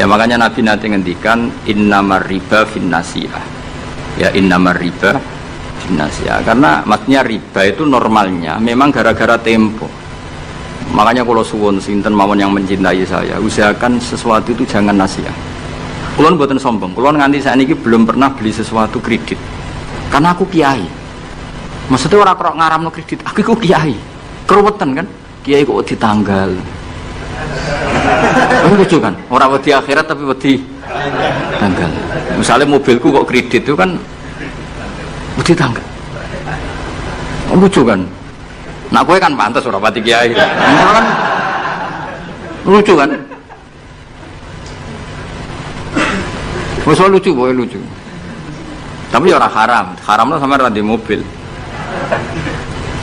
Ya makanya Nabi nanti ngendikan innamar riba finnasiyah. Ya innamar riba finnasiyah. Karena maksudnya riba itu normalnya memang gara-gara tempo. Makanya kalau suwun sinten mawon yang mencintai saya, usahakan sesuatu itu jangan nasiah. Kulon mboten sombong, kulon nganti sakniki belum pernah beli sesuatu kredit. Karena aku kiai. Maksudnya orang kerok ngaramno kredit, aku kiai. Keruwetan kan? Kiai kok ditanggal. Lucu kan? Orang wedi akhirat tapi wedi tanggal. Misalnya mobilku kok kredit itu kan wedi tanggal. Lucu kan? Nak kowe kan pantas ora pati kiai. Kan lucu kan? Wes lucu, boy lucu. Tapi ya ora haram. Haramno sampe ra di mobil.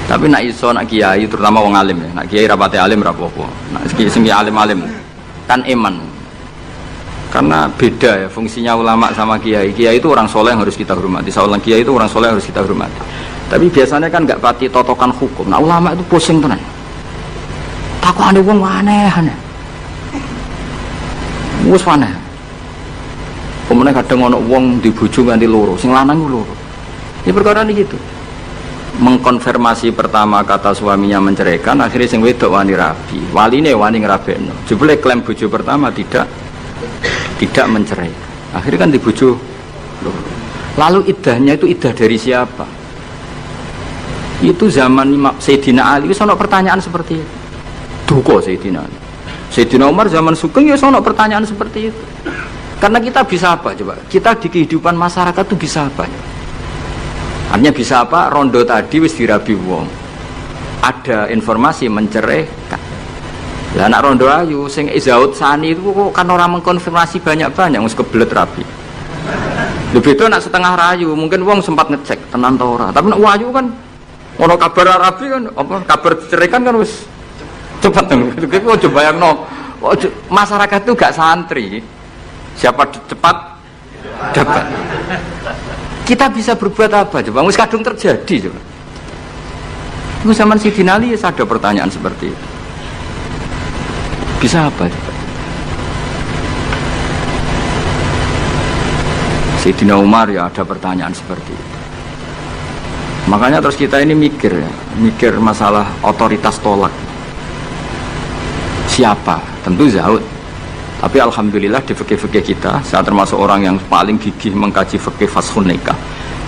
Tapi nak iso nak kiai terutama wong alim ya. Nak kiai rapate alim ra apa-apa. Nak sing alim-alim kan iman. Karena beda ya fungsinya ulama sama kiai. Kiai itu orang soleh yang harus kita hormati. Seorang kiai itu orang soleh yang harus kita hormati. Tapi biasanya kan nggak pati totokan hukum. Nah ulama itu pusing tenan. Takokane wong aneh-aneh. Wis aneh. Kemudian kadang ono wong dibojo nganti loro, sing lanang ku loro. Ya perkara ini gitu. Mengkonfirmasi pertama kata suaminya menceraikan, akhirnya sing wedok wani rabi. Waline wani ngrabekno. Jebule klaim bojo pertama tidak mencerai. Akhirnya kan dibojo loro. Lalu iddahnya itu iddah dari siapa? Itu zaman Sayyidina Ali wis ana pertanyaan seperti itu. Duka Sayyidina Ali. Sayyidina Umar zaman Sugeng ya ana pertanyaan seperti itu. Karena kita bisa apa coba? Kita di kehidupan masyarakat itu bisa apa? Artinya bisa apa? Rondo tadi wis dirabi wong. Ada informasi menceraikan. Lah anak rondo ayu sing Izaud Sani itu kok kan orang mengkonfirmasi banyak-banyak wis kebelet rabi. Lho beda nak setengah rayu, mungkin wong sempat ngecek tenan ta ora. Tapi nek wayu kan ono kabar rabi kan apa kabar ceraikan kan wis cepet to. Kok coba bayangno masyarakat itu gak santri. Siapa cepat dapat. Kita bisa berbuat apa coba? Wis kadung terjadi coba. Itu zaman Sayyidina Ali ada pertanyaan seperti itu. Bisa apa coba? Sayyidina Umar ya ada pertanyaan seperti itu. Makanya terus kita ini mikir masalah otoritas tolak. Siapa? Tentu Zaud. Tapi alhamdulillah di fikih-fikih kita, saya termasuk orang yang paling gigih mengkaji fikih fashun nikah.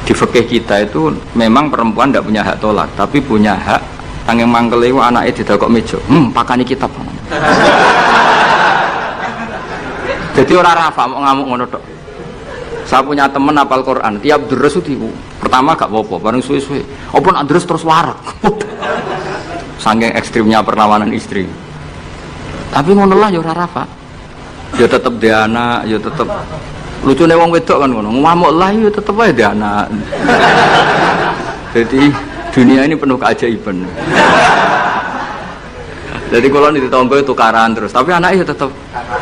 Di fikih kita itu memang perempuan tidak punya hak tolak, tapi punya hak tanging mangkele anaknya didakok meja. Pakani kitab. Jadi orang rafa mau ngamuk ngono tok. Saya punya teman hafal Quran, tiap deres itu pertama gak apa-apa, bareng suwe-suwe. Apa nak deres terus warak. Saking ekstrimnya perlawanan istri. Tapi ngono lah ya ora rafa. Ya tetep dia anak, ya tetep lucune wong wedok kan ngono. Ngamuk lah ya tetep ae dia anak. Jadi dunia ini penuh keajaiban. Jadi kalau di tonggo itu tukaran terus, tapi anaknya tetap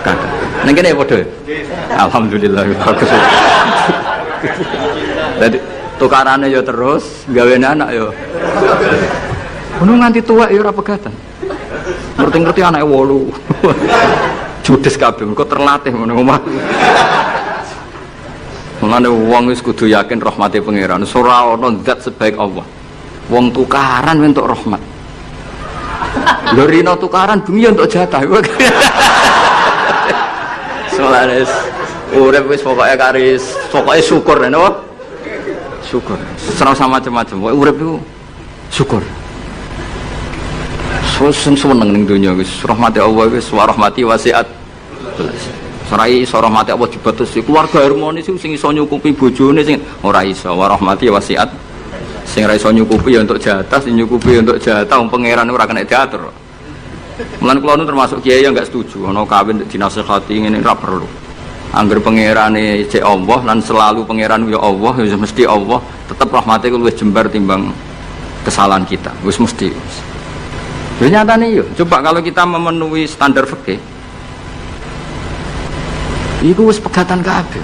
kakak. Neng kene padha. Alhamdulillah bagus. Jadi tukarannya ya terus, gawe anak ya. Ngono nganti tua ya ora pegatan. Ngerti-ngerti anake 8. Judes kabeh kok terlatih ngono omah. Mulane wong wis kudu yakin rahmate pangeran. Ora ana zat sebaik Allah. Wong tukaran entuk rahmat. Lho rino tukaran bumi untuk jatah. Solares urip wis pokoke syukur napa? Syukur. Serau sama macam-macam. Pokoke urip iku syukur. Seneng ning donya wis rahmati Allah wis wa rahmati wasiat. Sarai iso rahmati Allah dibatasi keluarga harmonis sing iso nyukupi bojone sing ora iso wa rahmati wasiat. Sing ra iso nyukupi ya untuk jatah, sing nyukupi untuk jatah wong pangeran ora kena diatur. Mulan kula nu termasuk kiai yang enggak setuju ana kawin dinasihati ngene ora perlu. Angger pangerane cek Allah lan selalu pangeran ya Allah ya mesti Allah, tetep rahmate luwih jembar timbang kesalahan kita. Wis mesti. Ya nyatane yo, coba kalau kita memenuhi standar fikih. Iku wis pegatan kabeh.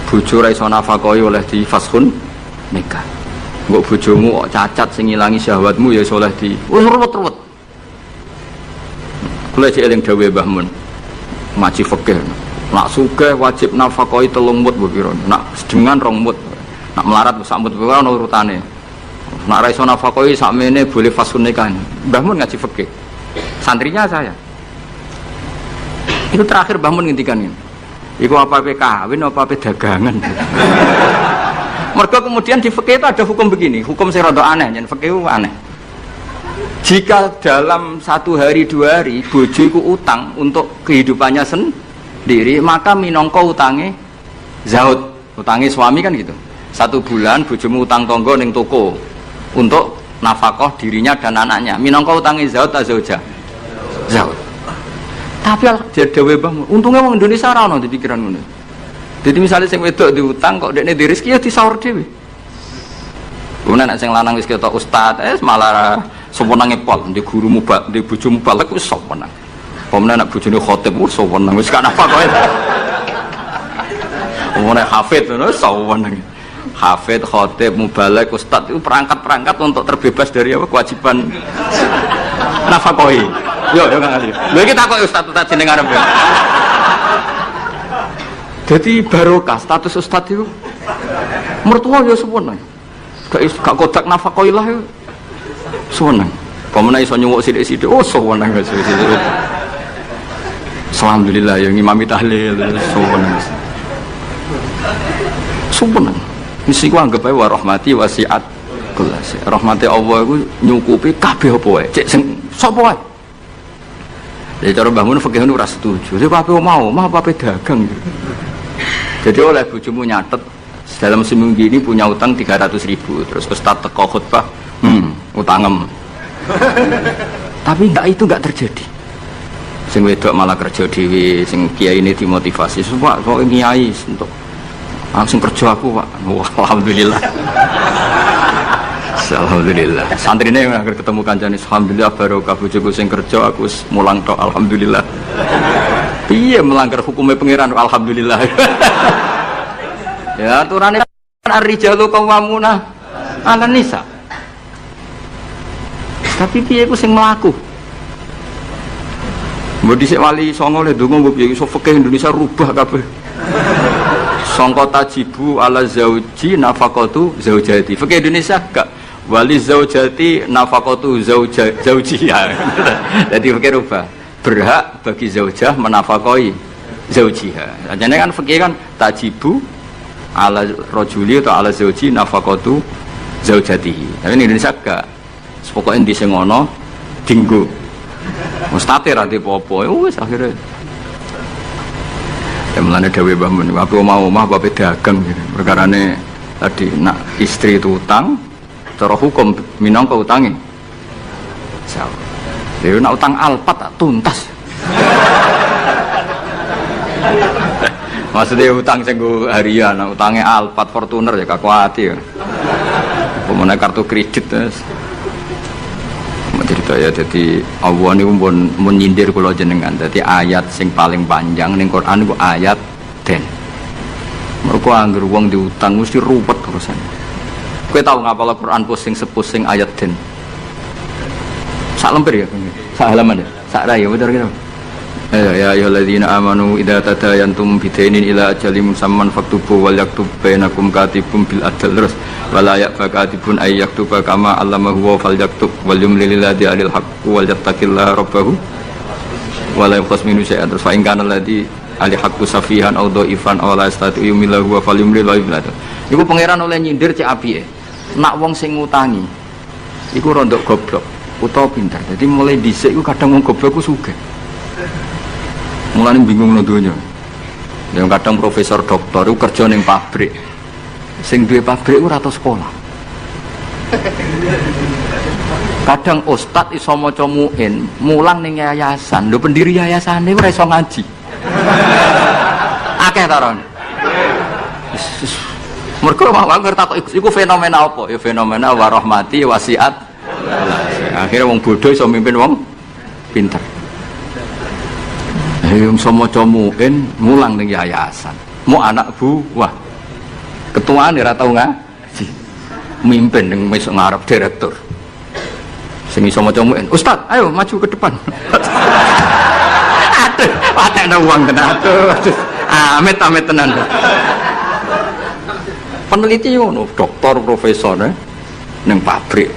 Bojo ra iso nafakahi oleh di fashun nikah. Mbok bojomu kok cacat sing ngilangi syahwatmu ya iso oleh di wis ruwet-ruwet. Kula cek eling dawuhe Mbah Mun. ngaji fikih. Nak sugih wajib nafkahi 3 mut mbok pira. Nak sedengan 2 mut. Nak melarat sak mut wae ana urutane. Nak ra iso nafkahi sakmene boleh fasun nikah. Mbah Mun ngaji fikih. Santrinya saya. Itu terakhir Mbah Mun ngendikan ini. Iku apa kawin apa dagangan. Mergo kemudian di fikih itu ada hukum begini, hukum sing rada aneh, yen fikih itu aneh. Jika dalam 1 hari 2 hari bojo iku utang untuk kehidupannya sendiri, maka minangka utange zaud, utange suami kan gitu. 1 bulan bojomu utang tonggo ning toko untuk nafkah dirinya dan anaknya. Minangka utange zaud ta zauja? Zaud. Tapi dhewe Mbah, untungnya wong Indonesia ora ono pikiran ngono. Jadi misalnya sing wedok diutang kok dekne di rezeki ya disaur dhewe. Kemudian nek sing lanang wis ketok ustaz, malah sewenange pol, di guru mubal, di bojo mubalek wis sewenang. Kemudian nek bojone khotib wis sewenang, wis kan apa kowe. Kemudian hafid ngono sewenang. Hafid, khotib, mubalek, ustaz itu perangkat-perangkat untuk terbebas dari apa kewajiban nafkahi. Yo ngali. Lha iki takok ustaz jeneng arep. Jadi barokah status ustaz itu mertua ya sewenang. Gak kodak nafkahilah ya sewenang. Pemene iso nyuwuk sithik-sithik oh sewenang wis. Alhamdulillah yang ngimami tahlil sewenang. Sewenang. Mesti ku anggap ae wa rahmati wasiat kelas. Rahmati Allah iku nyukupi kabeh apa wae. Cek sing sapa wae. Jadi cara Mbah Mun fikih ora setuju. Jadi apa mau apa dagang gitu. Jadi oleh bojomu nyatet dalam seminggu ini punya utang 300.000, terus ustaz teko khutbah utangem. Tapi itu enggak terjadi. Sing wedok malah kerja dhewe, sing kiai ini dimotivasi semua kok kiai untuk langsung kerja aku Pak. Wah, alhamdulillah. Alhamdulillah. Santrine yang akhir ketemu kancane alhamdulillah barokah bojoku sing kerja aku mulang tok alhamdulillah. Piye melanggar hukumnya pangeran alhamdulillah. Ya aturane ar-rijalu qawwamuna 'alan nisa. Tapi piye ku sing mlaku? Mbok dhisik wali songo le ndonga mbok piye iso fikih Indonesia rubah kabeh. Sangka tajibu ala zauji nafaqatu zaujati. Fikih Indonesia gak wali zaujati nafaqatu zaujiha. Jadi fikih rubah. Berhak bagi zaujah menafkahi zaujiha. Jadi kan fikih kan tajibu ala rajuli atau ala zauji nafaqatu zaujatihi. Tapi ini Indonesia gak. Pokoknya di sing ono dinggo. Mustate ra apa-apa wis akhire. Ya mulane dawuh Mbah Mun, aku mau omah bape dagang gitu. Perkarane tadi nak istri itu utang cara hukum minangka utange. Dia nak utang alpat tak tuntas. Maksudnya utang senggo harian, utangnya alpat Fortuner ya gak kuati ya. Pemenang kartu kredit terus. Cerita ya, jadi Allah ini pun menyindir kalau jenengan. Jadi ayat sing paling panjang ning Quran itu ayat den. Mereka anggar uang diutang mesti ruwet urusannya. Kowe tahu ngapal Quran pusing ayat den. Sak lembar ya, sak halaman ya, sak raya betul gitu. Ya ayyuhalladzina amanu idza tadayantum bidainin ila ajalin musamman faktubu wal yaktub bainakum katibun bil adl terus wala ya'fakatibun ay yaktuba kama allamahu wa fal yaktub wal yumlil ladzi alil haqq wal yattaqillaha rabbahu wala yakhas minu syai'an terus fa in kana ladzi ali haqqu safihan aw dhaifan aw la yastati yumillahu wa fal yumlil wa yumlil. Iku pangeran oleh nyindir cek apike. Nak wong sing ngutangi iku rondok goblok utawa pinter. Jadi mulai dhisik iku kadang wong goblok ku sugih. Mulane bingung nang donya. Yang kadang profesor doktor iku kerja ning pabrik. Sing duwe pabrik ora tau sekolah. Kadang ustad iso maca muin, mulang ning yayasan. Lho pendiri yayasane ora iso ngaji. Akeh taron. Mergo mau ngerti iku fenomena apa? Ya fenomena warahmati wasiat. Akhirnya wong bodoh iso mimpin wong pinter. Yang iso maca muin, mulang ning yayasan. Mu anak buah. Ketuaan ora tau ngaji. Mimpin ning wis ngarep direktur. Sing iso maca muin, Ustaz, ayo maju ke depan. Aduh. Patekno uang tenan. Amit tenan. Peneliti ngono, doktor, profesor neng pabrik.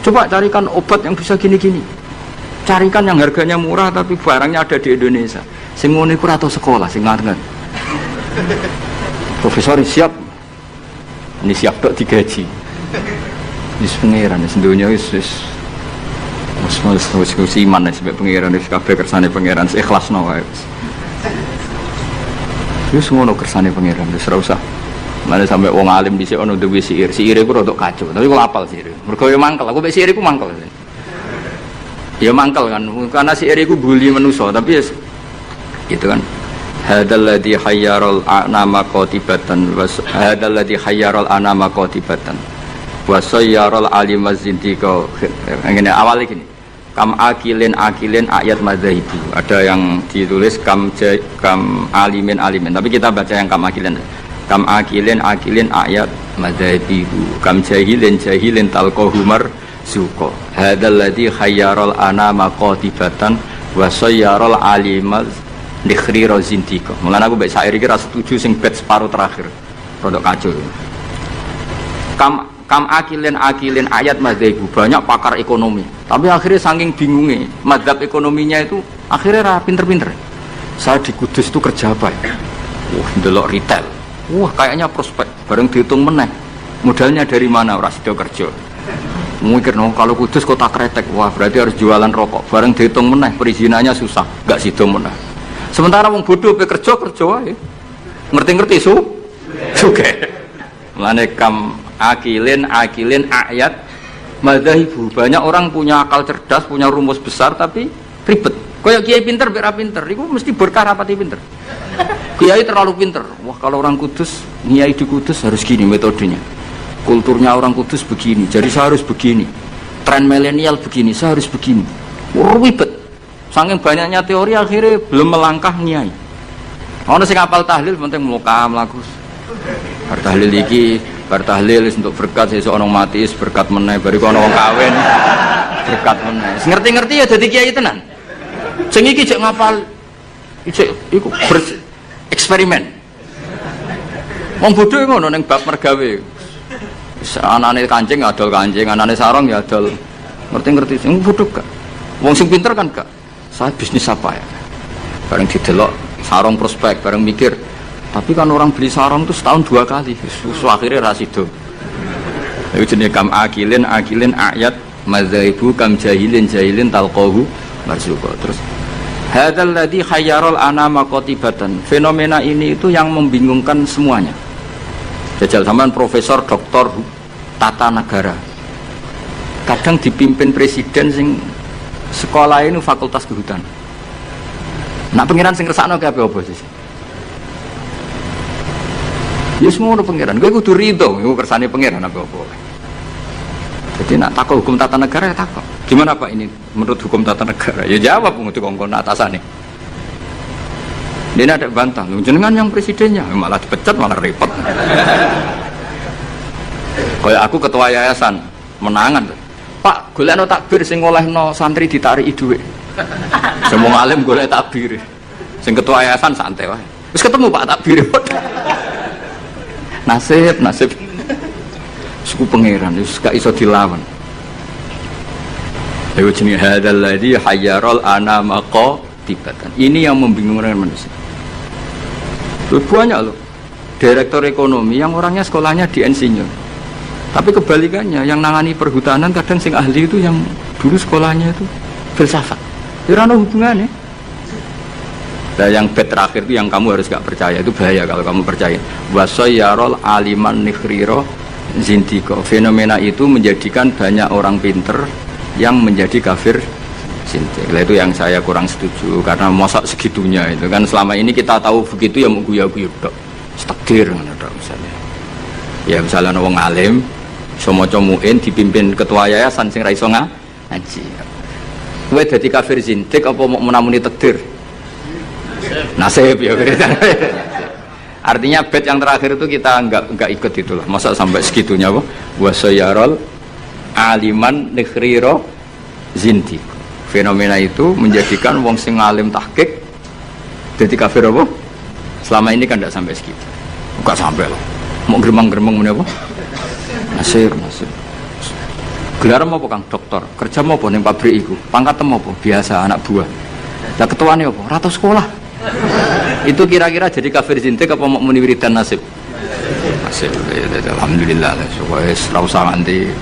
Coba carikan obat yang bisa gini-gini. Carikan yang harganya murah tapi barangnya ada di Indonesia. Sing ngono iku ora tau sekolah sing ngarep. Profesor siap. Ini siap tok digaji. Wis pengiran wis donya wis iman sampai pengiran wis kabeh kersane pengiran ikhlasno wae. Wis ngono kersane pengiran wis ora usah. Mane sampai wong alim dhisik ono duwe siir. Siire ku rodok kacau, tapi kula apal siire. Mergo yo mangkel, aku mek siire ku mangkel. Ya mangkel kan, karena siire ku bully manusa, tapi ya gitu kan. Hadzal ladzi khayyaral anama qatibatan wa hadzal ladzi khayyaral anama qatibatan wa sayyaral alimaz zindiqa. Ngene awal iki. Kam akilin ayat madzhabi. Ada yang ditulis kam alimin, tapi kita baca yang kam akilin. Kam akilin ayat madzhabi. Kam jahilin talqahumar suqa. Hadzal ladzi khayyaral anama qatibatan wa sayyaral alimaz dikhri rozintiko. Mulane aku mbek syair iki ra setuju sing bait separuh terakhir. Rodok kacau. Kam akilin ayat madzhab banyak pakar ekonomi. Tapi akhirnya saking bingungnya madzhab ekonominya itu akhirnya ra pinter-pinter. Saya di Kudus itu kerja apa ya? Ndelok retail. Kayaknya prospek. Bareng dihitung meneh. Modalnya dari mana ora sida kerja. Mikir kalau Kudus kota kretek. Berarti harus jualan rokok. Bareng dihitung meneh perizinannya susah. Enggak sida meneh. Sementara wong bodoh pe kerja wae. Ngerti-ngerti suge. Mulane kam akilin ayat madzhabu. Banyak orang punya akal cerdas, punya rumus besar tapi ribet. Kayak kiai pinter ora pinter, iku mesti berkah rapati pinter. Kiai terlalu pinter. Kalau orang Kudus, kiai di Kudus harus gini metodenya. Kulturnya orang Kudus begini, jadi saya harus begini. Tren milenial begini, saya harus begini. Ribet. Saking banyaknya teori akhirnya belum melangkah nyai. Ono sing hafal tahlil penting muka mlaku. Bar tahlil iki, bar tahlil untuk berkat sesuk ono mati berkat meneh, bariku ono wong kawin berkat meneh. Ngerti-ngerti ya dadi kiai tenan. Sing iki jek ngapal iku eksperimen. Wong bodho ngono ning bab mergawe. Anane kancing adol kancing, anane sarong ya adol. Ngerti-ngerti sing bodho gak. Wong sing pinter kan gak. Saya bisnis apa ya? Bareng didelok sarong prospek, bareng mikir. Tapi kan orang beli sarong itu setahun 2 kali. Akhirnya rasido. Itu jenis kam akilin ayat madzhabu kam jahilin talqahu marzuqa. Terus hadzal ladzi khayyaral anama qatibatan. Fenomena ini itu yang membingungkan semuanya. Jajal sampean profesor, doktor, tata negara. Kadang dipimpin presiden sing sekolah ini fakultas kehutanan. Nak pengiran sing ngersakno ki apa sih? Ya semua ono pengiran. Kowe kudu rido, iku kersane pengiran apa. Jadi nak takut hukum tata negara ya takut. Gimana Pak ini menurut hukum tata negara? Ya jawab untuk kongkon atasane. Dia ada bantah, jenengan yang presidennya malah dipecat malah repot. Kayak aku ketua yayasan menangan. Pak, golekno takbir sing olehno santri ditarik dhuwit. Semua alim golek takbir. Sing ketua yayasan santai wae. Wis ketemu Pak takbir. Nasib. Suku pangeran wis gak iso dilawan. Ayo jenenge hadzal ladzi hayyaral anama qatibatan. Ini yang membingungkan manusia. Banyak loh. Direktur ekonomi yang orangnya sekolahnya di insinyur. Tapi kebalikannya, yang nangani perhutanan kadang sing ahli itu yang dulu sekolahnya itu filsafat. Tidak ada hubungannya. Nah, yang bed terakhir itu yang kamu harus gak percaya, itu bahaya kalau kamu percaya. Wasayyarol aliman nikhriro zindiko. Fenomena itu menjadikan banyak orang pinter yang menjadi kafir zindik. Nah, itu yang saya kurang setuju karena masa segitunya itu kan selama ini kita tahu begitu ya mau guyu-guyu dok, takdir misalnya. Ya misalnya wong alim somoco muin dipimpin ketua yayasan sing ra iso ngaji. Kowe dadi kafir zindik apa mau menamuni takdir? Nasib ya. Artinya bed yang terakhir itu kita enggak ikut itulah. Masa sampai segitunya apa? Wasayyarol aliman nikhriro zindik. Fenomena itu menjadikan wong sing alim tahqiq jadi kafir apa? Selama ini kan tidak sampai segitu. Enggak sampai loh. Mau geremang-geremang menapa? Nasir. Gelar apa Kang? Dokter. Kerja apa ning pabrik iku? Pangkat apa? Biasa anak buah. Lah ketuane apa? Ratu sekolah. Itu kira-kira jadi kafir zintik apa mau muni wiridan nasib? Nasib. Alhamdulillah lah. Wes ra usah nganti.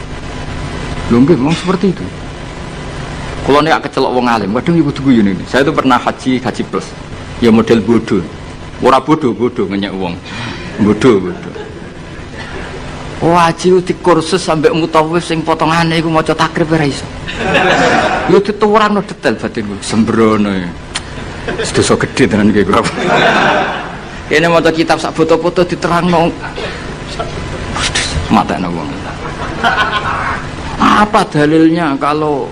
Lho nggih memang seperti itu. Kalau nek kecelok wong alim, kadang ibu guyu ini. Saya itu pernah haji plus. Ya model bodoh. Ora bodoh ngenyek wong. Bodoh. Haji di kursus sampai mutawif sing potongane iku maca takrib ora iso. Yo dituwurano detail batin ku sembrono. Sedoso gede tenan iki kok. Kene maca kitab sak foto-foto diterangno. Matane wong. Apa dalilnya kalau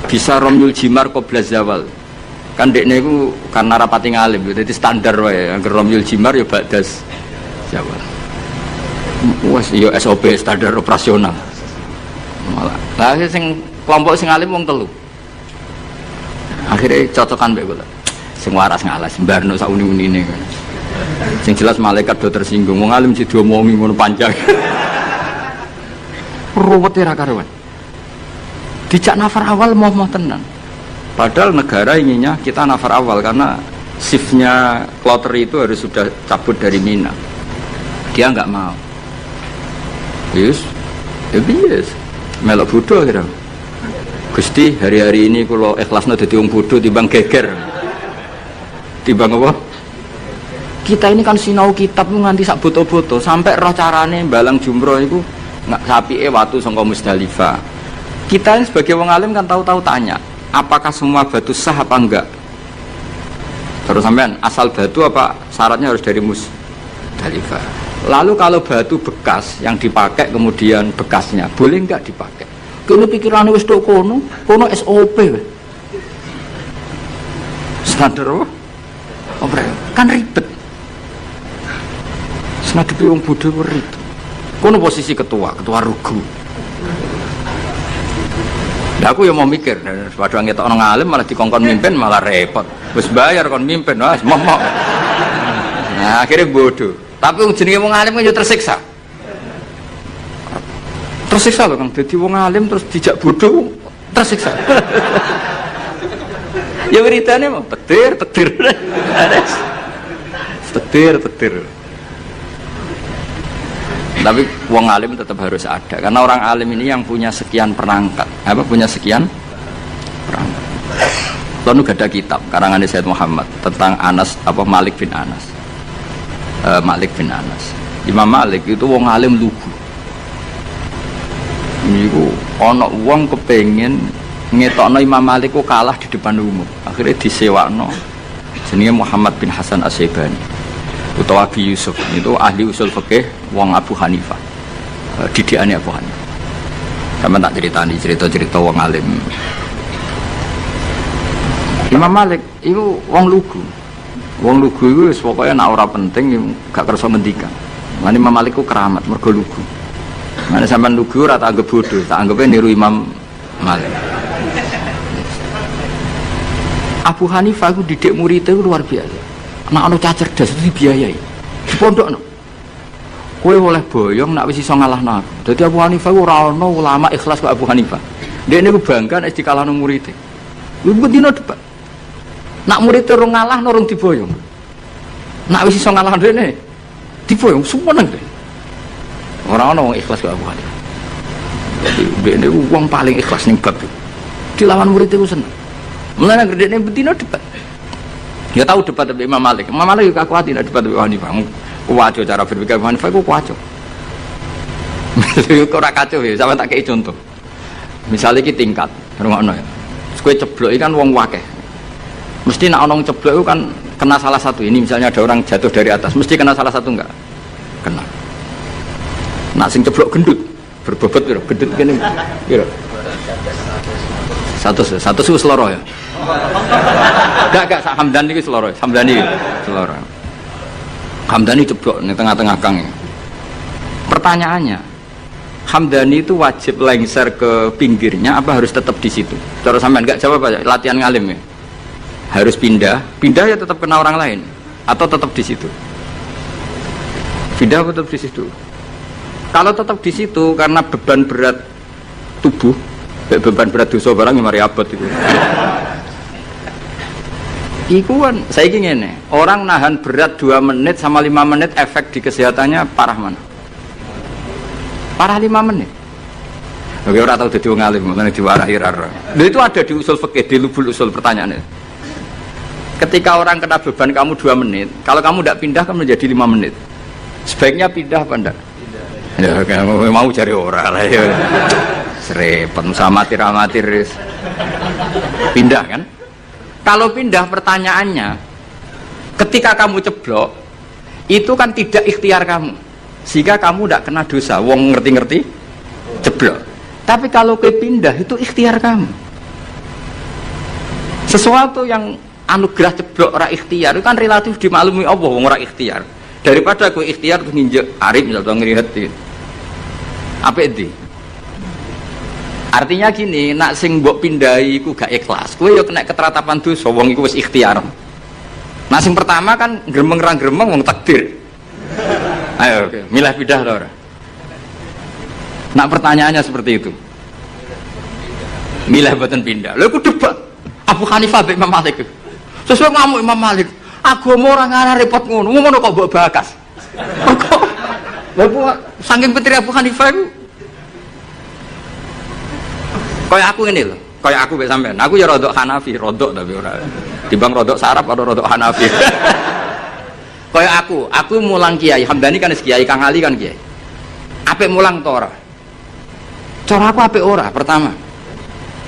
bisa romyul jimar qabla zawal? Kan dekne iku karena rapati ngalim, jadi standar wae. Angger romyul jimar ya ba'das zawal. Wes ya SOP standar operasional. Malah. Lah sing kelompok sing alim wong telu. Akhirnya cocokan mbek kula. Sing waras ngalas mbarno sak uni-unine. Sing jelas malaikat do tersinggung, wong alim sing diomongi ngono panjang. Ruwet ra karuan. Dijak nafar awal mau tenan. Padahal negara inginnya kita nafar awal karena shiftnya kloter itu harus sudah cabut dari Mina. Dia nggak mau. Yes, melok bodoh kira. Gusti hari-hari ini kalau ikhlasnya jadi wong bodoh timbang geger. Timbang apa? Kita ini kan sinau kitab nganti sak boto-boto sampai roh carane balang jumroh itu nggak sapike watu sangka Musdalifah. Kita ini sebagai wong alim kan tahu-tahu tanya, apakah semua batu sah apa enggak? Terus sampean asal batu apa syaratnya harus dari Musdalifah? Lalu kalau batu bekas yang dipakai kemudian bekasnya boleh enggak dipakai? Kene pikirane wis tok kono SOP. Standar apa? Kan ribet. Senadepi wong bodho ribet. Kono posisi ketua rugu. Lah aku ya mau mikir, padha ngetokno ngalim malah dikongkon mimpin malah repot. Wis bayar kon mimpin, wis momok. Nah, akhirnya bodoh. Tapi wong jenenge wong alim kan yo tersiksa. Tersiksa loh Kang, dadi wong alim terus dijak bodoh, tersiksa. Ya beritanya mah petir. Petir. Tapi wong alim tetap harus ada karena orang alim ini yang punya sekian perangkat. Punya sekian perangkat. Lalu ada kitab karangan Sayyid Muhammad tentang Malik bin Anas. Imam Malik itu wong alim lugu. Niku ana wong kepengin ngetokno Imam Malik ku kalah di depan umum. Akhirnya disewakno jenenge Muhammad bin Hasan As-Syaibani utawa Abi Yusuf, itu ahli usul fikih wong Abu Hanifah. Didikane Abu Hanifah. Sama tak ceritani cerita wong alim. Imam Malik itu wong lugu. Wong lugu itu pokoknya nak ora penting gak kersa ngendikan. Lan Imam Malik ku keramat mergo lugu. Mana sampean lugu ora tak anggap bodoh, tak anggapnya niru Imam Malik. Abu Hanifah itu didik muridnya itu luar biasa. Anak cerdas itu dibiayai. Di pondok no. Kowe oleh boyong nak wis iso ngalahno aku. Dadi Abu Hanifah ora ana ulama ikhlas kok Abu Hanifah. Dekne ku bangga nek dikalahno muridé. Lha bendina debat. Nak murid ora ngalahno rung diboyong. Nak wis iso ngalahno dene diboyong sumeneng deh. Ora ana wong ikhlas kok Abu Hanifah. Dadi dekne ku wong paling ikhlas ning bab itu. Dilawan muridé ku seneng. Mulane dekne bendina debat. Ya tahu debat dengan Imam Malik. Imam Malik juga kuat tidak debat dengan Hanifah. Kuat cara berpikir Hanifah itu kuat. Kau rak kacau ya. Sama tak kayak contoh. Misalnya kita tingkat, rumah no. Kue ceblok kan wong wakeh. Mesti nak onong ceblok itu kan kena salah satu. Ini misalnya ada orang jatuh dari atas, mesti kena salah satu enggak? Kena. Nak sing ceblok gendut, berbobot gitu. Gendut gini. Gitu. Satu seloroh ya. Enggak Hamdani itu seloroh. Hamdani ceblok di tengah-tengah kang. Pertanyaannya, Hamdani itu wajib lengser ke pinggirnya apa harus tetap di situ? Cara sampean nggak jawab aja, latihan ngalim ya. Harus pindah ya tetap kena orang lain atau tetap di situ? Pindah atau tetap di situ? Kalau tetap di situ karena beban berat tubuh, beban berat dosa barang yang mari abot itu. Ikuan, saya ingin nih, orang nahan berat 2 menit sama 5 menit efek di kesehatannya parah mana? Parah 5 menit. Oke, orang tahu jadi ngalim, mana diwarahi rara. Itu ada di usul fikih, di lubul usul pertanyaannya. Ketika orang kena beban kamu 2 menit, kalau kamu tidak pindah kan menjadi 5 menit. Sebaiknya pindah apa enggak? Ya, kamu mau cari orang lah ya. Serempet, sama amatir. Pindah kan? Kalau pindah pertanyaannya, ketika kamu ceblok, itu kan tidak ikhtiar kamu. Sehingga kamu tidak kena dosa, wong ngerti-ngerti jeblok. Tapi kalau ke pindah itu ikhtiar kamu. Sesuatu yang anugerah jeblok ora ikhtiar itu kan relatif dimaklumi Allah wong ora ikhtiar. Daripada kowe ikhtiar terus nginjek arif misal ngrihet. Apa itu? Artinya gini, nak sing mbok pindahi iku gak ikhlas. Kowe yo kena keteratapan dosa wong iku wis ikhtiar. Nah sing pertama kan gremeng ra gremeng wong takdir. Ayo, okay. Milah pindah atau ora? Nak pertanyaannya seperti itu. Milah boten pindah. Lha iku debat Abu Hanifah mbek Imam Malik. Sesuai ngamuk Imam Malik. Agama ora ngarah repot ngono. Ngono kok mbok bakas. Kok Bapak saking petri Abu Hanifah iku. Kayak aku ngene lho. Kayak aku mbek sampean. Aku ya rodok Hanafi, rodok tapi ora. Timbang rodok Sarap atau rodok Hanafi. Kayak aku mulang kiai, Hamdani kan kiai, Kang Ali kan kiai. Apik mulang to ora? Cara aku apik ora pertama.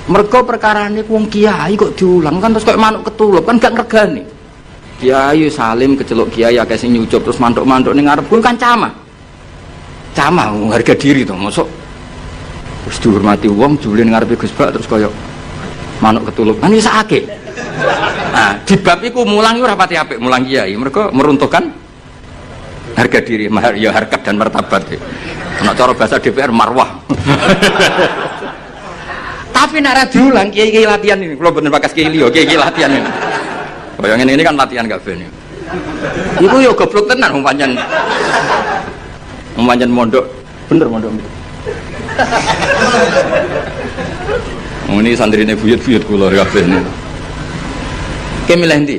Mergo perkarane wong kiai kok diulang kan terus kok manuk ketulup kan gak ngregani. Kiai salim keceluk kiai akeh sing nyucup terus mantuk-mantuk ning ngarep kuwi kan camah. Camah harga diri to, mosok terus dihormati wong julin ngarepe Gus Bak terus koyo manuk ketulup. Kan iso akeh. Nah, di bab iku mulang ora pati apik mulang kiai, mereka meruntuhkan harga diri, ya harkat dan martabat. Nek cara bahasa DPR marwah. Tapi nek ra diulang kiai-kiai latihan ini, kula bener bakas kiai liya, kiai latihan ini. Bayangin ini kan latihan gak ben. Iku yo goblok tenan wong pancen. Wong pancen mondok, bener mondok. Ini santrine buyut-buyut kula kabeh niku. Oke, milih ndi?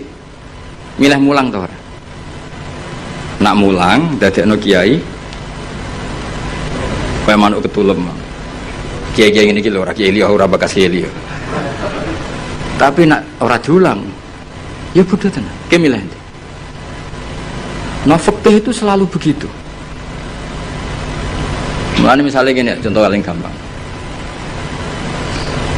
Milih mulang toh. Nak mulang dadekno kiai kaya manuk ketulem. Kiai-kiai ngene iki lho ora kiai liya ora bakas kiai liya. Tapi nak ora diulang ya bodoh tenan. Oke, milih ndi? Nah, fikih itu selalu begitu. Mulane misalnya gini, contoh paling gampang.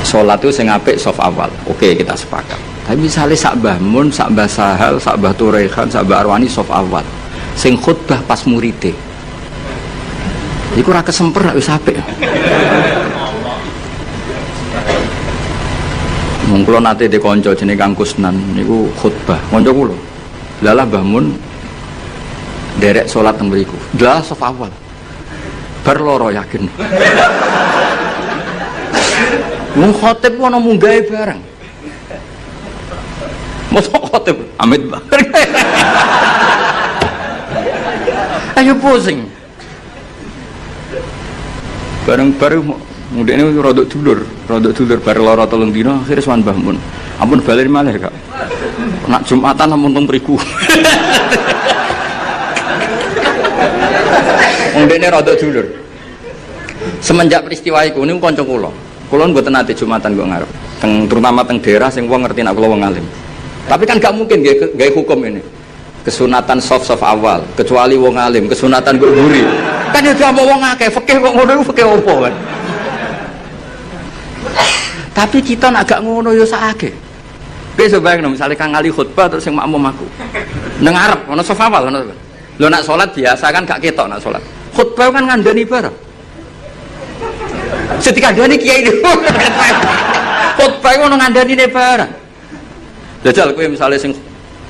Sholat itu sing apik soft awal. Oke, kita sepakat. Tapi misalnya sak Mbah Mun, sak Mbah Sahal, sak Mbah Turehan, sak Mbah Arwani soft awal. Sing khutbah pas muride. Iku ora kesemper nek wis apik. Mung kula nate de kanca jenenge Kang Kusnan niku khutbah. Kanca kula. Lalah Mbah Mun derek salat teng mriku. Lah soft awal. Bar loro yakin. Wong khotib ana munggahe bareng. Mosok khotib amit Mbah. Ayo pusing. Bareng-bareng mudene rodok dulur bar lara 3 dina akhire sowan Mbah Mun. Ampun bali malih, Kak. Nak Jumatan ampun teng mriku. Mudene rodok dulur. Semenjak peristiwa iku niku kanca kula. Kula mboten nate Jumatan kok ngarep. Terutama teng daerah sing wong ngerti nek kula wong alim. Tapi kan gak mungkin gawe hukum ini. Kesunatan soft awal, kecuali wong alim, kesunatan kok buri. Kan ya gak mau wong akeh, fikih kok ngono iku fikih opo kan. Tapi kita nak gak ngono ya sakake. Kowe sebayang misalnya Kang Ali khutbah terus sing makmum aku. Nang ngarep ana soft awal ngono. Lho nak salat biasa kan gak ketok nak salat. Khutbah kan ngandani bareng. Setika dene kiai itu. Khutbah ngono ngandani ne bareng. Jajal kowe misalnya sing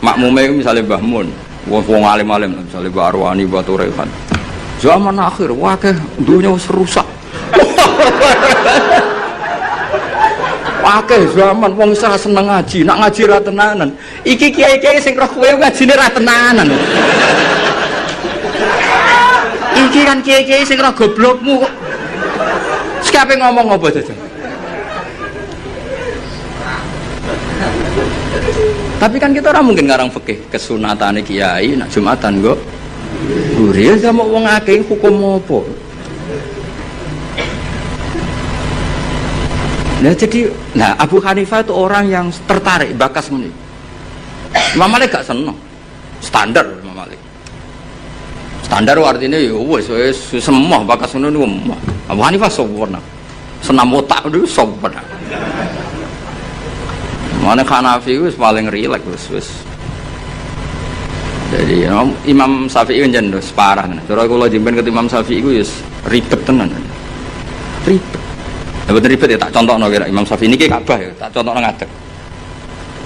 makmume misalnya Mbah Mun, wong alim-alim misalnya Mbah Arwani, Mbah Turehan. Zaman akhir, wah ke dunia wis rusak. Pakai zaman wong ora seneng ngaji, nak ngaji ra tenanan. Iki kiai-kiai sing roh kowe ngajine ra tenanan. Iki kan kiai-kiai sing roh goblokmu kok. Sekape ngomong apa jajan? Tapi kan kita orang mungkin ngarang fikih kesunatane kiai nak Jumatan kok. Gurih sama wong akeh hukum apa? Nah, Abu Hanifah itu orang yang tertarik bakas muni. Imam Malik gak seneng. Standar Imam Malik. Standar artinya ya wis semua bakas ngono niku. Abu Hanifah sempurna. Senam otak itu sempurna. Mana Hanafi wis paling rileks wis. Jadi Imam Syafi'i kan jan separah. Cara kula jemben ke Imam Syafi'i iku wis ribet tenan. Ribet. Betul ribet ya, tak contohno kira Imam Syafi'i niki Ka'bah ya, tak contohno ngadeg.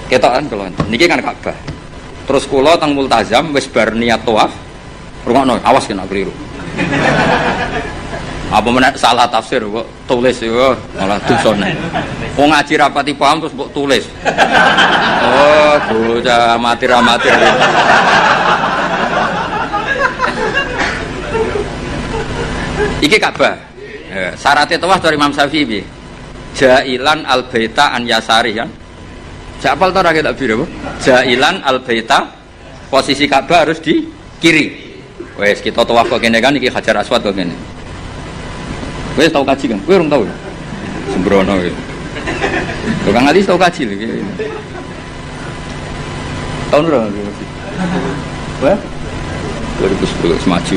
Ketokan kula niki kan Ka'bah. Terus kula teng Multazam wis bar niat tawaf. Rungokno, awas kena keliru. Apa menek salah tafsir kok tulis yo malah dosane. Wong ngaji rapati paham terus mbok tulis. Oh, bocah amatir-amatir. Iki Ka'bah. Syaratnya tawaf dari Imam Syafi'i piye? Jailan al-baita an yasari kan. Siapa tahu rakyat tak biru? Jailan al-baita posisi Ka'bah harus di kiri. Wes kita tawaf kok kene kan iki Hajar Aswad kok kene. Wes tau kaji kan? Kowe urung tau. Sembrono iki. Tukang hadis tau kaji lho iki. Tahun berapa? Wah? 2010 semaju.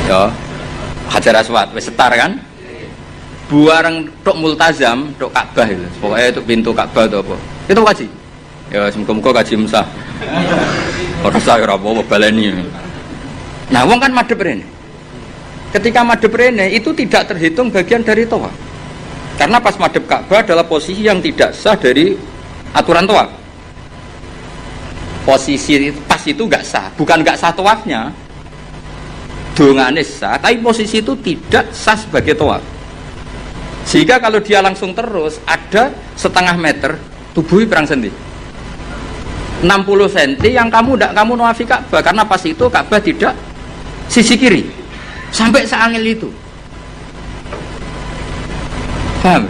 Ya. Hajar Aswad, wis setar kan? Buareng tok Multazam, tok Ka'bah itu. Pokoknya itu pintu Ka'bah itu apa? Itu kaji. Ya semoga kaji mesah. Ora usah ora apa baleni. Nah, wong kan madhep rene. Ketika madhep rene itu tidak terhitung bagian dari tawaf. Karena pas madhep Ka'bah adalah posisi yang tidak sah dari aturan tawaf. Posisi pas itu enggak sah, bukan enggak sah tawafnya. Dongane sah, tapi posisi itu tidak sah sebagai tawaf. Sehingga kalau dia langsung terus ada setengah meter tubuhi perang sendi 60 cm yang kamu nawafi Ka'bah karena pas itu Ka'bah tidak sisi kiri sampai seangil itu. Paham?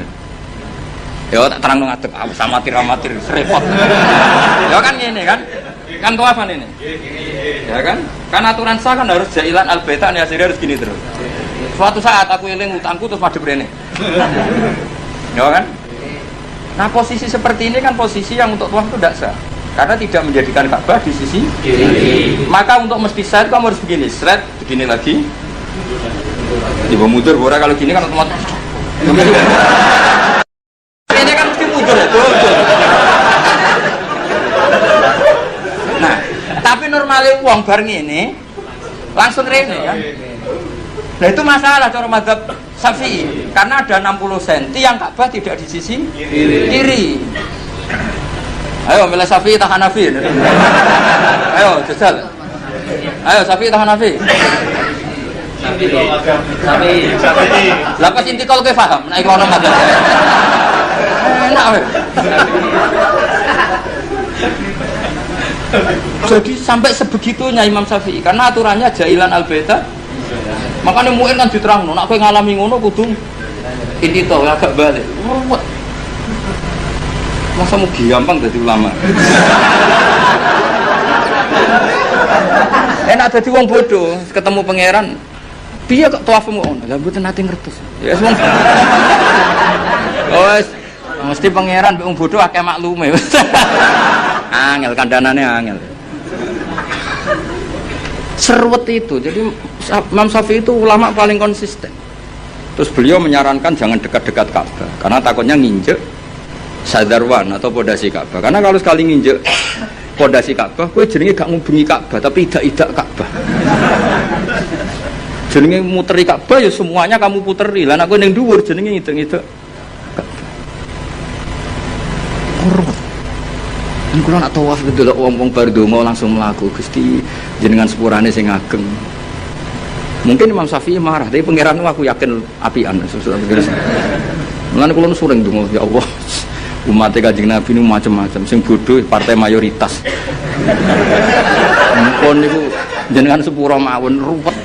Ya tak terang ngadeg amatir repot. Ya kan gini kan tawafan ini. Ya kan? Karena aturan sah kan harus jailan al-baita ya harus gini terus. Suatu saat aku eling utangku terus madhep rene. Ya kan? Nah, posisi seperti ini kan posisi yang untuk tawaf itu tidak sah. Karena tidak menjadikan Ka'bah di sisi kiri. Maka untuk mesti sah itu kamu harus begini, seret, begini lagi. Tiba mundur, bora kalau gini kan otomatis. Ini kan mesti mundur ya, betul. Nah, tapi normalnya uang bareng ini langsung rene kan. Nah itu masalah cara mazhab Syafi'i karena ada 60 cm yang Ka'bah tidak di sisi kiri. Ayo milih Syafi'i tahan Hanafi. Ayo jajal. Ayo Syafi'i tahan Hanafi. Syafi'i. Lah pas intikal kowe paham nek iku ono mazhab. Enak weh. Jadi sampai sebegitunya Imam Syafi'i karena aturannya jailan al-baita. Makanya mu'in kan diterangno, nek kowe ngalami ngono kudu ini to agak balik. Ruwet. Masa mau gampang jadi ulama. Enak jadi wong bodoh, ketemu pangeran. Piye kok tawafmu ngono? Lah mboten nate ngertos. Ya wong. Wes mesti pangeran wong bodoh akeh maklume. Angel kandanane angel. Seruwet itu. Jadi Imam Syafi'i itu ulama paling konsisten. Terus beliau menyarankan jangan dekat-dekat Ka'bah karena takutnya nginjek sadarwan atau pondasi Ka'bah. Karena kalau sekali nginjek pondasi Ka'bah, kowe jenenge gak ngubungi Ka'bah tapi idak-idak Ka'bah. Jenenge muteri Ka'bah ya semuanya kamu puteri. Lah nek kowe ning dhuwur jenenge idak-idak Ka'bah. Kula nak tawaf delok wong-wong bar donga langsung mlaku Gusti jenengan sepurane sing ageng. Mungkin Imam Syafi'i marah, tapi pangeran aku yakin apian. Mulane kula sering ndonga, ya Allah. Umat Kanjeng Nabi niku macam-macam, sing bodoh partai mayoritas. Mumpun niku jenengan sepura mawon ruwet.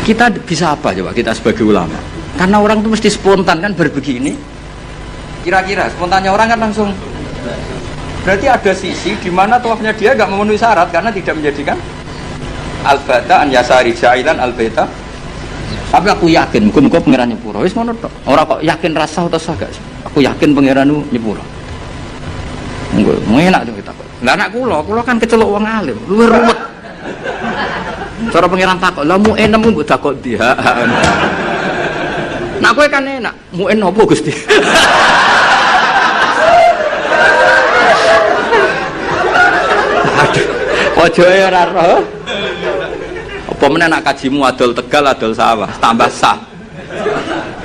Kita bisa apa coba kita sebagai ulama? Karena orang itu mesti spontan kan berbegini. Kira-kira spontannya orang kan langsung. Berarti ada sisi di mana tawafnya dia enggak memenuhi syarat karena tidak menjadikan al-bata an yasari jailan al-baita. Tapi aku yakin muga-muga pangeran nyepuro. Wis ngono tok. Ora kok yakin rasa atau sah gak. Aku yakin pangeranmu nyepuro. Monggo enak to kita kok. Lah anak kula kan kecelok wong alim, luwih ruwet. Cara pangeran takok, "Lah mu enem mbok takok ndi?" Nak kowe kan enak, mu en opo Gusti? Aduh, pojoke ora roh. Apa meneh nak kajimu adol Tegal adol sawah tambah sah.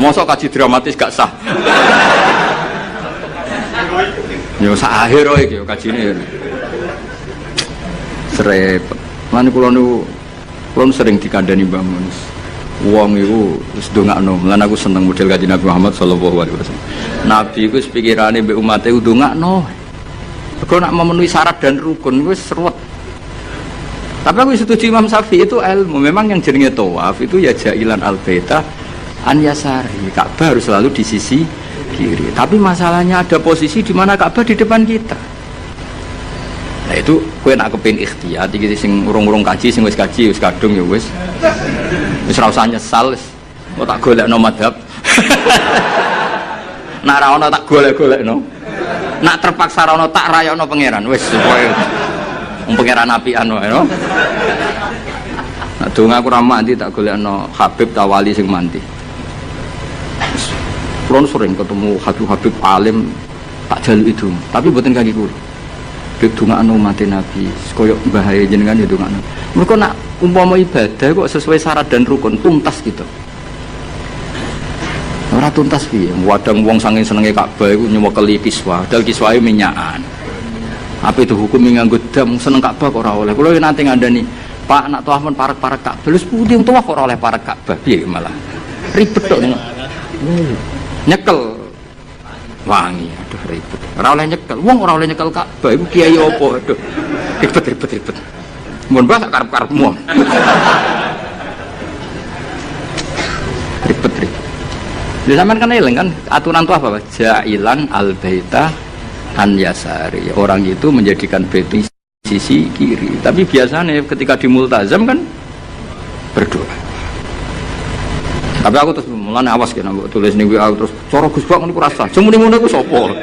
Mosok kaji dramatis gak sah. Yo sak akhir iki kajine. Srepet. Lan kula niku sering dikandani Mbah Mun. Wong iku wis ndongakno. Lan aku seneng model Kanjeng Nabi Muhammad sallallahu alaihi wasallam. Nabi iku wis pikirane mbek umate ndongakno. Kok nak memenuhi syarat dan rukun wis ruwet. Tapi aku setuju Imam Syafi'i itu ilmu. Memang yang jenenge tawaf itu ya jailan al-baita an yasari. Ka'bah harus selalu di sisi kiri. Tapi masalahnya ada posisi di mana Ka'bah di depan kita. Nah itu kowe nak kepengin ikhtiyat iki sing urung-urung kaji sing wis kaji wis kadung ya wis. Wis ora usah nyesal wis. Kok tak golekno madhab. Nak ra ono tak golek-golekno. Nak terpaksa ra ono tak rayakno pangeran wis pokoke pangeran apian wae no. Nah donga aku ra mandi tak golekno Habib Tawali sing mandi. Kulo sering ketemu Habib alim tak jaluk itu, tapi mboten kaki kula. Dongakno umat Nabi, koyo bahaya jenengan ya dongakno. Mergo nak umpama ibadah kok sesuai syarat dan rukun tuntas gitu. Ora tuntas piye? Wadang wong saking senenge Ka'bah iku nyemokeli kiswa, dal kiswahe minyakan. Apa itu hukum nganggo dam seneng Ka'bah kok ora oleh. Kula nanti ngandani, Pak nak tawaf men parek-parek Ka'bah. Lha putih tawaf kok ora oleh parek Ka'bah. Piye malah? Ribet tok. Nyekel wangi, aduh ribet. Ora oleh nyekel. Wong ora oleh nyekel Ka'bah iku kiai opo? Aduh. Ribet. Mun bah sak karep-karepmu. Ribet. Lha sampean kan eling kan aturan tawaf apa? Jailan al-baita an yasari. Orang itu menjadikan bait sisi kiri. Tapi biasanya ketika di multazam kan berdoa. Tapi aku terus mulane awas kena mbok tulis ning WA terus cara Gus Bak niku rasa. Semune-mune ku sapa?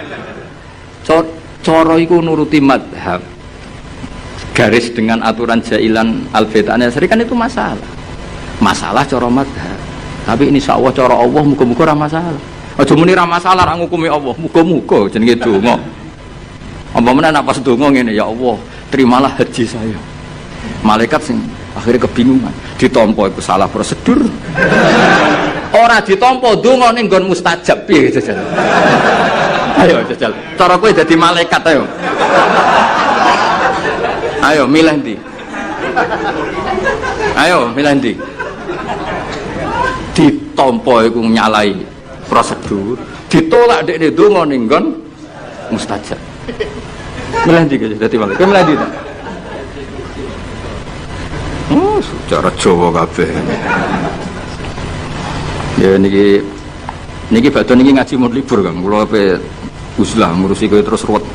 Cara iku nuruti madhab. Garis dengan aturan jailan al-bait an yasari kan itu masalah. Masalah cara madhab. Tapi ini insyaallah cara Allah muga-muga ora masalah. Aja muni ra masalah ra ngukumi Allah. Muga-muga jenenge donga. Apa meneh pas donga ngene ya Allah, terimalah haji saya. Malaikat sing akhirnya kebingungan, ditampa iku salah prosedur. Ora ditampa donga ning nggon mustajab piye jajal. Ayo jajal. Cara kowe dadi malaikat ayo. Ayo milih ndi? Ayo milih ndi? Ditampa iku nyalai prosedur, ditolak dekne donga ning nggon mustajab. Milih ndi guys dadi malaikat. Milih ndi ta? Oh, cara Jawa kabeh. Ya niki badhe niki ngaji mun libur Kang. Kula ape uzlah ngurusi kowe terus ruwet.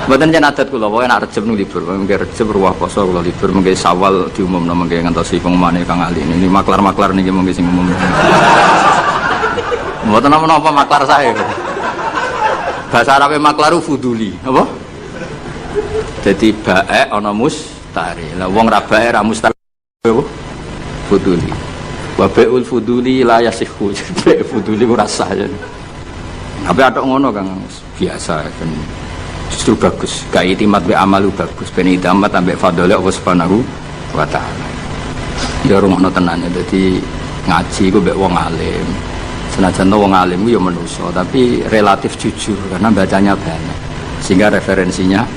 Mboten jan adat kula wae nek Rejeb niku libur. Mengke Rejeb ruwah poso kula libur, mengke Syawal diumumno mengke ngantosi pengumumane Kang Ali. Ini maklar-maklar niki mengke sing umum. Mboten napa-napa maklar saya. Bahasa Arabe maklaru fuduli, apa? Jadi bae ana mustari. Lah wong ra bae ra mustari apa? Fuduli. Wa bai'ul fuduli la yasihu. Bae fuduli ora sah ya. Tapi atok ngono Kang biasa kan. Justru bagus. Ka itimat be amalu bagus. Ben itimat ambek fadhole Allah Subhanahu wa taala. Ya rumono tenan ya. Dadi ngaji ku mbek wong alim. Senajan wong alim itu ya manusia, tapi relatif jujur karena bacanya banyak, sehingga referensinya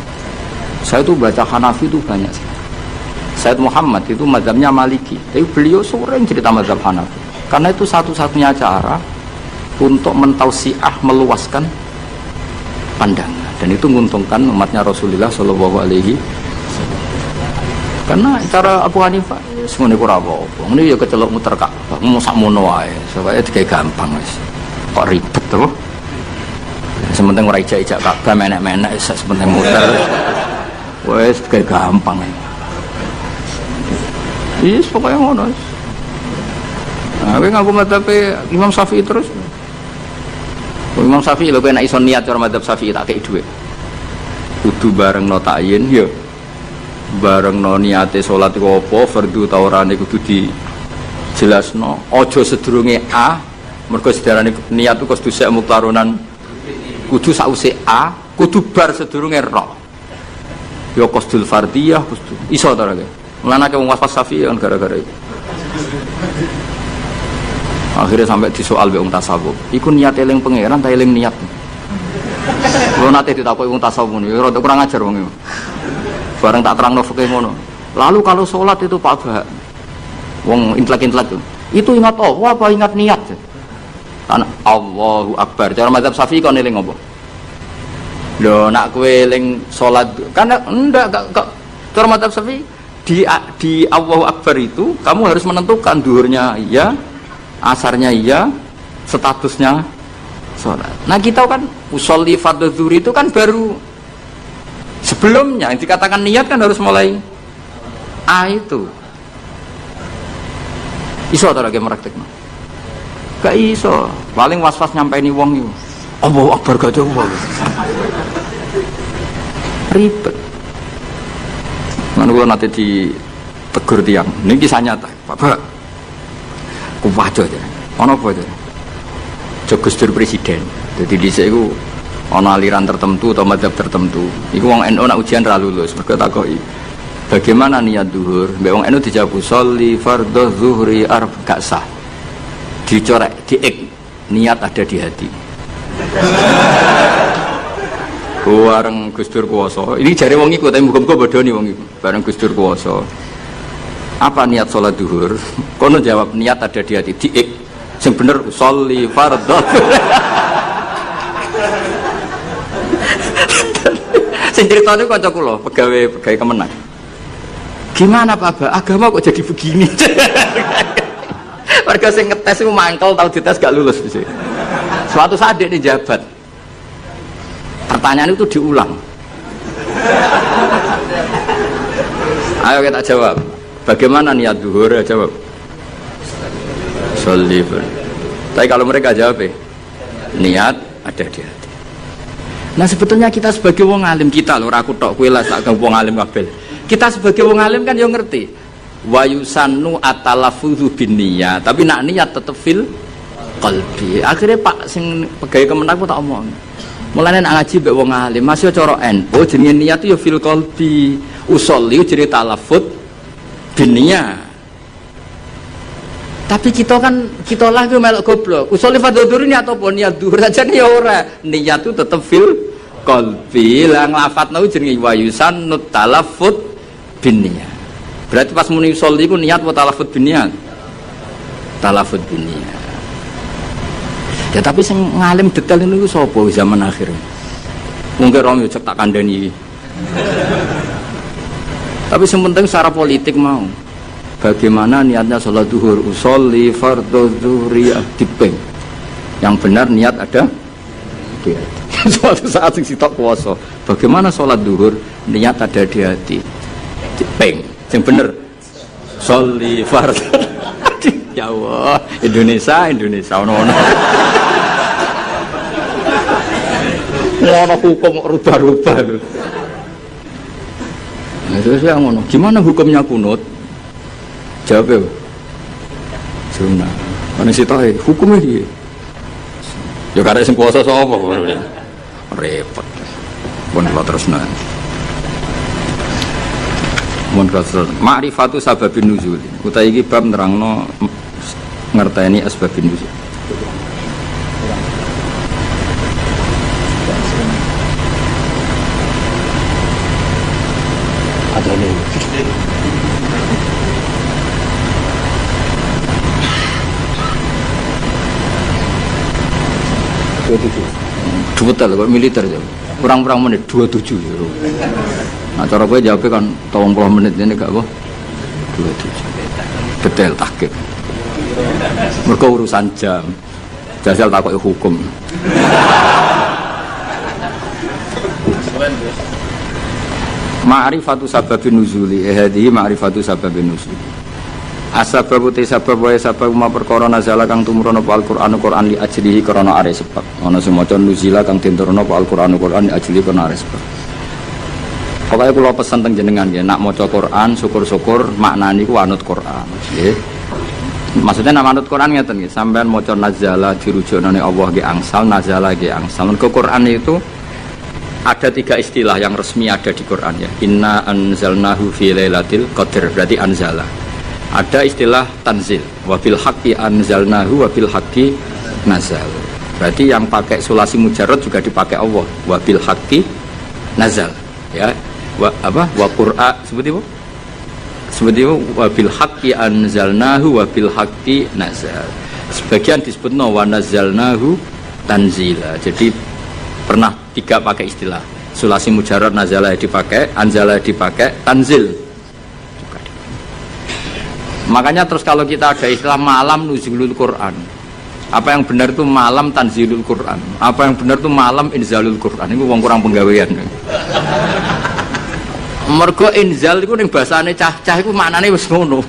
saya tuh baca Hanafi itu banyak sekali. Said Muhammad itu mazhabnya Maliki, tapi beliau sering cerita mazhab Hanafi. Karena itu satu-satunya cara untuk mentausiah, meluaskan pandangan, dan itu menguntungkan umatnya Rasulullah Shallallahu Alaihi Wasallam. Karena cara Abu Hanifah semuanya kurang apa, ini ya kecelok muter Ka'bah, mau sak mono wae, supaya kayak gampang wis. Kok ribet tuh? Sementing ora ijak-ijak Ka'bah menek-menek, sementing muter, wis kayak gampang. Iya, pokoknya ngono. Nah, kowe ngaku madzhab Imam Syafi'i terus. Imam Syafi'i lho kowe nek iso niat cara madzhab Syafi'i tak kei dhuwit. Kudu bareng no ta'yin ya. Bareng no niate salat iku apa, fardhu ta ora niku kudu dijelasno. Aja sedurunge A, mergo sedarane niat ku kudu sek muktaronan. Kudu sause A, kudu bar sedurunge Ra. Ya qasdul fardhiyah kudu. Iso ta ora kowe? Mulane wong waswas Syafi'i kan gara-gara itu. Akhirnya sampai disoal be wong tasawuf. Iku niat eling pangeran ta eling niat. Lho nate ditakoki wong tasawuf niku rada kurang ajar wong iku. Bareng tak terangno fikih ngono. Lalu kalau sholat itu Pak Bah, wong intelek-intelek itu ingat Allah apa ingat niat? Karena Allahu Akbar. Cara mazhab Syafi'i kon eling apa? Lho nak kowe eling sholat karena enggak cara mazhab Syafi'i di Allahu Akbar itu kamu harus menentukan duhurnya iya, asarnya iya, statusnya sholat. Nah kita kan usolli fardhu zuhri itu kan baru sebelumnya yang dikatakan niat kan harus mulai A itu. Iso atau lagi meraktekno? Gak iso. Paling was-was nyampaini wong itu. Allahu Akbar gak jauh. Ribet. Mana kalau nanti ditegur tiang, ini kisah nyata, Bapak. Kuwajo aja. Ono apa aja? Jogustur presiden. Jadi di sini ono aliran tertentu atau mazhab tertentu. Iku wong NU nak ujian ra lulus, mergo takoki. Bagaimana niat zuhur? Mbek wong NU dijawab sholli fardhu zuhri gak sah. Dicorek, diik. Niat ada di hati. Bareng Gusdur kuwasa. Ini jare wong iku tapi muga-muga bodoni wong iku. Bareng Gusdur kuwasa. Apa niat sholat zuhur? Kono jawab niat ada di hati. Diik. Sing bener sholli fardhu. Sing ceritane kanca kula, pegawai Kemenang. Gimana Pak Ba? Agama kok jadi begini? Warga sing ngetes iku mangkel tau dites gak lulus di sini. Suatu saat dia dijabat. Pertanyaan itu diulang. Ayo kita jawab. Bagaimana niat zuhur? Jawab. Sholli. Tapi kalau mereka jawab niat ada di hati. Nah sebetulnya kita sebagai wong alim kita loh, aku tok kowe lah sak wong alim kabeh. Kita sebagai wong alim kan yo ngerti. Wa yusannu atalafudzu binniyah, tapi nak niat tetep fil qalbi. Akhirnya Pak sing pegawai Kemenang ku tak omong. Mulane nak ngaji mbek wong alim, masih cara NU jenenge niat yo fil qalbi. Usolli jenenge talafut binniyah. Tapi kita kan kita lah ke melok goblok. Usolli fardhu dhuhri niat apa niat dhuhur saja ya ora. Niat itu tetep fil qalbi. Lah nglafatno jenenge wa yusannu talafut binniyah. Berarti pas muni usolli iku niat wa talafut binniyah. Talafut binniyah. Ya tapi sing ngalim detail niku sapa zaman akhir. Mungkin Romi cek tak kandhani. Tapi yang penting secara politik mau. Bagaimana niatnya sholat zuhur? Usolli fardhu zuhri diping. Yang benar niat ada di hati. Suatu saat sing sitok puasa. Bagaimana sholat zuhur? Niat ada di hati. Diping. Yang benar sholli fardhu. Ya Allah, Indonesia ono-ono. Ngono hukum rubah-rubah. Nah, terus yang ngono. Gimana hukumnya kunut? Jawab ya. Sunnah. Ana sitoke hukumnya piye? Ya karek sing puasa sapa kok. Repot. Mun kula terusna. Mun kasar ma'rifatu sababin nuzul. Utawi iki bab nerangno ngerteni asbabun nuzul. Adane. Duwetel kok militer ya. Kurang-kurang menit 27 ya. Nah cara gue jawabnya kan 30 menit ini gak apa 27 detail tahqiq mereka urusan jam jajal takut hukum ma'rifatu sababin nuzuli hadihi ma'rifatu sababin nuzuli asbabu te sabab wae sabab ma perkara nazala kang tumurun apa Al-Qur'an Qur'an li ajlihi krana are sebab ana semaca nuzila kang tinturun apa Al-Qur'an Qur'an li ajlihi krana are sebab. Pokoke kula pesen teng jenengan nggih nak maca Qur'an syukur-syukur maknani ku anut Qur'an nggih. Maksudnya nak anut Qur'an ngeten nggih sampean maca nazala dirujukane Allah nggih angsal nazala nggih angsal. Mergo Qur'an itu ada 3 istilah yang resmi ada di Quran ya. Inna anzalnahu fi lailatul qadar berarti anzala. Ada istilah tanzil, wabil haqqi anzalnahu wabil haqqi nazal. Berarti yang pakai sulasi mujarrad juga dipakai Allah, wabil haqqi nazal. Ya, wa qur'a seperti apa? Seperti itu wabil haqqi anzalnahu wabil haqqi nazal. Sebagian disebutno wa nazalnahu tanzila. Jadi pernah 3 pakai istilah. Sulasi mujarrad nazala dipakai, anzala dipakai, tanzil. Makanya terus kalau kita ada istilah malam nuzulul Quran, apa yang benar itu malam tanzilul Quran, apa yang benar itu malam inzalul Quran. Ini wong kurang penggawean. Mergo inzal itu ning bahasane cah-cah iku maknane wis ngono.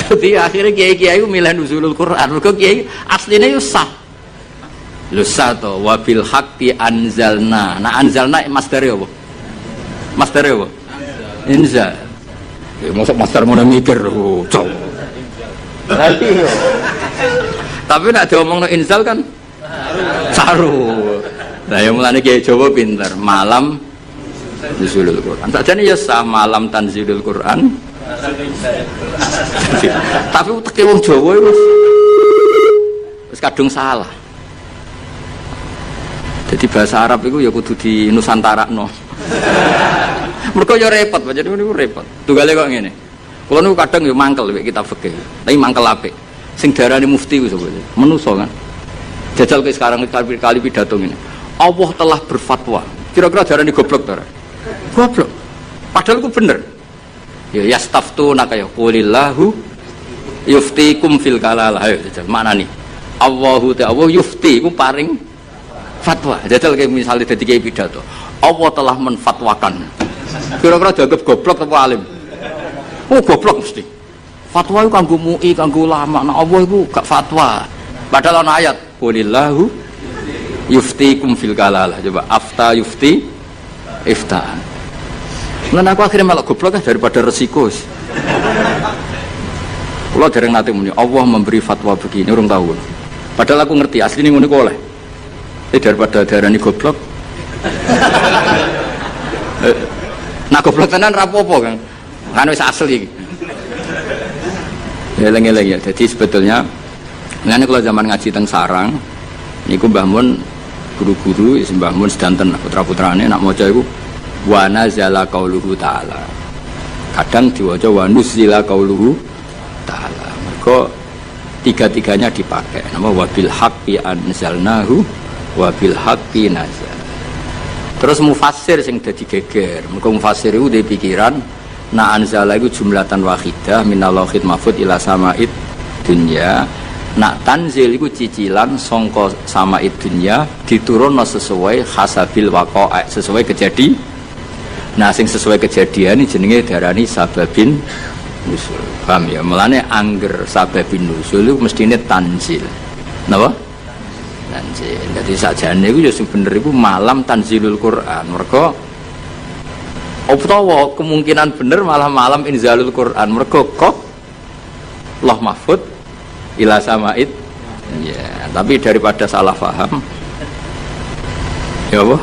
Jadi akhirnya kiai-kiai itu milih nuzulul Quran. Mergo kiai aslinya itu sah. Lho sah to wabil haqqi anzalna. Nah anzalna masdare apa? Masdare apa? Inzal. Ya, masuk master mau mikir cowok. Tapi nak diomong no inzal kan saru. Nah yang mulane kiai Jawa pinter malam nuzulul Quran. Sakjane ya sah malam tanzilul Quran. Tapi teke wong Jawa wis kadung salah. Jadi bahasa Arab itu ya kudu di Nusantara no. Mereka ya repot, jadi ini repot. Tunggale kok ngene. Kalau niku kadang ya mangkel mek kitab fikih. Tapi mangkel apik. Sing darani mufti ku sapa? Menusa kan. Jajal ke sekarang kali pidato ngene. Allah telah berfatwa. Kira-kira darani goblok ta ora? Goblok. Padahal ku bener. Ya yastaftuna kaya qulillahu yuftikum fil kalalah. Ayo jajal maknani. Allahu ta'ala yufti ku paring fatwa. Jajal kayak misalnya dadi kiai pidato. Allah telah menfatwakan. Kira-kira dianggap goblok atau alim? Oh goblok mesti. Fatwa itu kanggo MUI, kanggo ulama. Nah Allah itu gak fatwa. Padahal ana ayat, qulillahu yuftikum fil kalalah. Coba afta yufti iftaan. Lan aku akhirnya malah goblok daripada resiko. Kalau dereng nate muni Allah memberi fatwa begini urung tahu. Padahal aku ngerti asline ngono kok oleh. Daripada darani goblok. Nah goblok tenan rapopo kan wis asli ya eling-eling ya. Jadi sebetulnya ngene kalau zaman ngaji teng sarang niku Mbah Mun guru-guru Mbah Mun sedanten putra-putrane nak maca iku wa nazala qauluhu ta'ala, kadang diwaca wa nuzila qauluhu ta'ala. Mergo tiga-tiganya dipakai nama wabil haqqi anzalnahu wabil haqqi nazal. Terus mufassir sing dadi geger. Mergo mufassir iku duwe pikiran na anzala iku jumlatan wahidah minallahil mahfuz ila sama'id dunya. Nak tanzil iku cicilan sangka sama'id dunya diturunno sesuai hasabil waqa'a, sesuai kejadian. Nah sing sesuai kejadian iki jenenge darani sababin nusul. Paham ya? Mulane angger sababin nusul iku mestine tanzil. Napa? Tanzil. Jadi sakjane iku ya sing bener iku malam tanzilul Quran. Mergo utawa kemungkinan bener malah malam inzalul Quran. Mergo kok Allah mahfud ila samaid. Ya, tapi daripada salah paham. Ya apa?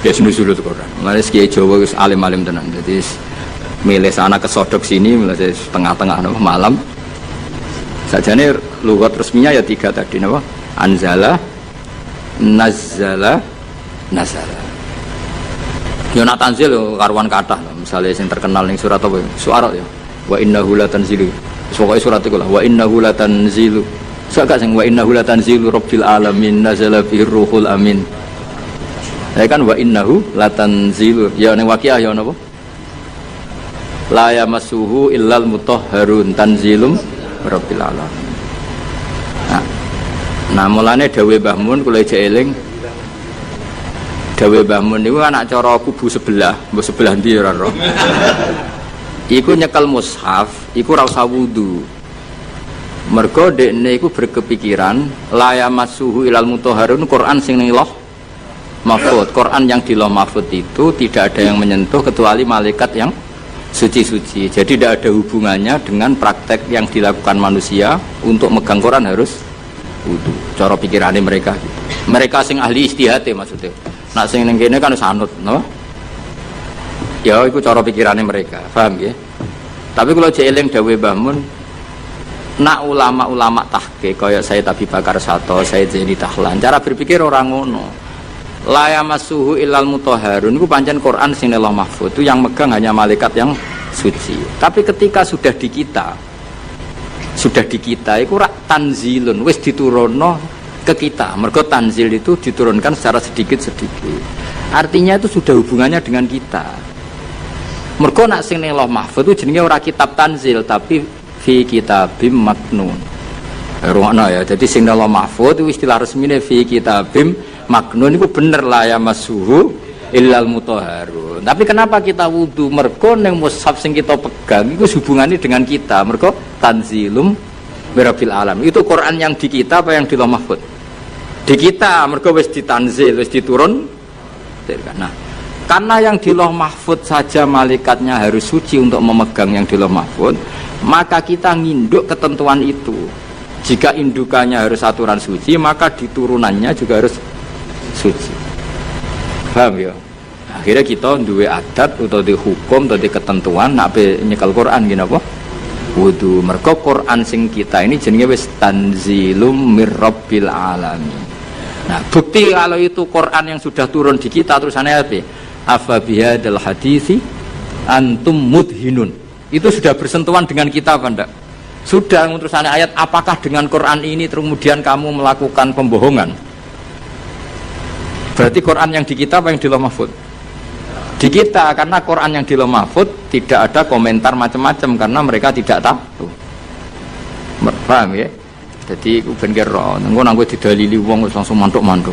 Ya nuzulul Quran. Mulane kiai Jawa wis alim-alim tenan. Jadi milih sana kesodok sini, milih tengah-tengah malam. Sakjane lugat resminya ya 3 tadi napa? Anzala, nazala, nazala. Yo nak tanzil yo karuan kathah. Misale sing terkenal ning surat apa? Suara ya. Wa innahu latanzilu. Pokoke surat iku lah wa innahu latanzilu. Sak sing wa innahu latanzilu rabbil alamin nazala bihi ruhul amin. Ya kan wa innahu latanzilu ya ning Waqiah ya napa? La yamassuhu illal mutahharun tanzilum rabbil alamin. Nah mulane dawuh Mbah Mun kula ijek eling. Dawuh Mbah Mun niku anak cara kubu sebelah, mbok sebelah ndi ora ro. Iku nyekel mushaf, iku ora usah wudu. Mergo dekne iku berkepikiran la yamassuhu ilal mutahharun Quran sing ning Lauh Mahfuz. Quran yang di Lauh Mahfuz itu tidak ada yang menyentuh kecuali malaikat yang suci-suci. Jadi tidak ada hubungannya dengan praktek yang dilakukan manusia untuk megang Quran harus wudu. Cara pikirannya mereka gitu. Mereka sing ahli istihad maksudnya. Nak sing ning kene kan sanut, no? Ya iku cara pikirannya mereka, paham ya? Tapi kalau jeeling dawuh Mbah Mun, nak ulama-ulama tahqiq kaya Sayyid Abi Bakar Sato, Sayyid Zaini Tahlan, cara berpikir orang ngono. La yamassuhu illal mutahharun iku pancen Quran sing Lauh Mahfuz itu yang megang hanya malaikat yang suci. Tapi ketika sudah di kita iku rak tanzilun wis diturunno ke kita. Mergo tanzil itu diturunkan secara sedikit-sedikit. Artinya itu sudah hubungannya dengan kita. Mergo nak sing ning Lauh Mahfuz itu jenenge ora kitab tanzil tapi fi kitabim maknun. Rungokno ya. Jadi sing Lauh Mahfuz itu istilah resmine fi kitabim maknun itu bener la yamassuhu illal mutahharun. Tapi kenapa kita wudu? Mergo ning mushaf sing kita pegang itu hubungannya dengan kita. Mergo tanzilum birabbil alam. Itu Quran yang di kita apa yang di Lauh Mahfuz? Di kita, mergo wis ditanzil, wis diturun. Nah, karena yang di Lauh Mahfuz saja malaikatnya harus suci untuk memegang yang di Lauh Mahfuz, maka kita nginduk ketentuan itu. Jika indukannya harus aturan suci, maka diturunannya juga harus suci. Paham ya? Akhirnya kita duwe adat atau di hukum atau di ketentuan nak nyekel Quran gini apa? Wudu. Mergo Quran sing kita ini jenenge wis tanzilum mirabbil alamin. Nah, bukti kalau itu Quran yang sudah turun di kita terusannya apa? Afa bihadzal haditsi antum mudhinun. Itu sudah bersentuhan dengan kita apa enggak? Sudah terusannya ayat apakah dengan Quran ini kemudian kamu melakukan pembohongan? Berarti Quran yang di kita apa yang di Lauh Mahfuz? Di kita, karena Quran yang di Lauh Mahfuz tidak ada komentar macam-macam karena mereka tidak tahu. Paham ya? Jadi ben kira nang didalili wong langsung mantuk-mantuk.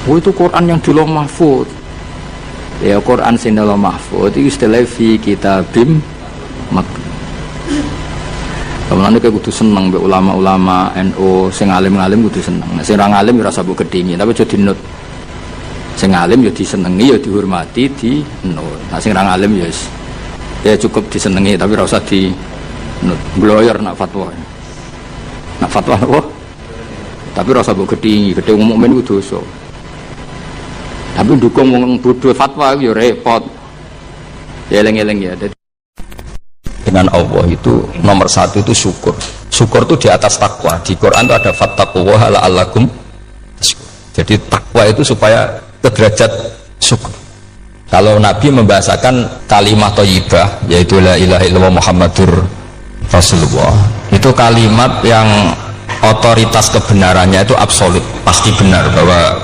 Oh itu Quran yang di Lauh Mahfuz. Ya Quran sing Lauh Mahfuz itu istilah fi kitabim maknun. Kemudian kita kudu seneng be ulama-ulama NU sing alim-alim kudu seneng. Sing ora alim ora usah mbok gedhingi, tapi aja dinut. Sing alim ya disenengi ya dihormati di nut. Nah sing ora alim ya cukup disenengi tapi ora usah di nut. Bloyer nak fatwa. Nak fatwa apa? Tapi ora usah mbok gedhingi, gedhe ngomong men iku dosa. Tapi dukung wong bodho fatwa ya repot. Ya eling-eling ya. Dengan Allah itu nomor satu itu syukur. Syukur itu di atas takwa. Di Quran itu ada fattaqullaha la'allakum tashkurun. Jadi takwa itu supaya ke derajat syukur. Kalau Nabi membahasakan kalimat thayyibah yaitu la ilaha illallah Muhammadur Rasulullah, itu kalimat yang otoritas kebenarannya itu absolut, pasti benar bahwa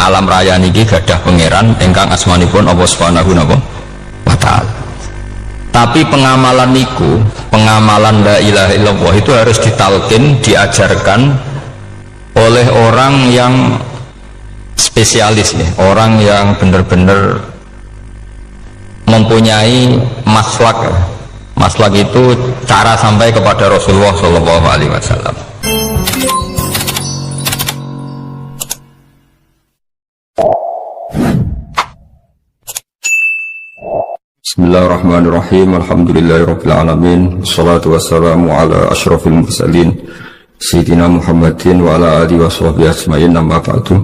alam raya niki gadah pangeran ingkang asmanipun Allah Subhanahu wa taala. Tapi pengamalan niku, pengamalan la ilaha illallah itu harus ditalkin, diajarkan oleh orang yang spesialis ya, orang yang benar-benar mempunyai maslak. Maslak itu cara sampai kepada Rasulullah Shallallahu Alaihi Wasallam. Bismillahirrahmanirrahim. Alhamdulillahirabbil alamin. Wassalatu wassalamu ala asyrafil mursalin sayyidina Muhammadin wa ala alihi washabbihi ajmain. Amma ba'du.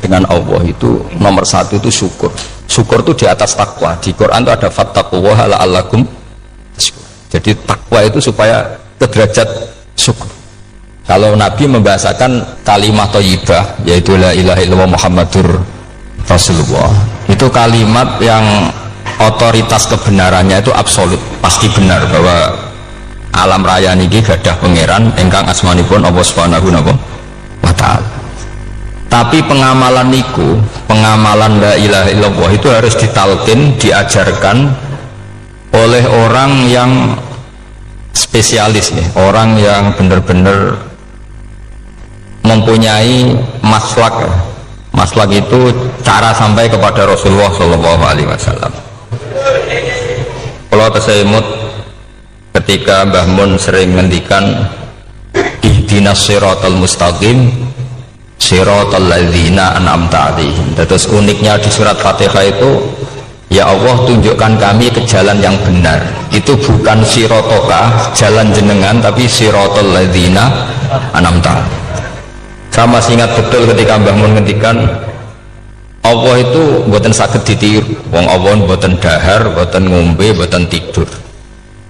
Dengan Allah itu nomor satu itu syukur. Syukur itu di atas takwa. Di Quran itu ada fattaqullaha la'allakum tashkurun. Jadi takwa itu supaya ke derajat syukur. Kalau Nabi membahasakan kalimat thayyibah yaitu la ilaha illallah Muhammadur Rasulullah, itu kalimat yang otoritas kebenarannya itu absolut, pasti benar bahwa alam raya niki gadah pangeran ingkang asmanipun Allah Subhanahu wa taala. Tapi pengamalan niku, pengamalan la ilaha illallah itu harus ditalkin, diajarkan oleh orang yang spesialis ya, orang yang benar-benar mempunyai maslak. Maslak itu cara sampai kepada Rasulullah Shallallahu Alaihi Wasallam. Kalau tersemut ketika Mbah Mun sering ngendikan ihdinas siratal mustaqim siratal ladzina an'amta 'alaihim. Terus uniknya di surat Fatihah itu, ya Allah tunjukkan kami ke jalan yang benar. Itu bukan sirotoka jalan jenengan, tapi siratal ladzina an'amta. Saya masih ingat betul ketika Mbah Mun ngendikan Allah itu mboten saged ditiru. Wong Allah mboten dahar, mboten ngombe, mboten tidur.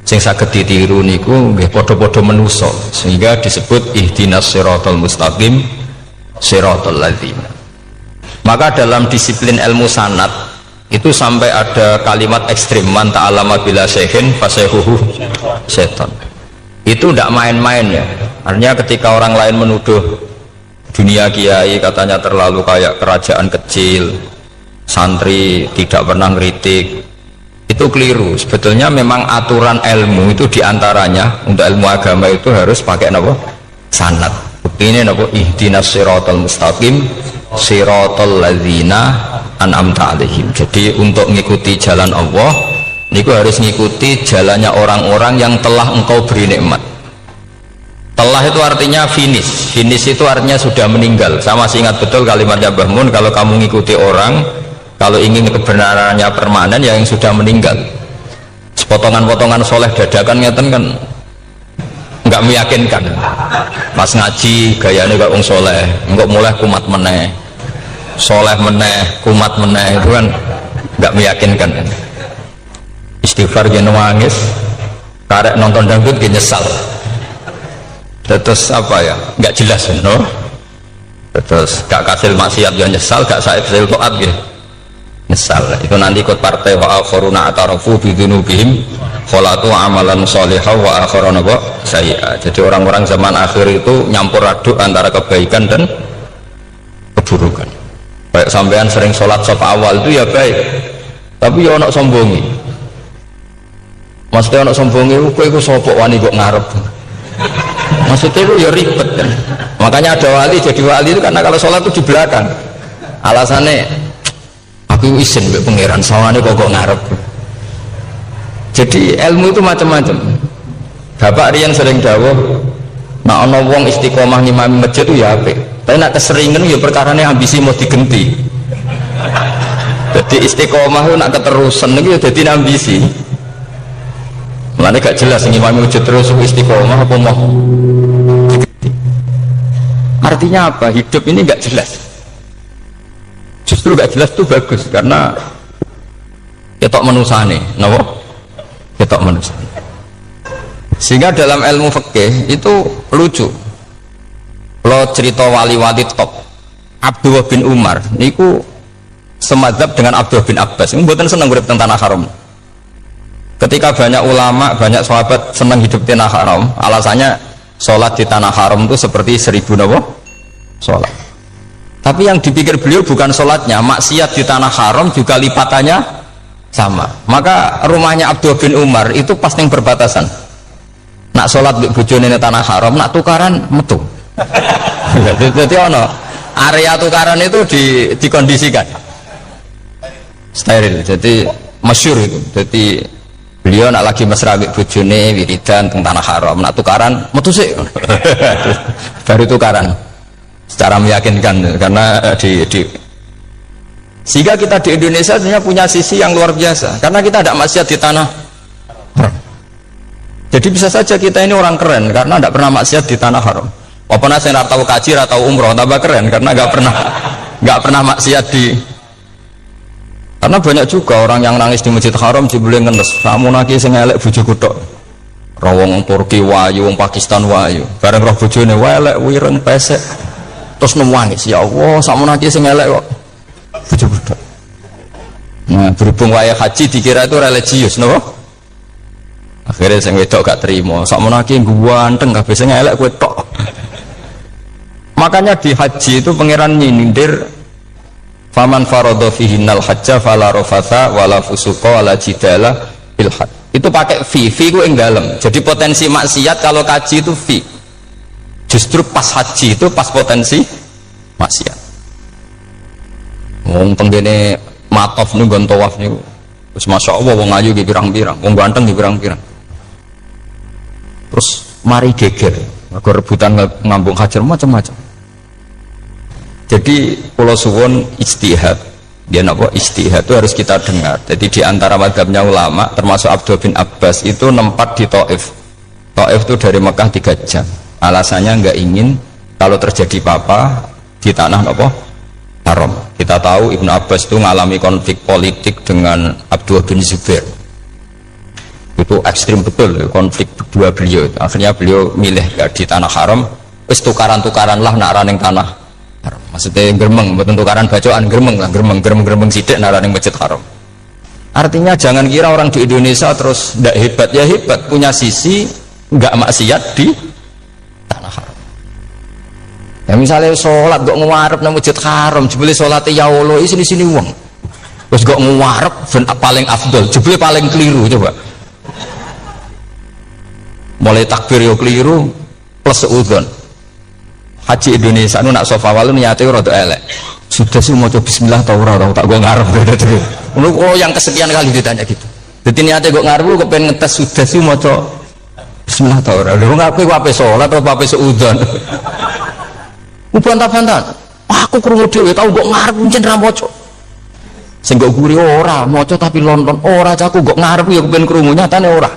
Sing saged ditiru niku nggih padha-padha manusa, sehingga disebut ihdinas siratal mustaqim siratal ladzina. Maka dalam disiplin ilmu sanad itu sampai ada kalimat ekstrim, man ta'allama bila syekhin fasehuhu setan. Itu tidak main-main ya. Artinya ketika orang lain menuduh dunia kiai katanya terlalu kayak kerajaan kecil, santri tidak pernah ngeritik, itu keliru. Sebetulnya memang aturan ilmu itu diantaranya untuk ilmu agama itu harus pakai apa? Sanad. Ini apa? Ihdinas siratal mustaqim siratal ladzina an'amta 'alaihim. Jadi untuk mengikuti jalan Allah niku harus mengikuti jalannya orang-orang yang telah engkau beri nikmat. Telah itu artinya finish. Finish itu artinya sudah meninggal. Saya masih ingat betul kalimatnya Mbah Mun, kalau kamu mengikuti orang, kalau ingin kebenarannya permanen, ya yang sudah meninggal. Sepotongan-potongan soleh dadakan ngeten kan nggak meyakinkan. Pas ngaji gayanya kayak wong soleh, enggak mulai kumat meneh, soleh meneh, kumat meneh, itu kan nggak meyakinkan. Istighfar gini nangis, karek nonton dangdut gini nyesal. Terus apa ya, nggak jelas no? Terus gak kasil maksiat ya nyesal, gak kasil toat ya nyesal. Itu nanti ikut partai wa akharuna atarafu bidunubihim kholatu amalan sholihah wa akharuna sayyi'ah. Jadi orang-orang zaman akhir itu nyampur aduk antara kebaikan dan keburukan. Baik sampean sering sholat sop awal itu ya baik, tapi ya ono sombongi. Maksudnya ono sombongi, kowe iku sapa wani kok ngarep. Maksudnya itu ya ribet kan. Makanya ada wali jadi wali itu karena kalau sholat itu di belakang. Alasannya aku izin mbek pangeran sawane kok ngarep. Jadi ilmu itu macam-macam. Bapak Rian sering dawuh, nak ana wong istiqomah ngimami masjid itu ya apik. Tapi nak keseringan ya perkarane ambisi mau digenti. Jadi istiqomah itu nak keterusan itu ya jadi ambisi. Mulane gak jelas ngimami masjid terus istiqomah apa mau digenti. Artinya apa? Hidup ini gak jelas. Justru gak jelas itu bagus karena ketok manusane, napa? Ketok manusane. Sehingga dalam ilmu fikih itu lucu. Kalau cerita wali-wali top Abdullah bin Umar niku semadzhab dengan Abdullah bin Abbas. Mboten seneng urip teng tanah haram. Ketika banyak ulama, banyak sahabat senang hidup di tanah haram, alasannya sholat di tanah haram itu seperti 1000 napa? Sholat. Tapi yang dipikir beliau bukan sholatnya, maksiat di tanah haram juga lipatannya sama. Maka rumahnya Abdullah bin Umar itu pas yang berbatasan. Nak sholat di bojone tanah haram, nak tukaran metu. Jadi ono area tukaran itu dikondisikan steril. Jadi masyhur itu. Jadi beliau nak lagi mesra mbek bojone wiridan teng tanah haram, nak tukaran metu sik. Baru tukaran secara meyakinkan karena sehingga kita di Indonesia sebenarnya punya sisi yang luar biasa karena kita tidak maksiat di tanah haram. Jadi bisa saja kita ini orang keren karena tidak pernah maksiat di tanah haram. Walaupun saya nggak tahu kaji atau umroh tambah keren karena nggak pernah maksiat di. Karena banyak juga orang yang nangis di Masjid Haram jebule ngenes, kamu nangis sing elek bojoku tok. Wong Turki wayu, wong Pakistan wayu. Bareng roh bojone elek wireng pesek. Terus nangis, ya Allah, sakmu nangis sing elek kok bojoku tok. Nah, berhubung wayah haji dikira itu religius, napa? Akhirnya sing wedok gak terima, sak menaki ganteng kabeh sing elek kowe tok. Makanya di haji itu pangeran nyindir faman faradha fihinnal hajja fala rafatha wala fusuqa wala jidala fil hajj. Itu pakai fi ku ing dalem. Jadi potensi maksiat kalau kaji itu fi. Justru pas haji itu pas potensi maksiat. Wong tenggene matof niku nggon tawaf niku. Wis masyaallah wong ayu ki pirang-pirang, wong ganteng ki pirang-pirang. Terus mari geger, mergo rebutan ngambung hajar macam-macam. Jadi pulau suwon ijtihad, dia napa ijtihad itu harus kita dengar. Jadi di antara mazhabnya ulama, termasuk Abdul bin Abbas itu nempat di Taif. Taif itu dari Mekah 3 jam. Alasannya nggak ingin kalau terjadi apa-apa di tanah napa haram. Kita tahu Ibnu Abbas itu mengalami konflik politik dengan Abdullah bin Zubair. Itu ekstrim betul konflik dua beliau. Akhirnya beliau milih di tanah haram, wis tukaran-tukaran lah nak raning tanah haram. Maksudnya geremeng, betul tukaran bacaan geremeng lah, geremeng sidik nak raning masjid haram. Artinya jangan kira orang di Indonesia terus ndak hebat, ya hebat, punya sisi nggak maksiat di tanah haram. Ya misalnya sholat gak ngewarep nang masjid haram, jebule sholatnya ya Allah sini wong. Terus gak ngewarep paling afdol, jebule paling keliru coba. Mulai takbir yo keliru plus seudon. Haji Indonesia nu nak sofa walu niate rada elek. Sudah sih mau coba bismillah tau ora tau tak go ngarep gitu. Oh yang kesekian kali ditanya gitu. Jadi niate go ngarep lu kepen ngetes sudah sih mau coba bismillah tau ora. Lha ngapain wae salat atau wae seudon. Bantah-bantah. Aku krungu dhewe tau kok ngarep pancen ra maca. Sing kok guri ora maca tapi lonton ora caku kok ngarep ya kepen krungu nyatane ora.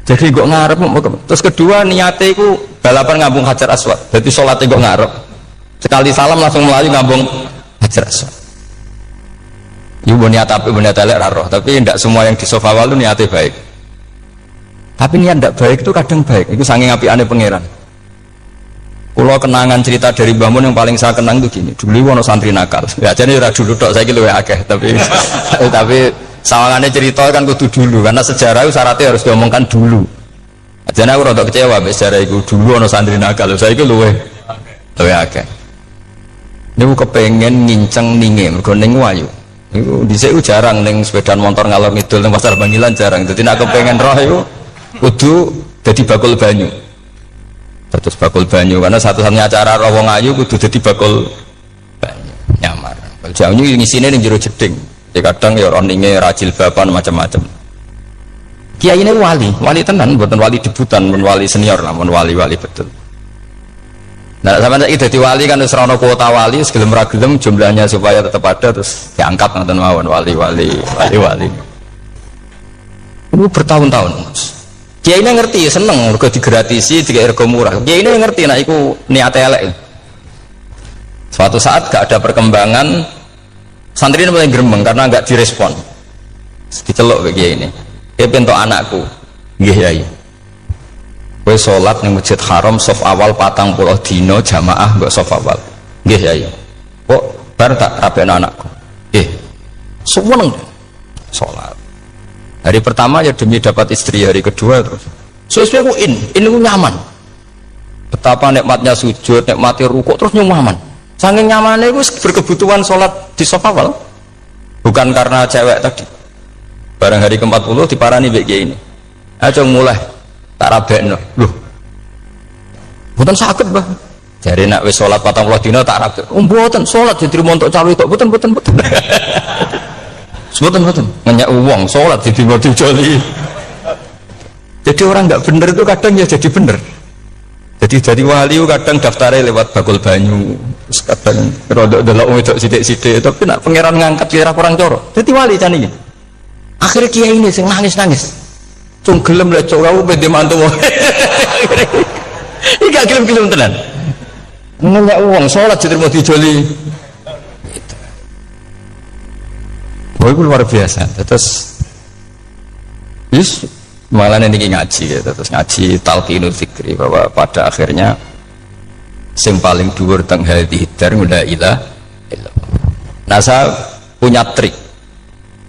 Jadi kok ngarep. Terus kedua niate iku balapan ngambung Hajar Aswad. Jadi salate kok ngarep. Sekali salam langsung melayu ngambung Hajar Aswad. Iku niat apik niat elek ra roh, tapi tidak semua yang di sofa walu niate baik. Tapi niat tidak baik itu kadang baik. Itu saking apikane pangeran. Kalau kenangan cerita dari Mbah Mun yang paling saya kenang itu gini. Dulu ono santri nakal. Ya jadi ora dulu tok, saiki luwih akeh, tapi sawangannya cerita kan kudu dulu karena sejarah itu syaratnya harus diomongkan dulu. Jadi aku rada kecewa mbek sejarah itu dulu ono santri nakal. Saiki luwih akeh. Niku kepengen nginceng ninge mergo ning wayu. Niku dhisik jarang ning sepedaan motor ngalor ngidul ning pasar Bangilan jarang. Dadi nek kepengen roh iku kudu dadi bakul banyu. Terus bakul banyu karena satu-satunya acara wong ayu kudu dadi bakul banyu nyamar. Bakul banyu ngisine ning jero jeding. Ya kadang ya roninge rajil bapan macam-macam. Kiai ini wali tenan, bukan wali debutan, bukan wali senior lah, bukan wali betul. Nah, sampai saiki dadi wali kan wis ora ono kuota wali, segelem ra gelem jumlahnya supaya tetap ada terus diangkat ngoten mawon wali. Ini bertahun-tahun. Kiai ini ngerti, seneng mergo digratisi, dikai rego murah. Kiai ini ngerti nek iku niate elek. Suatu saat gak ada perkembangan, santri ini mulai gremeng karena gak direspon. Diceluk ke kiai ini. Pentok anakku, nggih yai. Kowe salat ning Masjid Haram saf awal 40 dina jamaah mbok saf awal. Nggih yai. Kok bar tak rapekno anakku. Nggih. Suweneng salat. Hari pertama ya demi dapat istri, hari kedua terus sesuai aku ini aku nyaman. Betapa nikmatnya sujud, nikmati rukuk terus nyaman. Saking nyamannya aku berkebutuhan sholat di sofa awal. Bukan karena cewek tadi. Barang hari ke-40 diparani mbek kiai ini. Aja mulai tak rabekno. Loh. Mboten saged, Mbah. Jare nek wis sholat 40 dina tak rabek. Mboten sholat diterima untuk cawe tok. Mboten. Mboten ngenyak uang sholat di timur dijoli. Jadi orang nggak bener itu kadang ya jadi bener. Jadi wali kadang daftarnya lewat bakul banyu, kadang rodok delok wedok sidik-sidik, tapi nak pangeran ngangkat kira kurang coro. Jadi wali can iki. Akhirnya kiai ini sing nangis. Cung gelem lek cok kamu pede mantu. Iki gak gelem tenan. Ngenyak uang sholat diterima dijoli. Oh itu luar biasa. Terus malah nanti ngaji ya. Terus ngaji talqinul fikri bahwa pada akhirnya yang paling dhuwur teng hadhihi dar la ilaha illallah. Nah saya punya trik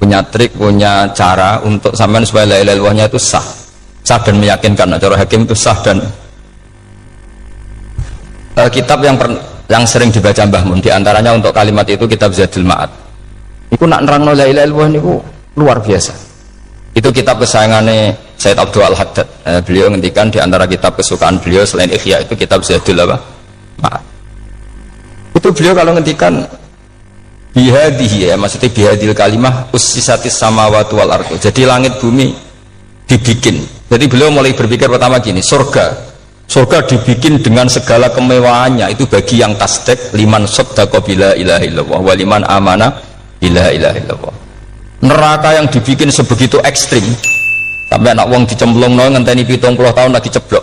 punya trik, punya cara untuk sampean supaya la ilaha illallahnya itu sah dan meyakinkan. Nah, cara hakim itu sah dan kitab yang sering dibaca Mbah Mun diantaranya untuk kalimat itu kitab Zadul Ma'ad. Iku nak nerangno la ilaha illallah niku luar biasa. Itu kitab kesayangannya Sayyid Abdul Al-Haddad. Beliau ngendikan diantara kitab kesukaan beliau selain Ihya itu kitab Zadul Ma'ad. Itu beliau kalau ngendikan bihadihi, ya maksudnya bihadil kalimah ussisatis samawati wal ardu. Jadi langit bumi dibikin. Jadi beliau mulai berpikir pertama gini, surga dibikin dengan segala kemewahannya itu bagi yang tasdek liman saddaqa bila ilaha illallah wa liman amana bila ilaha illallah. Neraka yang dibikin sebegitu ekstrim sampai anak wong dicemplung no ngenteni 70 tahun lagi ceblok.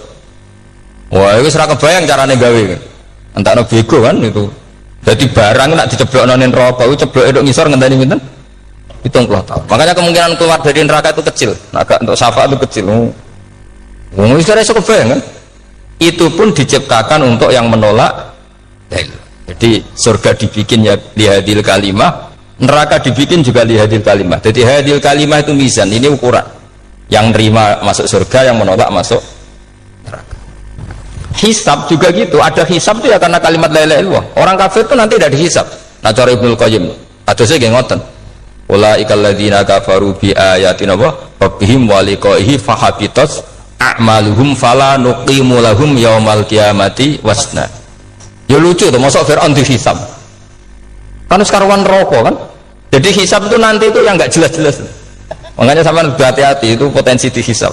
Wah, itu ora kebayang carane gawe. Entakno bego kan itu. Jadi barang nak diceblokno ning neraka itu cebloke tok ngisor ngenteni pinten? 70 tahun. Makanya kemungkinan keluar dari neraka itu kecil. Nah, agak untuk syafaat itu kecil. Wong wis ora iso kebayang kan? Itu pun diciptakan untuk yang menolak. Jadi surga dibikin ya lihadil kalimah, neraka dibikin juga lihadil kalimah. Jadi hadil kalimah itu mizan, ini ukuran. Yang nerima masuk surga, yang menolak masuk neraka. Hisab juga gitu, ada hisab itu ya karena kalimat la ilaha illallah. Orang kafir itu nanti tidak dihisab. Nah cara Ibnul Qayyim, adosnya nggih ngoten. Ulaikal ladzina kafaru bi ayatina wa rabbihim wa liqaihi fahabitat a'maluhum fala nuqimu lahum yaumal qiyamati wasna. Ya lucu tuh, masuk Fir'aun dihisab kan sekarang rokok kan, jadi hisab itu nanti itu yang nggak jelas-jelas. Makanya sama hati-hati, itu potensi dihisab.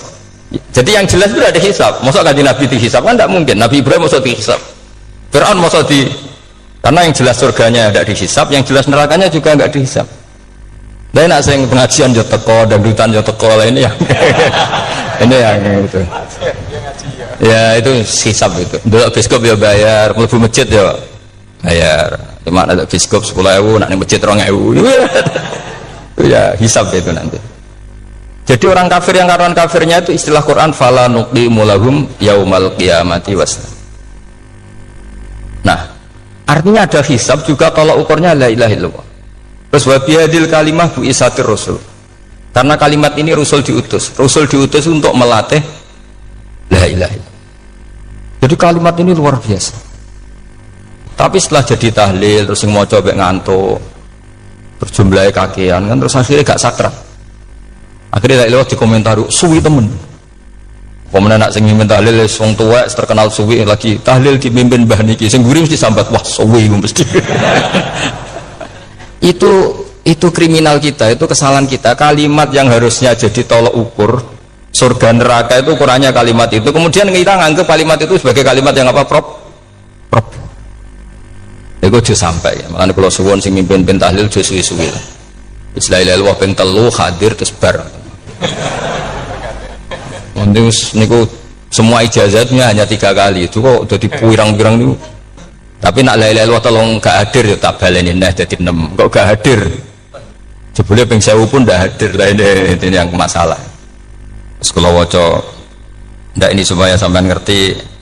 Jadi yang jelas itu ada hisab. Masuk kanjeng Nabi dihisab kan tidak mungkin. Nabi Ibrahim masuk dihisab, Fir'aun masuk di, karena yang jelas surganya tidak dihisab, yang jelas nerakanya juga nggak dihisab. Dan nak sing pengajian yo teko, dangdutan yo teko lah ini yang ini yang itu. Ya itu hisab itu. Dulu biskop ya bayar, mlebu masjid ya bayar. Cuma ada biskop 10.000, nak ning masjid 2.000. Ya hisab itu nanti. Jadi orang kafir yang karuan kafirnya itu istilah Quran fala nuqimu lahum yaumal qiyamati wasna. Nah, artinya ada hisab juga kalau ukurnya la ilaha illallah. Terus wabihadil kalimah bu isatir rasul, karena kalimat ini rasul diutus untuk melatih la ilaha illallah. Jadi kalimat ini luar biasa. Tapi setelah jadi tahlil terus yang mau coba ngantuk berjumlah kakean kan, terus akhirnya gak sakral. Akhirnya la ilaha dikomentari suwi temen. Pemenang nak sing mimpin tahlil wong tuwa terkenal suwi, lagi tahlil dipimpin mbah niki sing guri mesti sambat wah suwi mesti. itu kriminal kita, itu kesalahan kita. Kalimat yang harusnya jadi tolok ukur surga neraka itu ukurannya kalimat itu, kemudian kita nganggap kalimat itu sebagai kalimat yang apa? Prop itu sudah sampai ya. Makanya kalau suwon sing mimpin tahlil sudah suwi-suwi lah. Bismillahirrahmanirrahim ping telu hadir terus bar. Niku semua ijazatnya hanya 3 kali itu kok udah dipirang-pirang niku. Tapi nak la ilaha illallah tolong gak hadir ya tak baleni nah jadi 6. Kok gak hadir jebule ping 1000 pun ndak hadir lah, ini yang masalah. Terus kalau waca ndak ini supaya sampean ngerti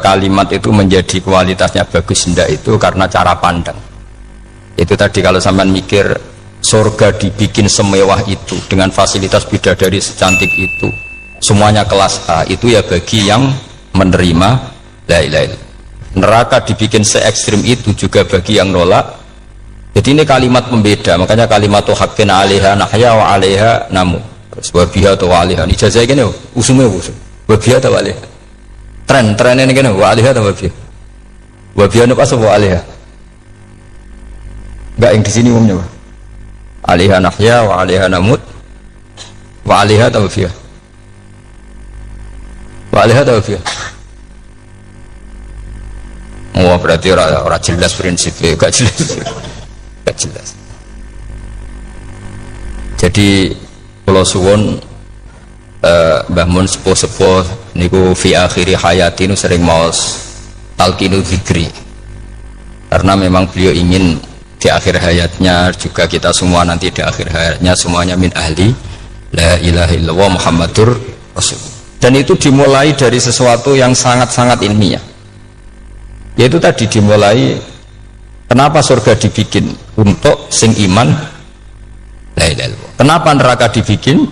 kalimat itu menjadi kualitasnya bagus ndak itu karena cara pandang. Itu tadi kalau sampean mikir surga dibikin semewah itu dengan fasilitas bidadari secantik itu, semuanya kelas A, itu ya bagi yang menerima la ilaha illallah. Neraka dibikin se ekstrim itu juga bagi yang nolak. Jadi ini kalimat pembeda, makanya kalimat haqqin 'alaiha nahya wa 'alaiha namu. Terus wa biha wa 'alaiha. Ijazah kene usume usum. Wa biha wa 'alaiha. Tren ini kene wa 'alaiha wa biha. Wa biha apa wa 'alaiha? Enggak yang di sini umumnya. 'Alaiha nahya wa 'alaiha namut. Wa 'alaiha wa biha. Wa 'alaiha wa biha. Oh berarti orang jelas prinsipnya, gak jelas. Jadi kalau suwon Mbah Mun sepuh-sepuh niku fi akhiri hayati nu sering maos talqinu dzikri, karena memang beliau ingin di akhir hayatnya juga kita semua nanti di akhir hayatnya semuanya min ahli la ilaha illallah Muhammadur Rasul. Dan itu dimulai dari sesuatu yang sangat-sangat ilmiah. Yaitu tadi dimulai kenapa surga dibikin untuk sing iman la la ilaha illallah. Kenapa neraka dibikin?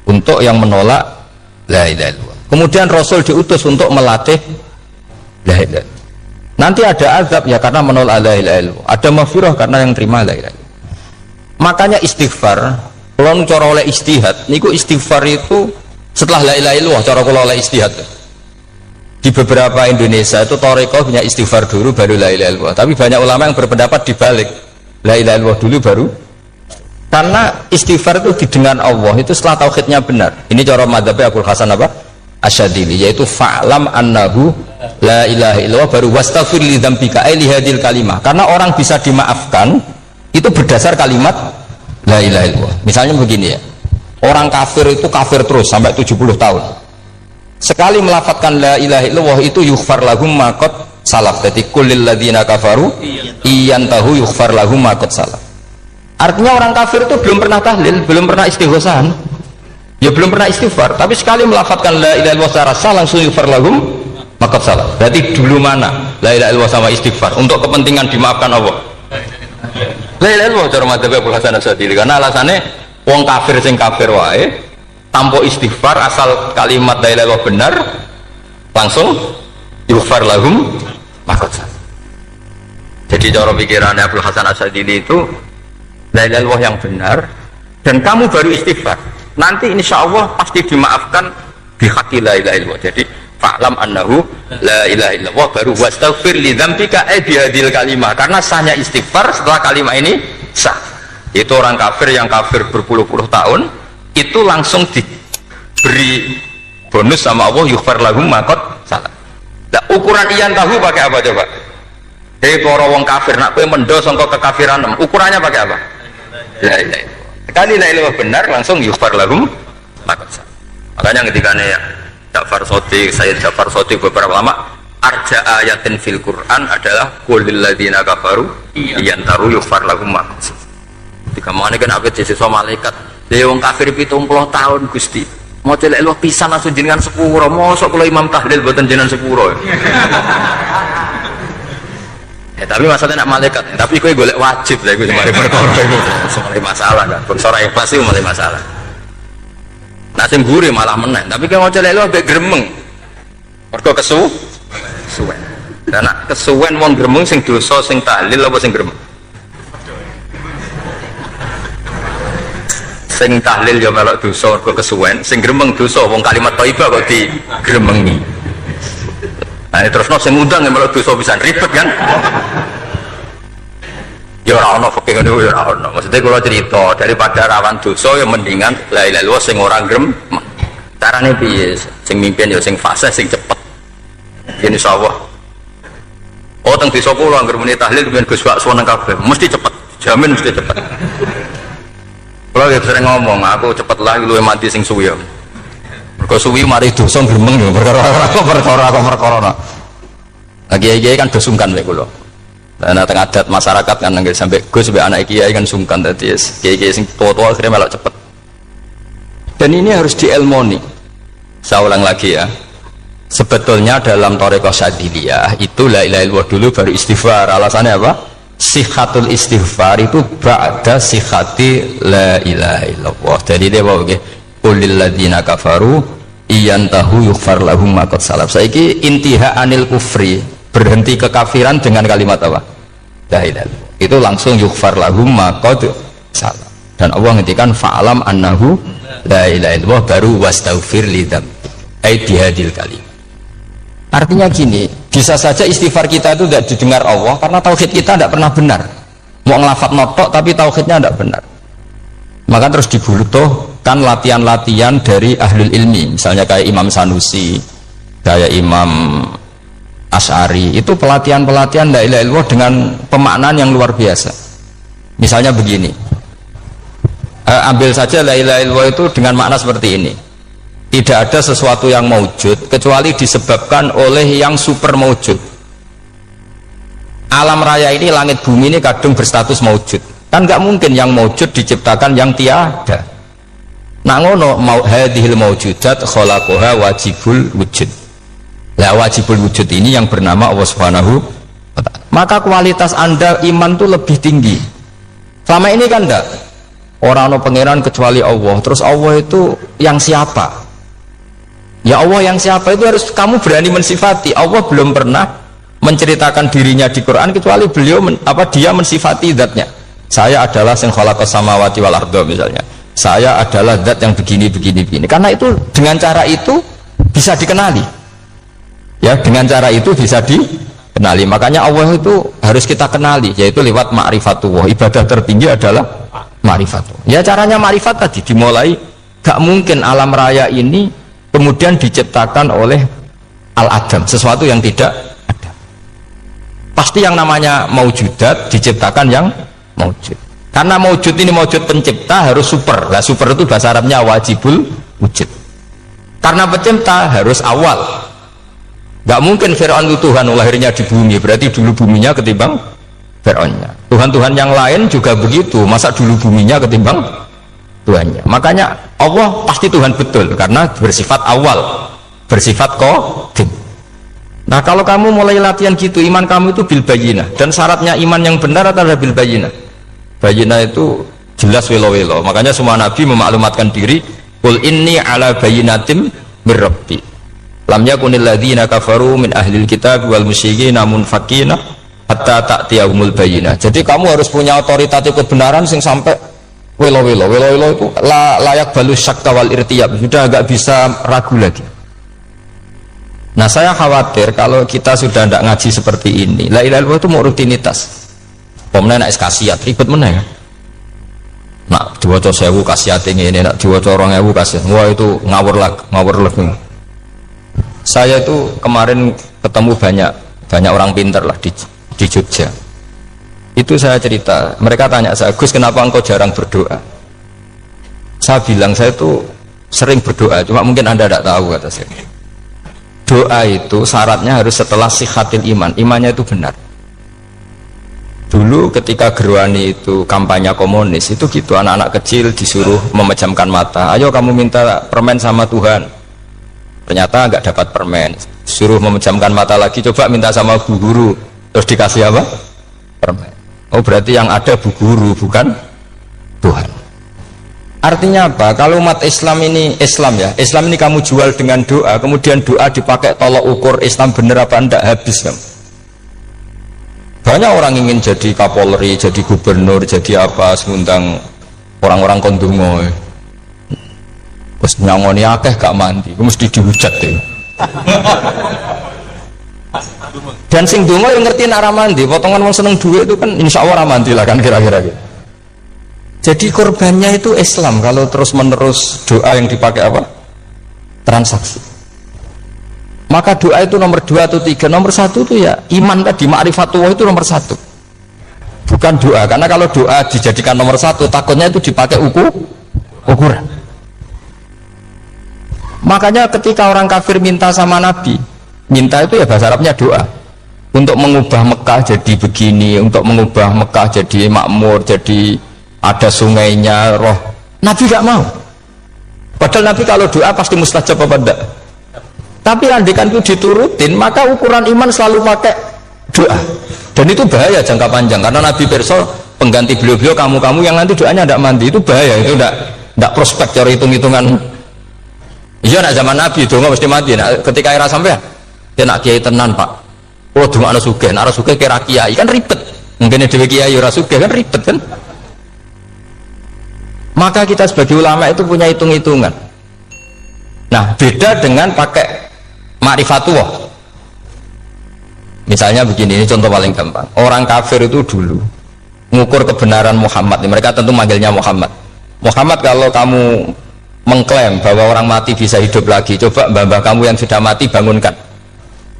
Untuk yang menolak la ilaha illallah. Kemudian Rasul diutus untuk melatih la ilaha illallah. Nanti ada azab ya karena menolak la ilaha illallah. Ada maghfirah karena yang terima la ilaha illallah. Makanya istighfar, kalau cara oleh istihad, niku istighfar itu setelah la ilaha illallah cara kalau oleh istihad. Di beberapa Indonesia itu thariqah punya istighfar dulu baru la ilaha illallah. Tapi banyak ulama yang berpendapat dibalik. La ilaha illallah dulu baru. Karena istighfar itu didengar Allah itu setelah tauhidnya benar. Ini cara madzhab Abul Hasan apa? Asyadili, yaitu fa'lam annahu la ilaha illallah baru wastaghfir li dzambika ai li hadil kalimah. Karena orang bisa dimaafkan itu berdasar kalimat la ilaha illallah. Misalnya begini ya. Orang kafir itu kafir terus sampai 70 tahun. Sekali melafatkan la ilaha illallah itu yughfar lahum ma qad salaf. Jadi kullil ladzina kafaru iyantahu yughfar lahum ma qad salaf. Artinya orang kafir itu belum pernah tahlil, belum pernah istighosahan, ya belum pernah istighfar, tapi sekali melafatkan la ilaha illallah secara sah langsung yughfar lahum ma qad salaf. Berarti dulu mana la ilaha illallah sama istighfar untuk kepentingan dimaafkan Allah? La ilaha illallah cara madzhab Abul Hasan Asyadili, karena alasannya wong kafir sing kafir wae tanpa istighfar asal kalimat la ilaha illallah benar langsung yughfar lahum maqad salaf. Jadi cara pikirannya Abdul Hasan Asyadili itu la ilaha illallah yang benar dan kamu baru istighfar nanti insya Allah pasti dimaafkan bihaqqi la ilaha illallah. Jadi fa'lam annahu la ilaha illallah baru wastaghfir li dzambika ai bihadil kalimah, karena sahnya istighfar setelah kalimat ini sah. Itu orang kafir yang kafir berpuluh-puluh tahun itu langsung diberi bonus sama Allah yughfar lahum ma qad salaf. Nah, ukuran iyan tahu pakai apa coba? Hei para wong kafir nak kowe mendo sangka kekafiran, ukurannya pakai apa? La ilaha illallah. Sekali la ilaha benar langsung yughfar lahum ma qad salaf. Makanya ketika ya Ja'far Shadiq, Sayyid Ja'far Shadiq beberapa lama arja ayatin fil Quran adalah qulil ladzina kafaru iyan taru yughfar lahum ma qad salaf. Ketika mau kan apa siswa malaikat dia wong kafir 70 tahun Gusti mau celek lu pisan langsung jenengan sepuro mosok kalau imam tahlil buatan jenengan sepuro ya tapi masalahnya nak malaikat tapi kowe golek wajib lah iku semare perkara iku semare masalah kan perkara yang pasti mulai masalah nah sing gure malah meneh tapi kowe mau celek lu ambek gremeng mergo kesuwen dan nak kesuwen wong gremeng sing dosa sing tahlil apa sing gremeng sing tahlil ya melok dosa kok kesuwen sing gremeng dosa wong kalimat thayyibah kok digremengi. Nah terusno sing ngundang ya melok dosa pisan ribet kan. Ya ora ono fikih ngono ya ora ono. Maksudnya kula cerita daripada rawan dosa ya mendingan la ilaha illallah sing ora gremeng. Carane piye? Sing mimpin ya sing fasih sing cepet. Yen insyaallah. Oh teng desa kula anggere muni tahlil ben Gus Wak seneng kabeh. Mesti cepet. Jamin mesti cepet. Kalau ya sering ngomong, aku cepet lah lu mati sing suwi ya. Mergo suwi mari dosa gremeng ya perkara. Lagi kan dosungkan mek kula. Lah teng adat masyarakat kan nggih sampai Gus sampai anak kiai kan sungkan dadi kiai-kiai sing tua-tua akhirnya malah cepet. Dan ini harus diilmoni. Saya ulang lagi ya. Sebetulnya dalam thariqah Syadziliyah itu la ilaha illallah dulu baru istighfar. Alasannya apa? Sihatul istighfar itu ba'da sihati la ilaha illallah. Jadi dia bawa ke qulil ladzina kafaru iyantahu yughfar lahum ma qad salaf. Saiki intiha anil kufri, berhenti kekafiran dengan kalimat apa? La ilaha illallah. Itu langsung yughfar lahum ma qad salaf. Dan Allah ngendikan fa'alam annahu la ilaha illallah baru wastaghfir lidzam ai bihadil kalim. Artinya gini, bisa saja istighfar kita itu tidak didengar Allah karena tauhid kita tidak pernah benar. Mau ngelafat notok tapi tauhidnya tidak benar. Maka terus dibutuhkan latihan-latihan dari ahlul ilmi, misalnya kayak Imam Sanusi, kayak Imam Asy'ari, itu pelatihan-pelatihan la ilaha illallah dengan pemaknaan yang luar biasa. Misalnya begini, ambil saja la ilaha illallah itu dengan makna seperti ini. Tidak ada sesuatu yang maujud kecuali disebabkan oleh yang super maujud. Alam raya ini, langit bumi ini kadung berstatus maujud. Kan nggak mungkin yang maujud diciptakan yang tiada. Nah ngono mau hadhil maujudat khalaqaha wajibul wujud. Lah wajibul wujud ini yang bernama Allah Subhanahu wa ta'ala. Maka kualitas Anda iman itu lebih tinggi. Selama ini kan enggak. Orang ono pangeran kecuali Allah. Terus Allah itu yang siapa? Ya Allah yang siapa itu harus kamu berani mensifati. Allah belum pernah menceritakan dirinya di Quran kecuali beliau dia mensifati zatnya. Saya adalah sing khalaqas samawati wal arda misalnya. Saya adalah zat yang begini. Karena itu dengan cara itu bisa dikenali. Ya, dengan cara itu bisa dikenali. Makanya Allah itu harus kita kenali, yaitu lewat ma'rifatullah. Ibadah tertinggi adalah ma'rifatullah. Ya caranya ma'rifat tadi dimulai. Gak mungkin alam raya ini kemudian diciptakan oleh al-adam, sesuatu yang tidak ada. Pasti yang namanya maujudat diciptakan yang maujud. Karena maujud ini maujud pencipta harus super. Nah, super itu bahasa Arabnya wajibul wujud. Karena pencipta harus awal. Gak mungkin Fir'aun itu Tuhan lahirnya di bumi, berarti dulu buminya ketimbang Fir'aunnya. Tuhan-Tuhan yang lain juga begitu, masa dulu buminya ketimbang Tuhannya. Makanya Allah pasti Tuhan betul karena bersifat awal, bersifat qadim. Nah kalau kamu mulai latihan gitu, iman kamu itu bil bayyinah, dan syaratnya iman yang benar adalah bil bayyinah. Bayyinah itu jelas welo-welo. Makanya semua nabi memaklumatkan diri, qul inni ala bayyinatim mir rabbi. Lam yakunil ladzina kafaru min ahlil kitab wal musyrikin munfakina hatta ta'tiyahumul bayyinah. Jadi kamu harus punya otoritatif kebenaran sing sampai welo-welo itu layak balus syakka wal irtiyab, sudah agak bisa ragu lagi. Nah saya khawatir kalau kita sudah tidak ngaji seperti ini, la ilaha illallah itu mau rutinitas. Pemenang nak kasiat ribet meneng. Nak diwaca 1000 kasiat ini, nak diwaca 2000 kasiat. Wah itu ngawur lagi. Saya itu kemarin ketemu banyak orang pintar lah di Jogja. Itu saya cerita, mereka tanya saya, Gus kenapa engkau jarang berdoa? Saya bilang saya itu sering berdoa, cuma mungkin Anda tidak tahu kata saya. Doa itu syaratnya harus setelah sihatil iman, imannya itu benar. Dulu ketika Gerwani itu kampanye komunis itu gitu, anak-anak kecil disuruh memejamkan mata, ayo kamu minta permen sama Tuhan. Ternyata nggak dapat permen, suruh memejamkan mata lagi, coba minta sama bu guru, terus dikasih apa? Permen. Oh berarti yang ada bu guru bukan Tuhan. Artinya apa? Kalau umat Islam ini Islam ini kamu jual dengan doa, kemudian doa dipakai tolok ukur Islam bener apa enggak, habis kan? Banyak orang ingin jadi Kapolri, jadi gubernur, jadi apa, seundang orang-orang kondungo. Terus nyangoni akeh gak mandi, mesti dihujat deh. Dan sing dongo yang ngerti arah mandi, potongan wong seneng duit itu kan insya Allah mandi lah kan kira-kira gitu. Jadi korbannya itu Islam kalau terus menerus doa yang dipakai apa? Transaksi. Maka doa itu nomor 2 atau 3, nomor 1 itu ya iman tadi, ma'rifatullah itu nomor 1. Bukan doa, karena kalau doa dijadikan nomor 1 takutnya itu dipakai ukuran. Makanya ketika orang kafir minta sama Nabi, minta itu ya bahasa Arabnya doa, untuk mengubah Mekah jadi begini, untuk mengubah Mekah jadi makmur, jadi ada sungainya, roh. Nabi gak mau. Padahal Nabi kalau doa pasti mustajab apa enggak? Tapi andikan itu diturutin, maka ukuran iman selalu pakai doa. Dan itu bahaya jangka panjang, karena Nabi perso pengganti beliau-beliau kamu-kamu yang nanti doanya tidak mandi, itu bahaya, itu tidak prospek cara hitung-hitungan. Iya nak zaman Nabi itu nggak mesti mati. Nah, ketika era sampai dia nak kiai tenan pak, oh cuma anak suge kira kiai kan ribet. Mungkin ada kiai ora suge kan ribet kan. Maka kita sebagai ulama itu punya hitung-hitungan. Nah beda dengan pakai ma'rifatullah. Misalnya begini, ini contoh paling gampang. Orang kafir itu dulu mengukur kebenaran Muhammad, mereka tentu manggilnya Muhammad. Muhammad, kalau kamu mengklaim bahwa orang mati bisa hidup lagi, coba mbah-mbah kamu yang sudah mati bangunkan.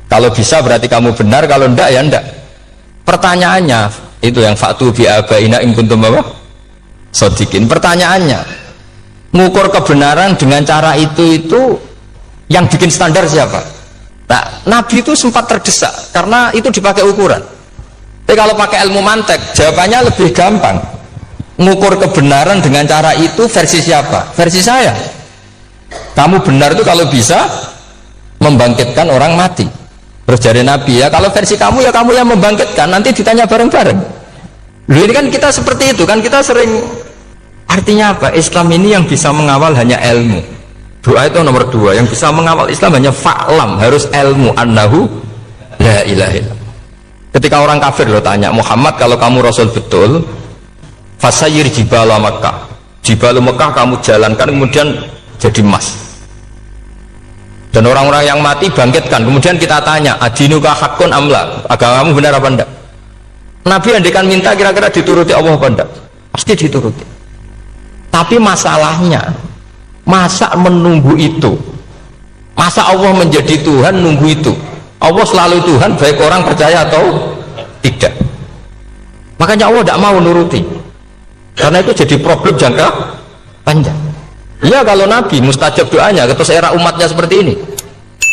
Kalau bisa berarti kamu benar, kalau enggak ya enggak. Pertanyaannya itu yang faktu bi abaina in kuntum shodiqin. Pertanyaannya, mengukur kebenaran dengan cara itu yang bikin standar siapa? Nah, Nabi itu sempat terdesak karena itu dipakai ukuran. Tapi kalau pakai ilmu mantek, jawabannya lebih gampang. Mengukur kebenaran dengan cara itu versi siapa? Versi saya. Kamu benar itu kalau bisa membangkitkan orang mati. Terus dari Nabi, ya kalau versi kamu ya kamu yang membangkitkan, nanti ditanya bareng-bareng. Loh ini kan kita seperti itu kan, kita sering Artinya apa? Islam ini yang bisa mengawal hanya ilmu. Doa itu nomor 2. Yang bisa mengawal Islam hanya fa'lam, harus ilmu annahu la ilaha illallah. Ketika orang kafir lo tanya, Muhammad kalau kamu Rasul betul, fasayir jibala Makkah, jibala Makkah kamu jalankan kemudian jadi emas. Dan orang-orang yang mati bangkitkan. Kemudian kita tanya, adinuka hakun amla, agamamu benar apa enggak? Nabi andikan minta kira-kira dituruti Allah apa enggak? Pasti dituruti. Tapi masalahnya, masa menunggu itu? Masa Allah menjadi Tuhan nunggu itu? Allah selalu Tuhan baik orang percaya atau tidak. Makanya Allah tidak mau nuruti, karena itu jadi problem jangka panjang. Ya kalau Nabi mustajab doanya, terus era umatnya seperti ini,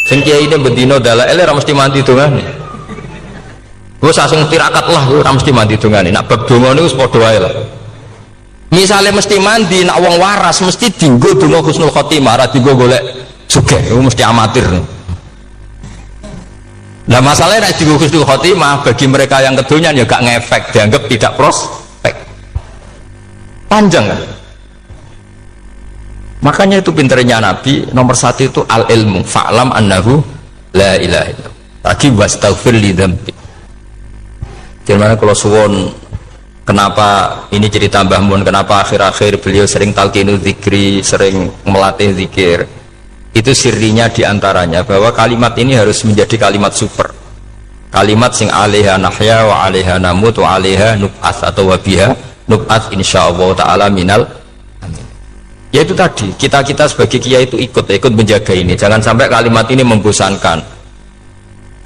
sing kiai ini bendino dalah ele mesti mandi dongane. Gue langsung tirakat lah, gue mesti mandi dongane. Nak bab donga niku wis padha wae lah. Misalnya mesti mandi, nak wong waras mesti dinggo donga husnul khotimah, ora dinggo golek sugih, mesti amatir. Nah masalahnya nek dinggo husnul khotimah bagi mereka yang kedonyan ya gak ngefek, dianggap tidak prospek. Panjang kan? Makanya itu pinternya Nabi nomor 1 itu al ilmu fa'lam annahu la ilaha illallah. Lagi wastaghfir li dzambi. Gimana kalau suwon, kenapa ini jadi tambah mun, kenapa akhir-akhir beliau sering talqinu zikri, sering melatih zikir? Itu sirinya diantaranya bahwa kalimat ini harus menjadi kalimat super, kalimat sing alaiha nahya wa alaiha namut wa alaiha nub'ats atau wabiha nub'ats insyaallah ta'ala minal amin. Ya itu tadi, kita sebagai kiai itu ikut menjaga ini, jangan sampai kalimat ini membosankan.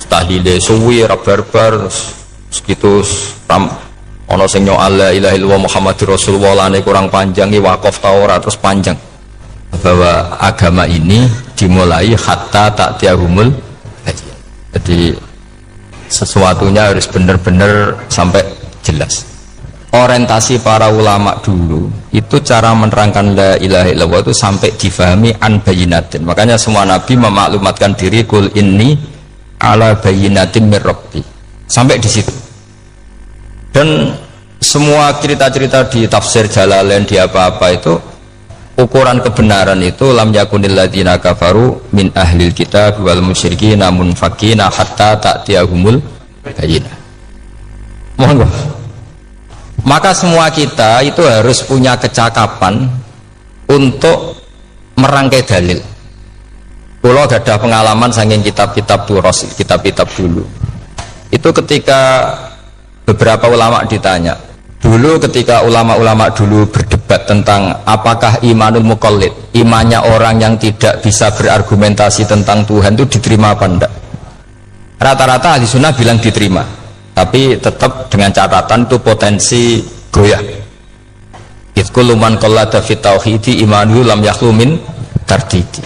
Tahlile suwi barbar segitu ono sing nyoal la ilaha illallah Muhammadur Rasulullah lane kurang panjang, wakaf Taurat terus panjang. Bahwa agama ini dimulai hatta ta'tiyahumul bayyinah. Jadi sesuatunya harus benar-benar sampai jelas. Orientasi para ulama dulu itu cara menerangkan la ilaha illallah itu sampai difahami an bayyinatin. Makanya semua nabi memaklumatkan diri kul inni ala bayyinatin mir rabbi. Sampai di situ. Dan semua cerita-cerita di tafsir Jalalain di apa-apa itu ukuran kebenaran itu lam yakunil ladzina kafaru min ahlil kitab wal musyrikin namun fakina hatta ta'tiyahumul bayyinah. Mohon maaf. Maka semua kita itu harus punya kecakapan untuk merangkai dalil. Kalau ada pengalaman saking kitab-kitab turos, kitab-kitab dulu. Itu ketika beberapa ulama ditanya, dulu ketika ulama-ulama dulu berdebat tentang apakah imanul muqallid, imannya orang yang tidak bisa berargumentasi tentang Tuhan itu diterima apa enggak, rata-rata ahli sunnah bilang diterima, tapi tetap dengan catatan itu potensi goyah. Itkul man qallada fit tauhidi imanuhu lam yakhlu min tardidi.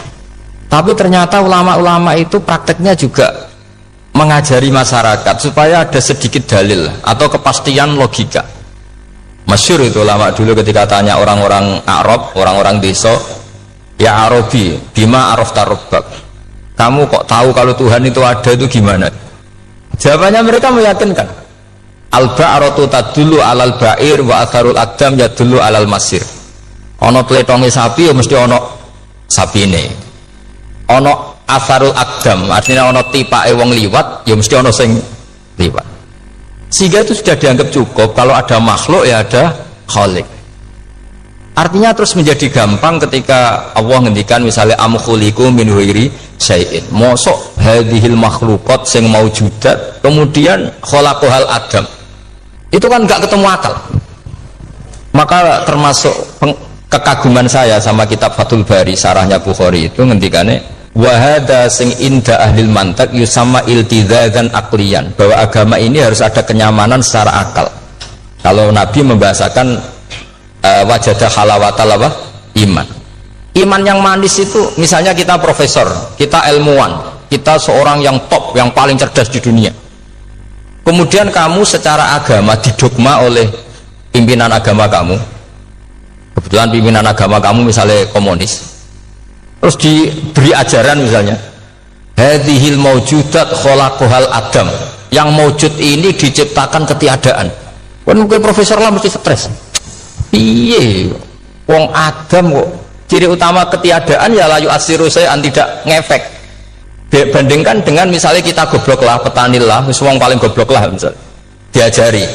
Tapi ternyata ulama-ulama itu prakteknya juga mengajari masyarakat supaya ada sedikit dalil atau kepastian logika. Masyhur itu ulama dulu ketika tanya orang-orang Arab, orang-orang desa, ya Arabi, bima arafta rabbak, kamu kok tahu kalau Tuhan itu ada, itu gimana? Jawabannya mereka meyakinkan, al-ba'ratu tadullu alal ba'ir wa atharul aqdam yadullu alal masir. Ono tletonge sapi ya mesti ono sapine, ono atharul aqdam artinya ono tipake wong liwat ya mesti ono sing liwat. Sehingga itu sudah dianggap cukup, kalau ada makhluk ya ada khalik. Artinya terus menjadi gampang ketika Allah ngendikan misalnya am khuliqu min ghairi syai'in, mosok hadhil makhluqat sing maujudat kemudian khalaqahal adam, itu kan gak ketemu akal. Maka termasuk kekaguman saya sama kitab Fathul Bari sarahnya Bukhari itu ngendikane wahada sing inda ahlil mantak yusama iltidzadan aklian, bahwa agama ini harus ada kenyamanan secara akal. Kalau Nabi membahasakan wajadah halawatal apa? Iman. Iman yang manis itu misalnya kita profesor, kita ilmuwan, kita seorang yang top, yang paling cerdas di dunia. Kemudian kamu secara agama didogma oleh pimpinan agama kamu. Kebetulan pimpinan agama kamu misalnya komunis. Terus diberi ajaran misalnya hadhil maujudat khalaqahal adam, yang maujud ini diciptakan ketiadaan. Kan mungkin profesor lah mesti stres. Iya, Wong Adam kok ciri utama ketiadaan ya layu asiru saya tidak ngefek. Bandingkan dengan misalnya kita goblok lah, petani lah, wong paling goblok lah misalnya diajari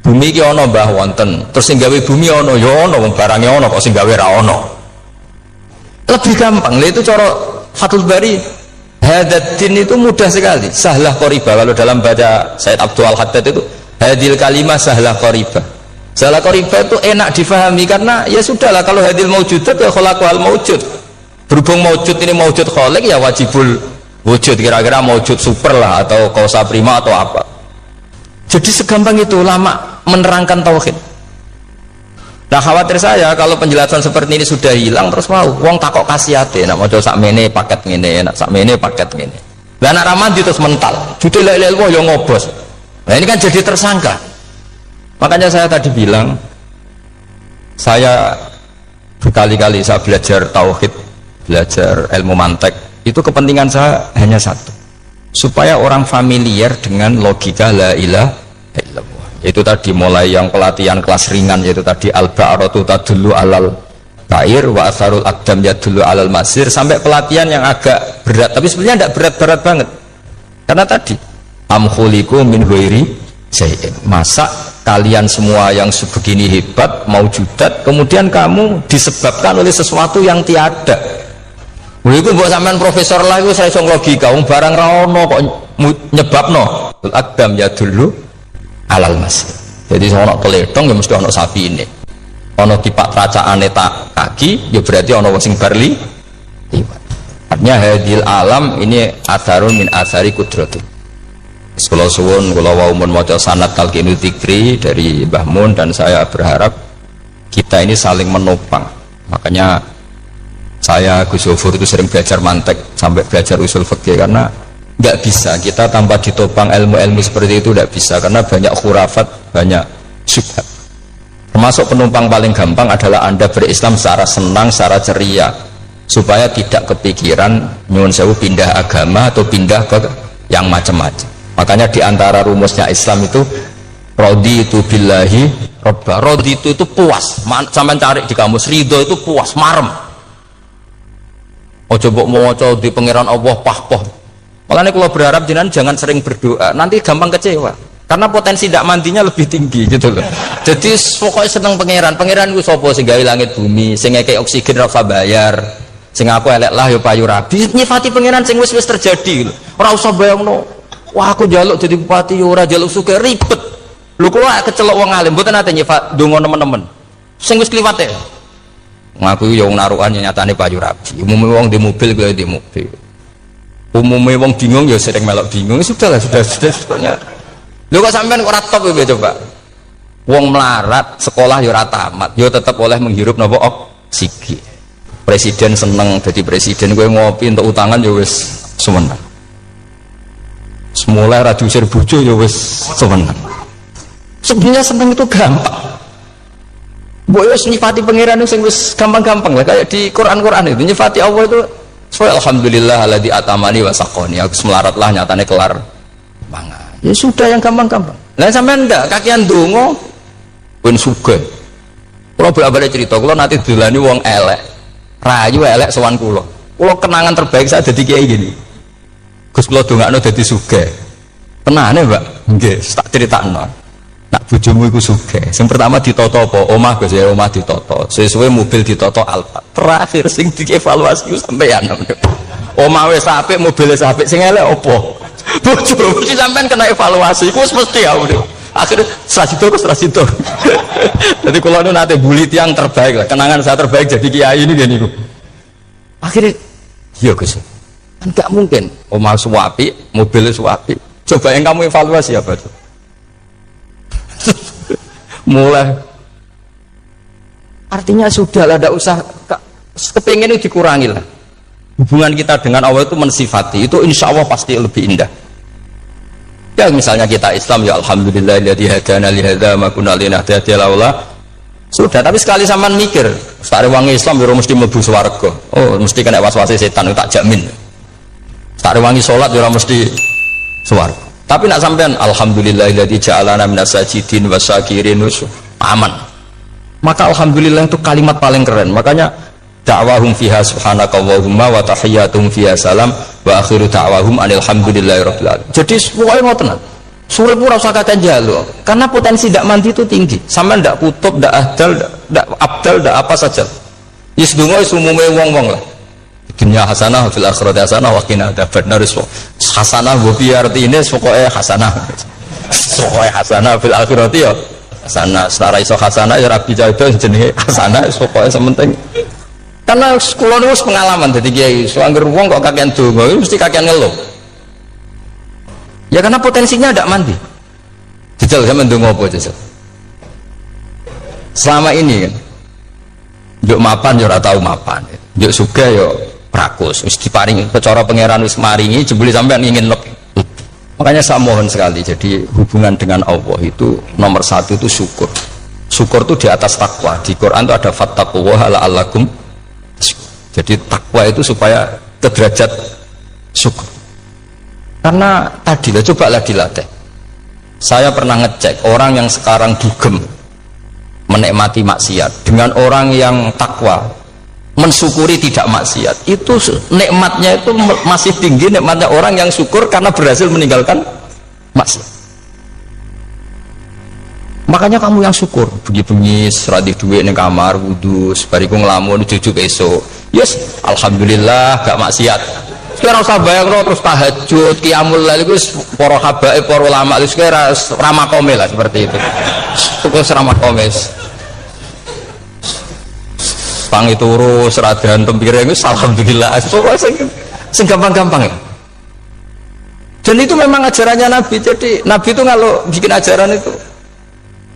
bumi ki ono mbah wonten, terus sing gawe bumi ono ya ono, wong barange ono kok sing gawe ra ono. Lebih gampang. Lah itu cara Fathul Bari hadatin itu mudah sekali, sahlah qoriba. Kalau dalam baca Said Abdul Al-Haddad itu hadil kalimah sahlah qoriba. Sahlah qoriba itu enak difahami karena ya sudahlah, kalau hadil maujudat ya khalaqal maujud. Berhubung maujud ini maujud khaliq ya wajibul wujud, kira-kira maujud super lah atau kausa prima atau apa. Jadi segampang itu ulama menerangkan tauhid. Nah khawatir saya kalau penjelasan seperti ini sudah hilang terus mau wong takok kasihate nak maca sakmene paket ngene, nak sakmene paket ngene. Lah anak ramadi terus mental. Judul la ilaha illallah yo ngobos. Nah ini kan jadi tersangka. Makanya saya tadi bilang saya berkali-kali saya belajar tauhid, belajar ilmu mantek, itu kepentingan saya hanya satu, supaya orang familiar dengan logika la ilaha illallah. Itu tadi mulai yang pelatihan kelas ringan, yaitu tadi al-ba'aratu tadullu alal ta'ir wa asarul aqdam yadullu alal masir, sampai pelatihan yang agak berat, tapi sebenarnya tidak berat-berat banget karena tadi am khuliqu min ghairi syai'in, masa kalian semua yang sebegini hebat maujudat kemudian kamu disebabkan oleh sesuatu yang tiada. Itu buat sampean profesor lah itu saya logika wong barang ra ono kok nyebabno al-aqdam yadullu alal masir. Jadi ono teledong ya mesti ono sapi ini, ono tipak tracaane tak kaki ya berarti ono wong sing barli. Artinya hadil alam ini atharun min athari kudratul. Sekolah suwun kula wau mun maca sanad talqinu dzikri dari Mbah Mun, dan saya berharap kita ini saling menopang. Makanya saya Gus Yofur itu sering belajar mantek sampai belajar usul fikih, karena nggak bisa kita tanpa ditopang ilmu-ilmu seperti itu, tidak bisa, karena banyak khurafat, banyak syubhat. Termasuk penumpang paling gampang adalah Anda berislam secara senang, secara ceria, supaya tidak kepikiran nyuwun sewu pindah agama atau pindah ke yang macam-macam. Makanya diantara rumusnya Islam itu raditu billahi robba. Raditu itu puas, sampai cari di kamus, ridho itu puas, marem. Ojo mbok maca di pangeran Allah pah-pah. Makanya kalau berharap jenengan jangan sering berdoa, nanti gampang kecewa. Karena potensi tidak mandinya lebih tinggi gitu loh. Jadi pokoknya seneng pangeran. Pangeran itu sapa sing gawe langit bumi, sing ngekek oksigen ora usah bayar. Sing aku elek lah ya payu rabi. Nyifati pangeran sing wis terjadi. Ora usah bayangno. Wah aku jaluk jadi bupati ya ora jaluk suke ribet. Lho kula kecelok wong alim mboten nate nyifat donga teman-teman. Sing wis kliwat ya. Ngaku ya wong narukan nyatane payu rabi. Umume wong di mobil kaya di mobil. Umumnya wong bingung ya sering melok bingung, sudah sebetulnya. Lho kok sampean ora top ya coba. Wong melarat sekolah ya ora tamat, ya tetep oleh menghirup napa oksigen. Presiden seneng jadi presiden, kowe ngopi untuk utangan ya wis semeneng. Semula ra diusir bojo ya wis semeneng. Sebenarnya seneng itu gampang. Mbok wis nyifati pangeran sing wis gampang-gampang lah, kayak di Quran itu nyifati Allah itu supaya alhamdulillah alladzi atamani wa saqani, aku melaratlah nyatane kelar mangan. Ya sudah yang gampang-gampang. Lah sampean ndak kakian donga ben sugih. Kula bolak-balik cerita, kula nanti dolani wong elek. Rayu elek sowan kula. Kula kenangan terbaik saya dadi kiai gini. Gus kula dongakno dadi sugih. Tenane, Mbak? Nggih, tak critakno. Nak bojomu iku sugih. Sing pertama ditoto apa? Omah Gus ya, omah ditoto. Suwe-suwe mobil ditoto Alphard. Terakhir sing dievaluasi sampean. Omah wis apik, mobil wis apik, sing elek apa? Bojomu iki sampean kena evaluasi. Iku wis mesti ya. Akhirnya strasido. Jadi kalau nu nate bulit yang terbaik lah, kenangan saya terbaik jadi kiai ini dia niku. Akhirnya, iya Gus. Kan nggak mungkin. Omah suwapi, mobil suwapi. Coba yang kamu evaluasi apa tuh? Mulai artinya sudah lah, tidak usah kepingin itu dikurangi lah. Hubungan kita dengan Allah itu mensifati itu insya Allah pasti lebih indah. Ya misalnya kita Islam ya alhamdulillah alladzi hadana li hadza ma kunna linahtadiya laula. Sudah, tapi sekali sampean mikir sak rewangi Islam yo mesti mlebu swarga. Oh mesti kena waswase setan, tak jamin. Sak rewangi salat yo mesti swarga. Tapi nak sampean alhamdulillahilladzi ja'alana minas sajidin wasyakirin aman. Maka alhamdulillah itu kalimat paling keren. Makanya da'wahum fiha subhanakallahumma wa tahiyyatuhum fiha salam wa akhiru da'wahum alhamdulillahirabbil alamin. Jadi pokoke ngoten. Sulit ora usah kakek njaluk. Karena potensi ndak mandi itu tinggi. Sampeyan ndak kutub, ndak ahdal, ndak abdal, ndak apa saja. Wis donga wis umume wong-wong lah. Dunya hasanah fil akhirati hasanah wa qina adzabannar. Hasanah wa bi artine pokoke hasanah. Pokoke hasanah fil akhirati ya hasanah. Setara iso hasanah ya rabi jauh jenenge hasanah pokoke sementing. Karena kula niku wis pengalaman dadi kiai, so anggere wong kok kakean donga mesti kakean ngeluh. Ya karena potensinya tidak mandi. Jajal sama ndonga apa jajal? Selama ini kan njuk mapan yo ora tau mapan. Njuk sugih yo prakus, wis diparingi cara pangeran wis maringi jebule sampean ingin lebih. Makanya saya mohon sekali, jadi hubungan dengan Allah itu nomor satu itu syukur. Syukur itu di atas takwa. Di Quran itu ada fattaqullaha la'allakum. Jadi takwa itu supaya ke derajat syukur. Karena tadi lah, cobalah dilatih. Saya pernah ngecek orang yang sekarang dugem menikmati maksiat dengan orang yang takwa mensyukuri tidak maksiat, itu nikmatnya itu masih tinggi nikmatnya orang yang syukur karena berhasil meninggalkan maksiat. Makanya kamu yang syukur bengi-bengi seradi duit ning kamar wudu bariku ngelamun jujuk esok yes alhamdulillah gak maksiat. Sekarang usah bayang terus tahajud qiyamul lail iku para habaib para ulama itu sekarang ramakome lah seperti itu. Terus ramakome pangi turu seradan tempire itu alhamdulillah sing gampang-gampang ya. Dan itu memang ajarannya Nabi. Jadi Nabi itu kalau bikin ajaran itu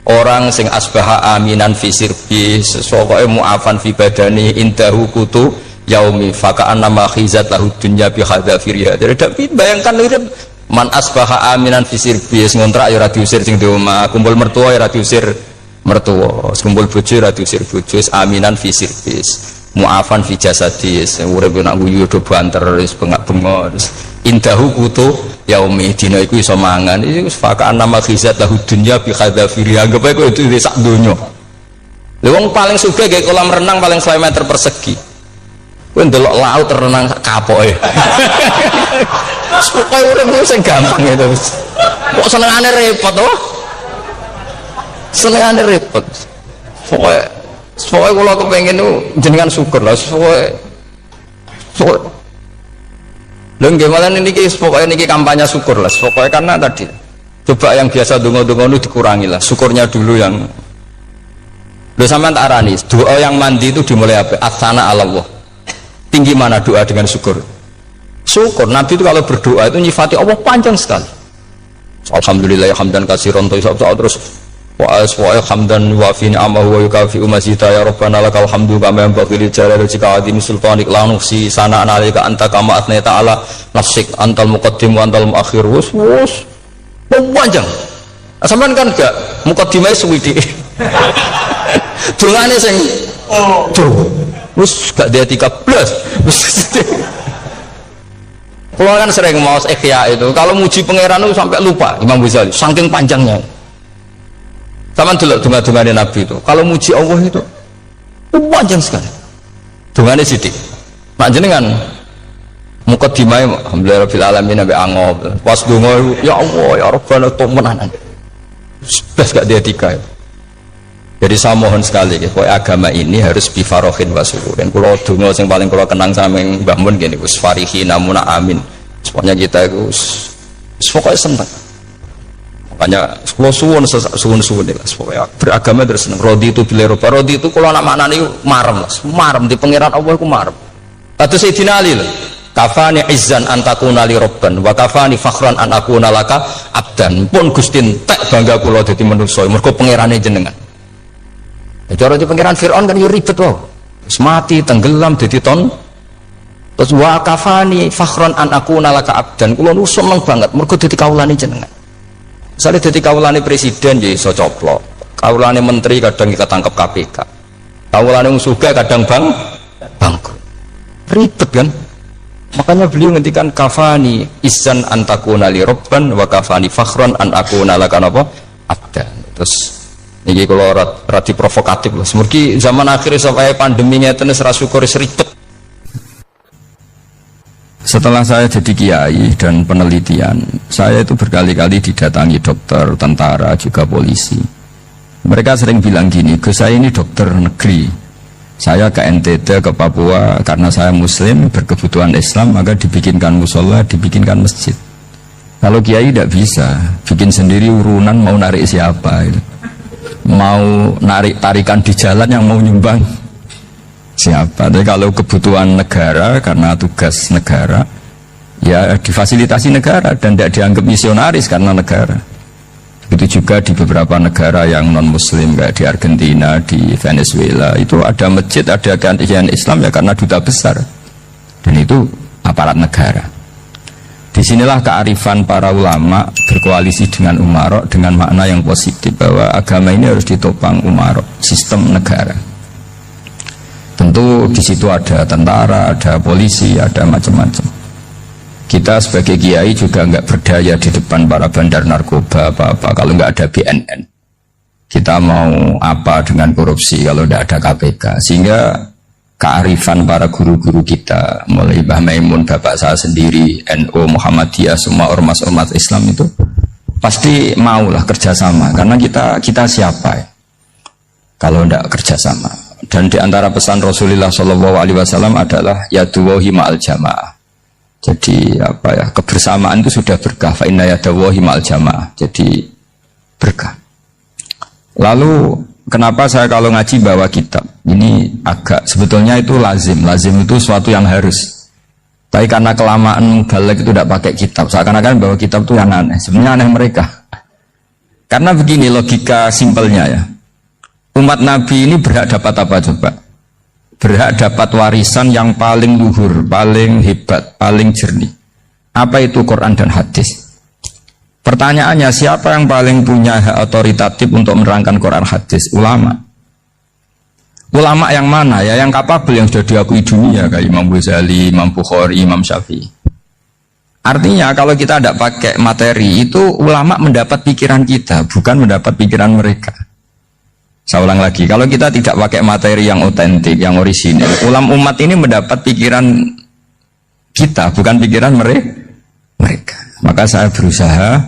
orang sing asbaha aminan fi sirbi sesuai mu'afan fi badani indahu kutu yaumi faka'an nama khizat lahu dunya bi khadafiriha. Jadi bayangkan itu man asbaha aminan fi sirbi ngontrak ya ora diusir sing di omah, kumpul mertua ya ora diusir mertua, kumpul bojo ora diusir bojo, aminan fi sirbi mu'afan fi jasadis urip nak guyu do banter wis bengak-bengok indahu kutu yaumi dina iku iso mangan iki faka'an nama khizat lahu dunya bi khadafiriha. Anggap ae itu sak donya. Lha wong paling sugih gawe kolam renang paling 100 meter persegi. Kowe ndelok laut renang sak kapoke. Pokoke urip sing gampang itu. Kok senengane repot to? Senengane repot. Pokoke kula kepengin jenengan syukur lah pokoke. Lha nggih malah niki pokoke niki kampanye syukur lah. Pokoke karena tadi coba yang biasa donga-donga itu dikurangi lah. Syukurnya dulu yang lho sampean tak arani doa yang mandi itu dimulai apa? Asana Allah. Tinggi mana doa dengan syukur? Syukur. Nabi itu kalau berdoa itu nyifati Allah panjang sekali. Alhamdulillah hamdan katsiran terus wa hamdan wa fi ni'amahu wa yukafi mazida ya rabbana lakal hamdu kama yanbaghi li jalali wajhika azimi sultanik la nuhsi sana'an 'alaika anta kama athnayta 'ala nafsik antal muqaddim wa antal muakhir. Wus panjang. Sampean kan gak muqaddimah suwidi. Dongane sing wis gak dia 13 kalau kan sering mau ikhya itu kalau muji pangeran itu sampai lupa Imam Ghazali saking panjangnya. Sama dulu donga-dongane Nabi itu kalau muji Allah itu panjang sekali dongane sithik mak jenengan muqaddimah alhamdulillah rabbil alamin sampai angob pas donga ya Allah ya Rabbana temenan bes gak dia 3 itu. Jadi saya mohon sekali, agama ini harus bifarohin wasururin. Kalau dungo yang paling kalau kenang sama yang Mbah Mun gini, us farihi namuna amin. Pokoknya kita itu, pokoknya senang. Makanya kalau suwun ini, pokoknya beragama terus senang. Rodi itu bila Eropa, rodi itu kalau anak makna ini marem di pangeran Allah itu marem. Kata Sayyidina Ali lah, kafani izzan antakuna li robban, wa kafani fakhran an akuna laka abdan. Pun gustin tak bangga kulo jadi manusia, mergo pangerane jenengan. Cara di pengiran Fir'aun kan ribet wow. Mati tenggelam jadi ton. Terus wa kafani fakhron an akuna laka abdan. Kula nu seneng banget mergo dadi kawulane jenengan. Misale dadi kawulane presiden ya iso coplok. Kawulane menteri kadang ketangkep KPK. Kawulane wong sugih kadang bangkrut. Ribet kan? Makanya beliau ngendikan kafani izzan antakuna li robban wa kafani fakhron an akuna laka napa abdan. Terus Iki kalau rati provokatif loh. Semoga zaman akhir sampai pandeminya itu syukur ribet. Setelah saya jadi kiai dan penelitian, saya itu berkali-kali didatangi dokter, tentara, juga polisi. Mereka sering bilang gini, Gus saya ini dokter negeri. Saya ke NTT, ke Papua, karena saya muslim, berkebutuhan Islam, maka dibikinkan musola, dibikinkan masjid. Kalau kiai tidak bisa, bikin sendiri urunan mau narik siapa itu. Mau narik tarikan di jalan yang mau nyumbang siapa. Tapi kalau kebutuhan negara karena tugas negara ya difasilitasi negara dan tidak dianggap misionaris karena negara. Begitu juga di beberapa negara yang non muslim kayak di Argentina, di Venezuela itu ada masjid, ada kajian Islam ya karena duta besar dan itu aparat negara. Disinilah kearifan para ulama berkoalisi dengan umarok dengan makna yang positif bahwa agama ini harus ditopang umarok, sistem negara. Tentu di situ ada tentara, ada polisi, ada macam-macam. Kita sebagai kiai juga nggak berdaya di depan para bandar narkoba apa-apa kalau nggak ada BNN. Kita mau apa dengan korupsi kalau tidak ada KPK? Sehingga kearifan para guru-guru kita, mulai Mbah Maimun, bapak saya sendiri, NU, Muhammadiyah, semua ormas-ormas Islam itu pasti maulah kerjasama. Karena kita siapa ya? Kalau tidak kerjasama. Dan di antara pesan Rasulullah SAW adalah yaduwahi ma'al jamaah. Jadi apa ya, kebersamaan itu sudah berkah. Fa inna yadawahi ma'al jamaah. Jadi berkah. Lalu kenapa saya kalau ngaji bawa kitab? Ini agak sebetulnya itu lazim. Lazim itu suatu yang harus. Tapi karena kelamaan balik itu tidak pakai kitab. Seakan-akan bawa kitab itu yang aneh. Sebenarnya aneh mereka. Karena begini logika simpelnya ya. Umat Nabi ini berhak dapat apa coba? Berhak dapat warisan yang paling luhur, paling hebat, paling jernih. Apa itu Quran dan hadis? Pertanyaannya, siapa yang paling punya hak otoritatif untuk menerangkan Quran hadis? Ulama. Ulama yang mana ya? Yang kapabel, yang sudah diakui dunia kayak Imam Ghazali, Imam Bukhari, Imam Syafi'i. Artinya kalau kita tidak pakai materi itu ulama mendapat pikiran kita, bukan mendapat pikiran mereka. Saya ulang lagi, kalau kita tidak pakai materi yang otentik, yang orisinil, umat ini mendapat pikiran kita, bukan pikiran mereka. Maka saya berusaha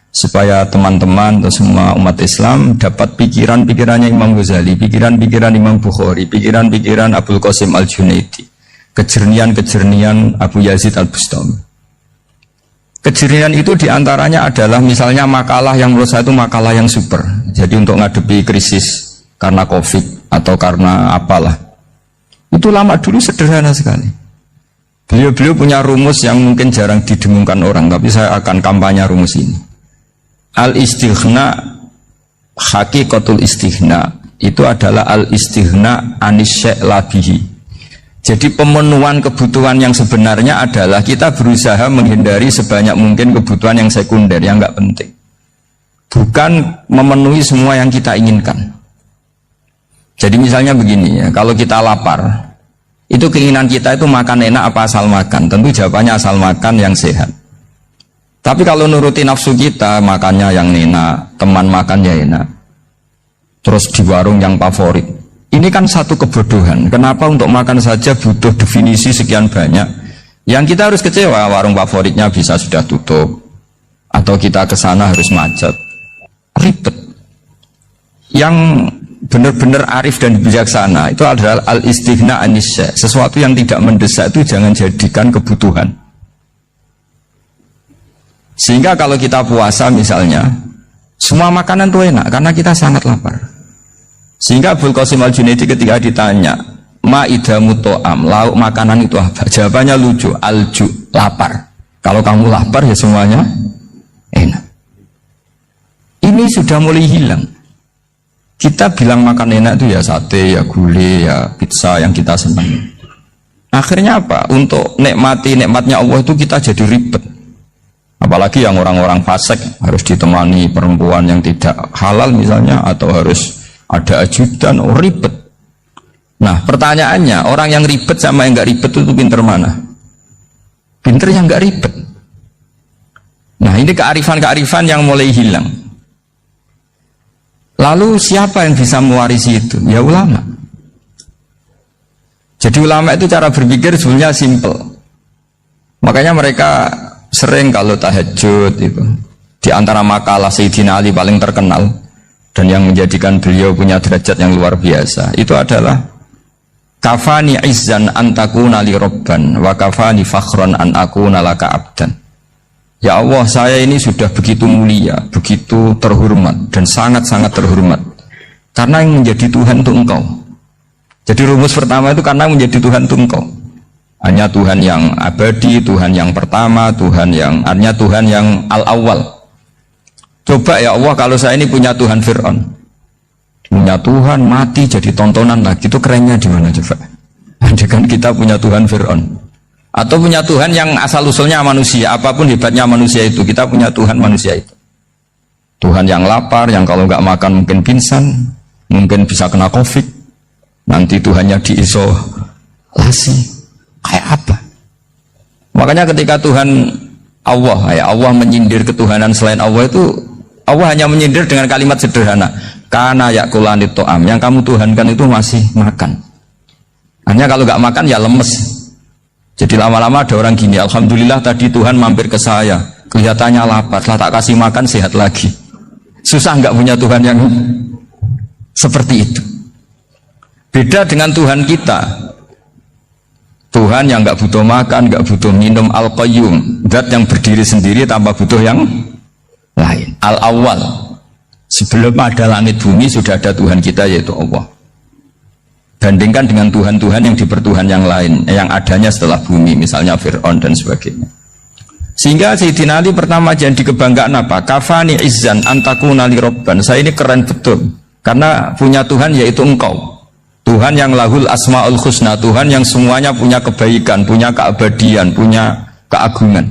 supaya teman-teman atau semua umat Islam dapat pikiran-pikirannya Imam Ghazali, pikiran-pikiran Imam Bukhari, pikiran-pikiran Abdul Qasim Al-Junaidi, kejernian-kejernian Abu Yazid Al-Bustami. Kejernian itu diantaranya adalah misalnya makalah yang menurut saya itu makalah yang super. Jadi untuk ngadepi krisis karena COVID atau karena apalah, itu lama dulu sederhana sekali. Beliau punya rumus yang mungkin jarang didengungkan orang, tapi saya akan kampanye rumus ini. Al-istighna, hakikatul istighna itu adalah al-istighna anis labihi. Jadi pemenuhan kebutuhan yang sebenarnya adalah kita berusaha menghindari sebanyak mungkin kebutuhan yang sekunder, yang nggak penting. Bukan memenuhi semua yang kita inginkan. Jadi misalnya begini ya, kalau kita lapar, itu keinginan kita itu makan enak apa asal makan? Tentu jawabannya asal makan yang sehat. Tapi kalau nuruti nafsu kita, makannya yang enak, teman makannya enak, terus di warung yang favorit. Ini kan satu kebodohan. Kenapa untuk makan saja butuh definisi sekian banyak? Yang kita harus kecewa, warung favoritnya bisa sudah tutup, atau kita ke sana harus macet. Ribet. Yang benar-benar arif dan bijaksana itu adalah al-istighna anisya. Sesuatu yang tidak mendesak itu jangan jadikan kebutuhan. Sehingga kalau kita puasa misalnya, semua makanan itu enak karena kita sangat lapar. Sehingga Abdul Qasim Al-Junaidi ketika ditanya ma'idamu to'am, lauk makanan itu apa? Jawabannya lucu, alju, lapar. Kalau kamu lapar ya semuanya enak. Ini sudah mulai hilang. Kita bilang makan enak itu ya sate, ya gulai, ya pizza yang kita senang. Akhirnya apa? Untuk nikmati nikmatnya Allah itu kita jadi ribet. Apalagi yang orang-orang fasik harus ditemani perempuan yang tidak halal misalnya, atau harus ada ajudan, ribet. Nah pertanyaannya, orang yang ribet sama yang nggak ribet itu pinter mana? Pinter yang nggak ribet. Nah ini kearifan-kearifan yang mulai hilang. Lalu siapa yang bisa mewarisi itu? Ya ulama. Jadi ulama itu cara berpikir sebenarnya simple. Makanya mereka sering kalau tahajud itu, di antara makalah Sayyidina Ali paling terkenal dan yang menjadikan beliau punya derajat yang luar biasa itu adalah kafani izzan antakuna li robban wa kafani fakhron an akuna laka abdan. Ya Allah, saya ini sudah begitu mulia, begitu terhormat dan sangat-sangat terhormat karena yang menjadi Tuhan itu Engkau. Jadi rumus pertama itu karena menjadi Tuhan itu Engkau. Hanya Tuhan yang abadi, Tuhan yang pertama, hanya Tuhan yang al-awwal. Coba ya Allah, kalau saya ini punya Tuhan Fir'aun, punya Tuhan mati jadi tontonan lagi, itu kerennya di mana coba? Andaikan kita punya Tuhan Fir'aun, atau punya Tuhan yang asal usulnya manusia, apapun hebatnya manusia itu, kita punya Tuhan manusia itu. Tuhan yang lapar, yang kalau nggak makan mungkin pingsan, mungkin bisa kena COVID, nanti Tuhannya diisolasi. Kayak apa? Makanya ketika Tuhan Allah, ya Allah menyindir ketuhanan selain Allah itu, Allah hanya menyindir dengan kalimat sederhana, karena yakulanit to'am, yang kamu tuhankan itu masih makan. Hanya kalau nggak makan ya lemes. Jadi lama-lama ada orang gini, alhamdulillah tadi Tuhan mampir ke saya, kelihatannya lapar, setelah tak kasih makan sehat lagi. Susah nggak punya Tuhan yang seperti itu. Beda dengan Tuhan kita, Tuhan yang nggak butuh makan, nggak butuh minum, al-qayyum, zat yang berdiri sendiri tanpa butuh yang lain, al-awwal. Sebelum ada langit bumi sudah ada Tuhan kita yaitu Allah. Bandingkan dengan Tuhan-Tuhan yang dipertuhan yang lain, yang adanya setelah bumi, misalnya Fir'aun dan sebagainya. Sehingga Sayyidina Ali pertama jadi kebanggaan apa? Kafani izzan antakuna li robban. Saya ini keren betul karena punya Tuhan yaitu Engkau. Tuhan yang lahul asma'ul husna, Tuhan yang semuanya punya kebaikan, punya keabadian, punya keagungan.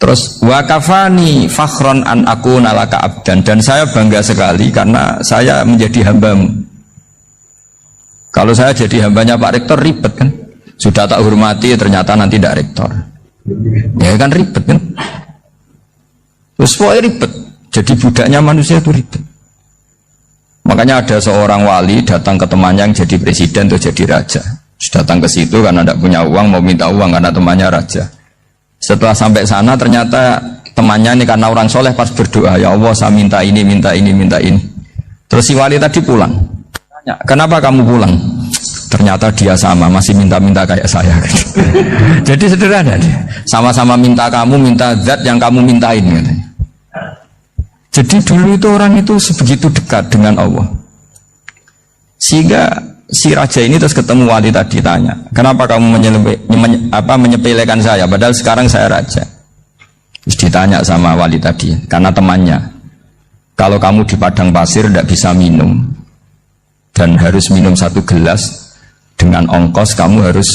Terus wa kafani fakhron an akuna laka abdan, dan saya bangga sekali karena saya menjadi hambamu. Kalau saya jadi hambanya Pak Rektor ribet kan, sudah tak hormati ternyata nanti tidak rektor, ya kan ribet kan. Terus pokoknya ribet, jadi budaknya manusia itu ribet. Makanya ada seorang wali datang ke temannya yang jadi presiden atau jadi raja. Datang ke situ karena tidak punya uang, mau minta uang karena temannya raja. Setelah sampai sana ternyata temannya ini karena orang soleh pas berdoa, ya Allah saya minta ini, minta ini, minta ini. Terus si wali tadi pulang. Tanya, kenapa kamu pulang? Ternyata dia sama, masih minta-minta kayak saya. Jadi sederhana dia. Sama-sama minta kamu, minta zat yang kamu mintain katanya. Jadi dulu itu orang itu sebegitu dekat dengan Allah. Sehingga si raja ini terus ketemu wali tadi, tanya, kenapa kamu menyepelekan saya padahal sekarang saya raja? Terus ditanya sama wali tadi, karena temannya, kalau kamu di padang pasir tidak bisa minum dan harus minum 1 gelas, dengan ongkos kamu harus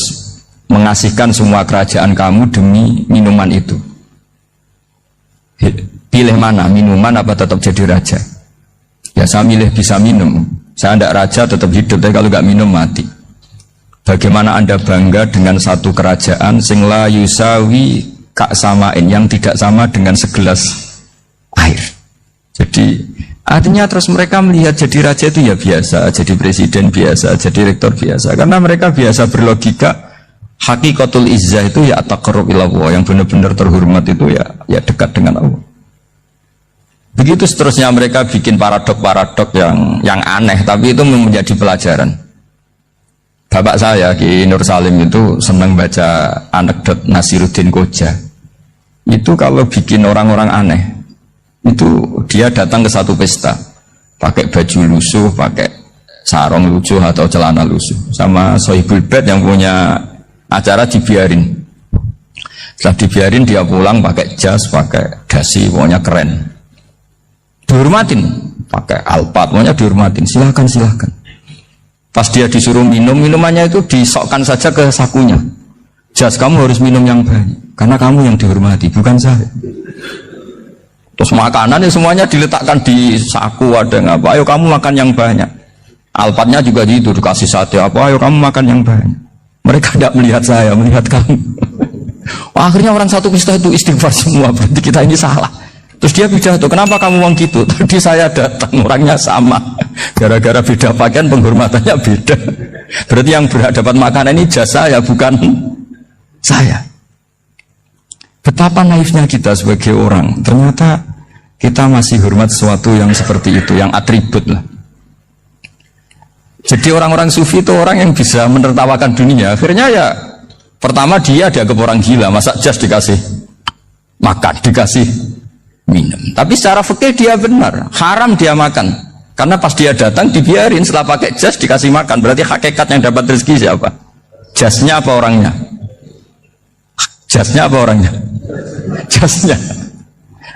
mengasihkan semua kerajaan kamu demi minuman itu. Pilih mana, minuman apa tetap jadi raja? Ya saya milih bisa minum. Saya tidak raja tetap hidup, tapi kalau nggak minum mati. Bagaimana Anda bangga dengan satu kerajaan sing la yusawi kak samain, yang tidak sama dengan segelas air? Jadi artinya terus mereka melihat jadi raja itu ya biasa, jadi presiden biasa, jadi rektor biasa, karena mereka biasa berlogika. Hakikatul izzah itu ya taqarrub ila Allah, yang benar-benar terhormat itu ya dekat dengan Allah. Begitu seterusnya mereka bikin paradok-paradok yang aneh, tapi itu menjadi pelajaran. Bapak saya Ki Nur Salim itu senang baca anekdot Nasiruddin Koja. Itu kalau bikin orang-orang aneh, itu dia datang ke satu pesta, pakai baju lusuh, pakai sarung lucu atau celana lusuh, sama Sohibul Bed yang punya acara dibiarin. Setelah dibiarin dia pulang pakai jas, pakai dasi, pokoknya keren. Dihormatin, pakai alpat, pokoknya dihormatin. Silahkan. Pas dia disuruh minum, minumannya itu disokkan saja ke sakunya. Jas, kamu harus minum yang banyak, karena kamu yang dihormati, bukan saya. Terus makanan ya semuanya diletakkan di saku, ada nggak apa? Ayo kamu makan yang banyak. Alpatnya juga gitu, dikasih sate apa? Ayo kamu makan yang banyak. Mereka tidak melihat saya, melihat kamu. Akhirnya orang satu pesta itu istighfar semua, berarti kita ini salah. Terus dia pidato, kenapa kamu ngomong gitu? Tadi saya datang, orangnya sama. Gara-gara beda pakaian, penghormatannya beda. Berarti yang berhak dapat makanan ini jasa ya, bukan saya. Betapa naifnya kita sebagai orang. Ternyata kita masih hormat sesuatu yang seperti itu, yang atribut lah. Jadi orang-orang sufi itu orang yang bisa menertawakan dunia. Akhirnya ya, pertama dia dianggap orang gila, masa jas dikasih makan, dikasih minum. Tapi secara fikih dia benar, haram dia makan. Karena pas dia datang dibiarin, setelah pakai jas dikasih makan. Berarti hakikat yang dapat rezeki siapa? Jasnya apa orangnya? Jasnya apa orangnya? Jasnya.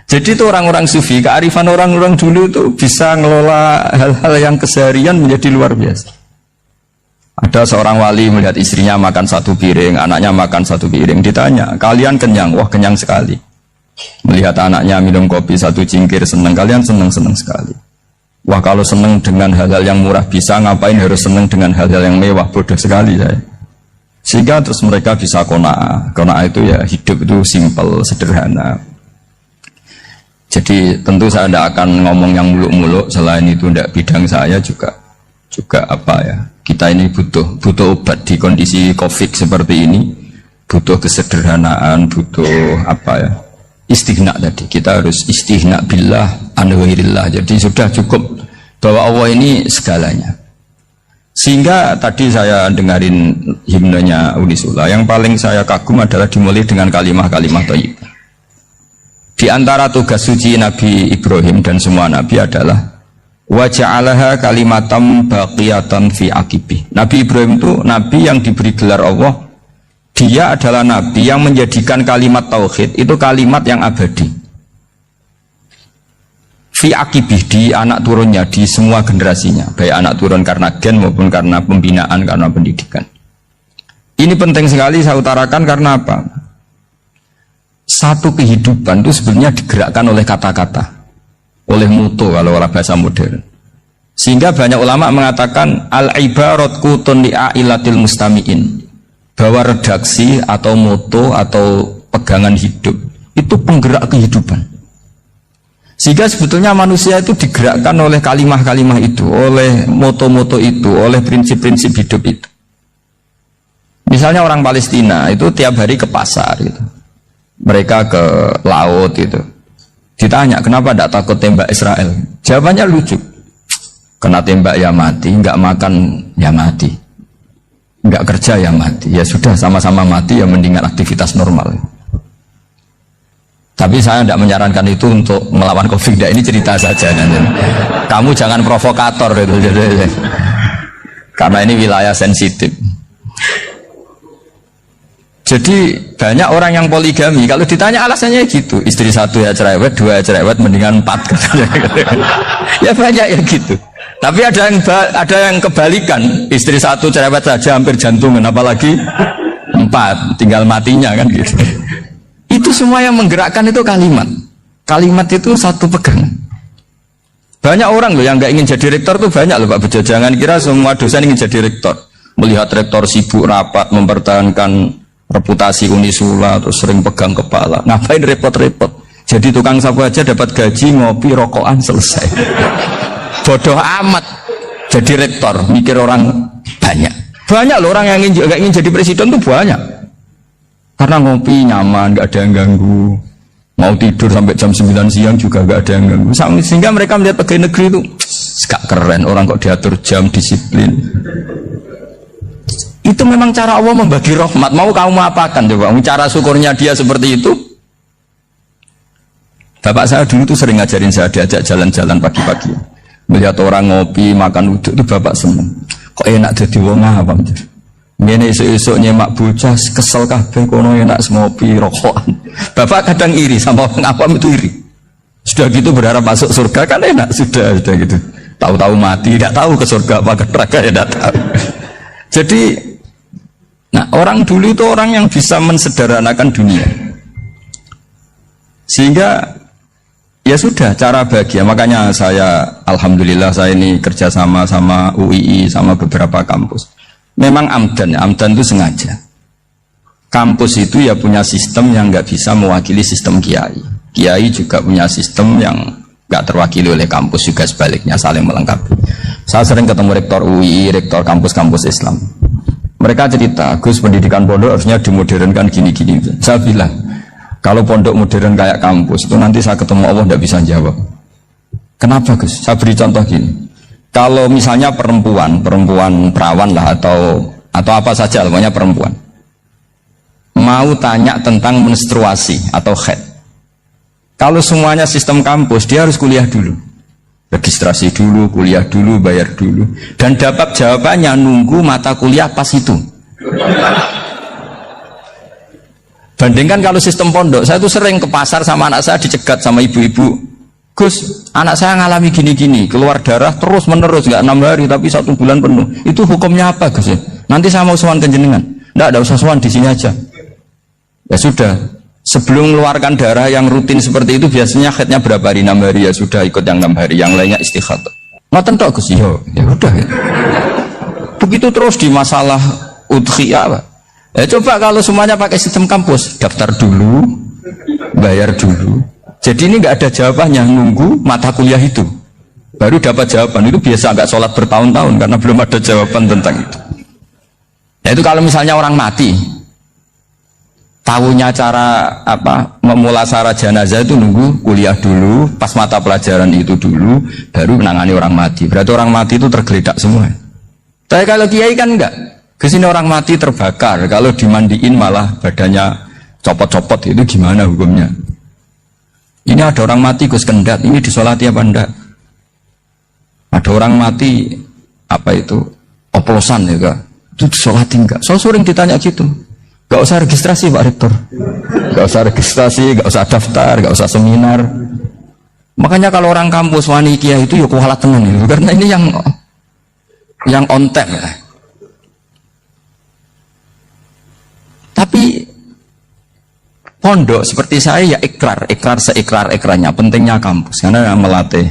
Jadi itu orang-orang sufi, kearifan orang-orang dulu itu bisa ngelola hal-hal yang keseharian menjadi luar biasa. Ada seorang wali melihat istrinya makan satu piring, anaknya makan satu piring. Ditanya, kalian kenyang? Wah, kenyang sekali. Melihat anaknya minum kopi satu cingkir, senang. Kalian senang-senang sekali. Wah, kalau senang dengan hal-hal yang murah bisa, ngapain harus senang dengan hal-hal yang mewah? Bodoh sekali saya. Sehingga terus mereka bisa qanaah. Qanaah itu ya hidup itu simpel, sederhana. Jadi tentu saya tidak akan ngomong yang muluk-muluk, selain itu tidak bidang saya juga apa ya, kita ini butuh obat di kondisi COVID seperti ini, butuh kesederhanaan, butuh apa ya, istighna tadi. Kita harus istighna billah an ghairillah. Jadi sudah cukup bahwa Allah ini segalanya. Sehingga tadi saya dengarin himnenya Unisula, yang paling saya kagum adalah dimulai dengan kalimat-kalimat thayyibah. Di antara tugas suci Nabi Ibrahim dan semua Nabi adalah wa ja'alaha kalimatam baqiyatan fi aqibi. Nabi Ibrahim itu Nabi yang diberi gelar Allah. Dia adalah Nabi yang menjadikan kalimat tauhid itu kalimat yang abadi. Fi aqibi, di anak turunnya, di semua generasinya, baik anak turun karena gen maupun karena pembinaan, karena pendidikan. Ini penting sekali saya utarakan karena apa? Satu kehidupan itu sebenarnya digerakkan oleh kata-kata, oleh mutu kalau orang bahasa modern. Sehingga banyak ulama mengatakan al-ibarat kutun li'ailatil mustami'in, bahwa redaksi atau mutu atau pegangan hidup itu penggerak kehidupan. Sehingga sebetulnya manusia itu digerakkan oleh kalimah-kalimah itu, oleh moto-moto itu, oleh prinsip-prinsip hidup itu. Misalnya orang Palestina itu tiap hari ke pasar gitu. Mereka ke laut itu. Ditanya kenapa tidak takut tembak Israel? Jawabannya lucu. Kena tembak ya mati, nggak makan ya mati, nggak kerja ya mati. Ya sudah sama-sama mati ya mendingan aktivitas normal. Tapi saya tidak menyarankan itu untuk melawan COVID. Ini cerita saja. Kamu jangan provokator itu. Karena ini wilayah sensitif. Jadi banyak orang yang poligami, kalau ditanya alasannya gitu, istri satu ya cerewet, dua ya cerewet, mendingan 4 katanya. Ya banyak yang gitu. Tapi ada yang kebalikan, istri satu cerewet saja hampir jantungan, apalagi 4, tinggal matinya kan gitu. Itu semua yang menggerakkan itu kalimat. Kalimat itu satu pegangan. Banyak orang loh yang nggak ingin jadi rektor tuh banyak loh Pak Bejo. Jangan kira semua dosen ingin jadi rektor. Melihat rektor sibuk rapat mempertahankan reputasi Unisula, terus sering pegang kepala, ngapain repot-repot? Jadi tukang sapu aja dapat gaji, ngopi, rokokan, selesai. Bodoh amat jadi rektor, mikir orang banyak. Banyak loh orang yang ingin jadi presiden tuh banyak. Karena ngopi nyaman, gak ada yang ganggu. Mau tidur sampai jam 9 siang juga gak ada yang ganggu. Sehingga mereka melihat pegawai negeri itu gak keren, orang kok diatur jam, disiplin. Itu memang cara Allah membagi rahmat. Mau kamu apakan coba? Cara syukurnya dia seperti itu. Bapak saya dulu tuh sering ngajarin saya, diajak jalan-jalan pagi-pagi. Melihat orang ngopi, makan uduk itu bapak seneng. Kok enak jadi wong apa? Ngene esuk-esuk nyemak bocah kesel kabeh kono enak ngopi rokokan. Bapak kadang iri sama orang apa itu iri. Sudah gitu berharap masuk surga kan enak sudah gitu. Tahu-tahu mati, tidak tahu ke surga apa ke neraka ya tidak tahu. Jadi nah, orang dulu itu orang yang bisa mensederhanakan dunia. Sehingga ya sudah cara bahagia. Makanya saya alhamdulillah saya ini kerjasama sama UII sama beberapa kampus. Memang amdan itu sengaja. Kampus itu ya punya sistem yang nggak bisa mewakili sistem kiai. Kiai juga punya sistem yang nggak terwakili oleh kampus, juga sebaliknya saling melengkapi. Saya sering ketemu rektor UI, rektor kampus-kampus Islam. Mereka cerita, Gus, pendidikan pondok harusnya dimodernkan gini-gini. Saya bilang, kalau pondok modern kayak kampus itu nanti saya ketemu Allah tidak bisa jawab. Kenapa, Gus? Saya beri contoh gini. Kalau misalnya perempuan perawan lah atau apa saja, namanya perempuan, mau tanya tentang menstruasi atau haid. Kalau semuanya sistem kampus, dia harus kuliah dulu. Registrasi dulu, kuliah dulu, bayar dulu. Dan dapat jawabannya nunggu mata kuliah pas itu. Bandingkan kalau sistem pondok, saya tuh sering ke pasar sama anak saya dicegat sama ibu-ibu. Gus, anak saya ngalami gini-gini, keluar darah terus menerus, nggak 6 hari tapi 1 bulan penuh. Itu hukumnya apa, Gus? Nanti saya mau sowan ke jenengan. Nggak ada usah sowan, di sini aja. Ya sudah. Sebelum mengeluarkan darah yang rutin seperti itu, biasanya haidnya berapa hari? 6 hari, ya sudah ikut yang 6 hari, yang lainnya istighatsah. Ngoten tok, Gus. Ya udah. Ya. Begitu terus di masalah udhiyah. Ya coba kalau semuanya pakai sistem kampus, daftar dulu, bayar dulu. Jadi ini nggak ada jawabannya, nunggu mata kuliah itu baru dapat jawaban. Itu biasa nggak sholat bertahun-tahun karena belum ada jawaban tentang itu. Ya itu kalau misalnya orang mati, tahunya cara apa memulasara jenazah itu nunggu kuliah dulu, pas mata pelajaran itu dulu, baru menangani orang mati. Berarti orang mati itu tergeledak semua. Tapi kalau kiai kan enggak. Kesini orang mati terbakar, kalau dimandiin malah badannya copot-copot, itu gimana hukumnya? Ini ada orang mati Gus Kendat, ini disolati apa enggak? Ada orang mati apa itu oplosan ya, itu disolati enggak? So sering ditanya gitu. Gak usah registrasi Pak Rektor, gak usah registrasi, gak usah daftar, gak usah seminar. Makanya kalau orang kampus wani kiai itu ya kualat tenan itu, karena ini yang on time ya. Tapi pondok seperti saya ya ikrar seikrar-ikrarnya. Pentingnya kampus karena melatih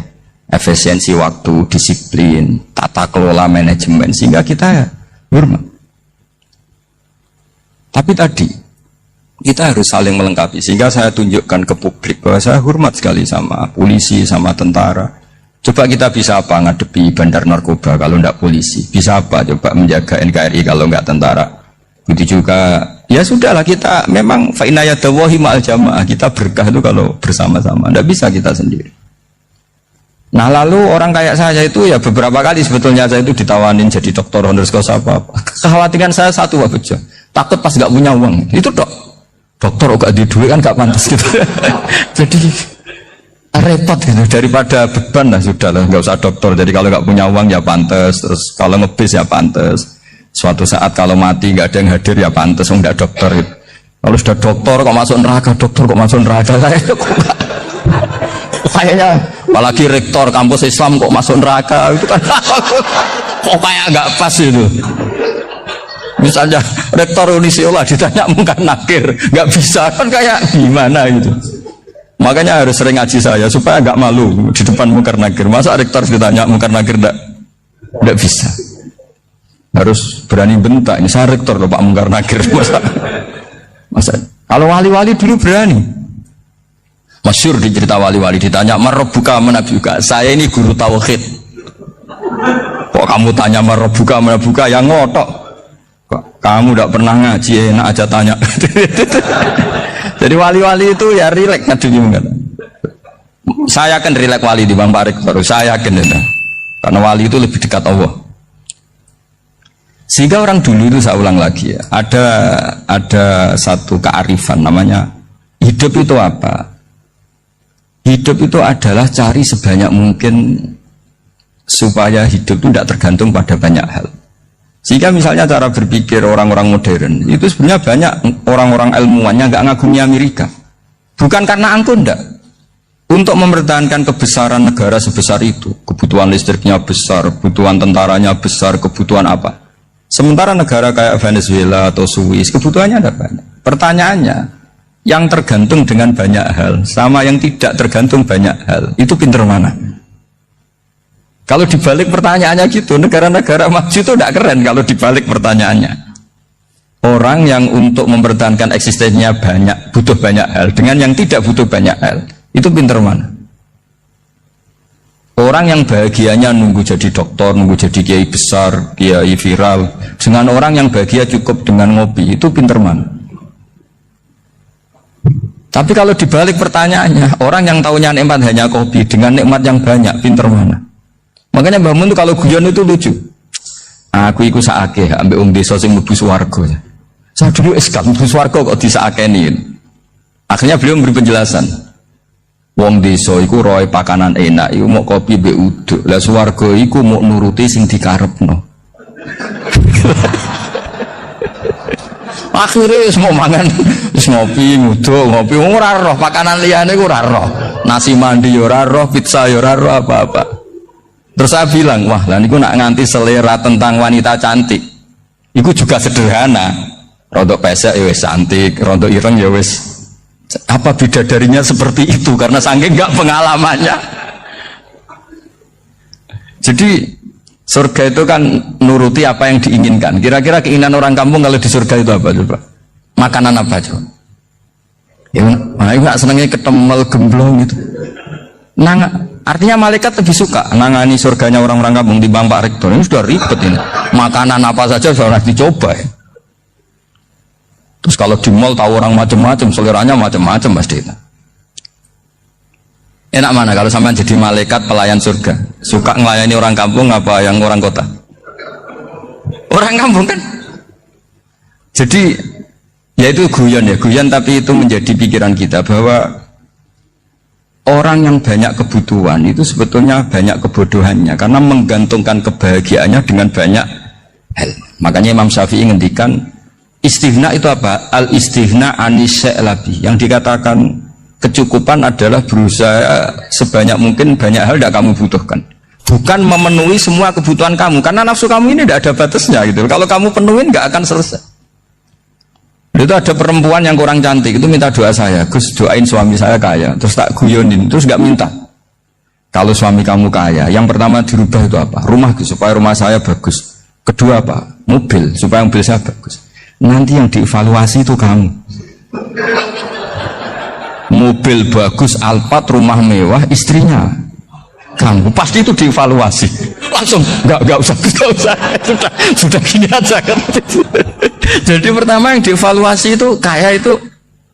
efisiensi waktu, disiplin, tata kelola manajemen, sehingga kita ya hormat. Tapi tadi kita harus saling melengkapi, sehingga saya tunjukkan ke publik bahwa saya hormat sekali sama polisi, sama tentara. Coba kita bisa apa ngadepi bandar narkoba kalau tidak polisi? Bisa apa coba menjaga NKRI kalau nggak tentara? Begitu juga, ya sudahlah kita memang fa'inayadawahi ma'al jamaah, kita berkah itu kalau bersama-sama, tidak bisa kita sendiri. Nah lalu orang kayak saya itu ya beberapa kali sebetulnya saya itu ditawanin jadi doktor honoris causa apa. Kekhawatiran saya satu Pak Bejo, takut pas nggak punya uang, itu dokter gak di duit kan gak pantas gitu. Jadi repot gitu, daripada beban lah sudah lah, nggak usah dokter. Jadi kalau nggak punya uang ya pantas, terus kalau ngebis ya pantas. Suatu saat kalau mati nggak ada yang hadir ya pantas, nggak dokter gitu. Kalau sudah dokter kok masuk neraka, dokter kok masuk neraka, kayaknya apalagi rektor kampus Islam kok masuk neraka itu kan kok kayak nggak pas itu. Misalnya rektor Unisiola ditanya mungkar nakir, nggak bisa kan kayak gimana gitu. Makanya harus sering ngaji saya supaya nggak malu di depan mungkar nakir. Masa rektor ditanya mungkar nakir nggak bisa. Harus berani bentak, ini saya rektor loh Pak mungkar nakir. Masa kalau wali-wali dulu berani. Masyhur di cerita wali-wali ditanya marobuka menabuka, saya ini guru tauhid. Kok kamu tanya marobuka menabuka yang ngotok? Kamu tidak pernah ngaji, enak aja tanya. Jadi wali-wali itu ya rileks ngadunya. Saya akan rileks wali di Bang Pak Rektor, saya yakin itu. Karena wali itu lebih dekat Allah. Sehingga orang dulu itu saya ulang lagi ya, ada satu kearifan namanya hidup itu apa? Hidup itu adalah cari sebanyak mungkin supaya hidup itu tidak tergantung pada banyak hal. Sehingga misalnya cara berpikir orang-orang modern itu sebenarnya banyak orang-orang ilmuwannya nggak ngagumi Amerika. Bukan karena angkuh enggak. Untuk mempertahankan kebesaran negara sebesar itu, kebutuhan listriknya besar, kebutuhan tentaranya besar, kebutuhan apa? Sementara negara kayak Venezuela atau Swiss kebutuhannya ada banyak. Pertanyaannya, yang tergantung dengan banyak hal sama yang tidak tergantung banyak hal, itu pinter mana? Kalau dibalik pertanyaannya gitu, negara-negara maju itu tidak keren kalau dibalik pertanyaannya. Orang yang untuk mempertahankan eksistensinya banyak, butuh banyak hal, dengan yang tidak butuh banyak hal, Itu pinter mana? Orang yang bahagianya nunggu jadi dokter, nunggu jadi kiai besar, kiai viral, dengan orang yang bahagia cukup dengan ngopi, itu pinter mana? Tapi kalau dibalik pertanyaannya, orang yang tahunya nikmat hanya kopi dengan nikmat yang banyak, pinter mana? Makanya Mbah Mun itu kalau guyon itu lucu. Aku iku sakake ambek wong desa sing mlebu swarga. Saya dulu gak mlebu swarga kok disakeni. Akhirnya beliau memberi penjelasan. Wong desa iku roe pakanan enak, iku mau kopi mbek uduk. Lah swarga iku mau nuruti sing dikarepno. Akhirnya semua mangan, terus ngopi, nguduk, ngopi, ora roh pakanan liyane ku ora roh. Nasi mandi yo ora roh, pizza yo ora roh apa-apa. Terus saya bilang, wah, lah niku nak nganti selera tentang wanita cantik. Iku juga sederhana. Rodok pesek ya wis cantik, rodok ireng ya wis. Apa bidadarinya seperti itu karena saking enggak pengalamannya. Jadi surga itu kan nuruti apa yang diinginkan. Kira-kira keinginan orang kampung kalau di surga itu apa coba? Makanan apa coba? Ya, nggak senangnya ketemel gemblong gitu. Artinya malaikat lebih suka nangani surganya orang-orang kampung di Bang Pak Rektor. Ini sudah ribet ini. Makanan apa saja sudah dicoba ya. Terus kalau di mall tahu orang macam-macam, seleranya macam-macam pasti itu. Enak mana kalau sampai jadi malaikat pelayan surga? Suka melayani orang kampung apa yang orang kota? Orang kampung kan? Jadi ya itu guyon ya, guyon tapi itu menjadi pikiran kita bahwa orang yang banyak kebutuhan itu sebetulnya banyak kebodohannya karena menggantungkan kebahagiaannya dengan banyak hal. Makanya Imam Syafi'i ngendikan istighna itu apa? Al istighna anisya'i. Yang dikatakan kecukupan adalah berusaha sebanyak mungkin banyak hal tidak kamu butuhkan. Bukan memenuhi semua kebutuhan kamu karena nafsu kamu ini tidak ada batasnya gitu. Kalau kamu penuhin nggak akan selesai. Itu ada perempuan yang kurang cantik itu minta doa saya, Gus doain suami saya kaya, terus tak guyonin, terus nggak minta. Kalau suami kamu kaya, yang pertama dirubah itu apa? Rumah Gus, supaya rumah saya bagus. Kedua apa? Mobil, supaya mobil saya bagus. Nanti yang dievaluasi itu kamu. Mobil bagus, Alphard, rumah mewah, istrinya kamu pasti itu dievaluasi. Langsung nggak usah, sudah gini aja kan. Jadi pertama yang dievaluasi itu kaya itu,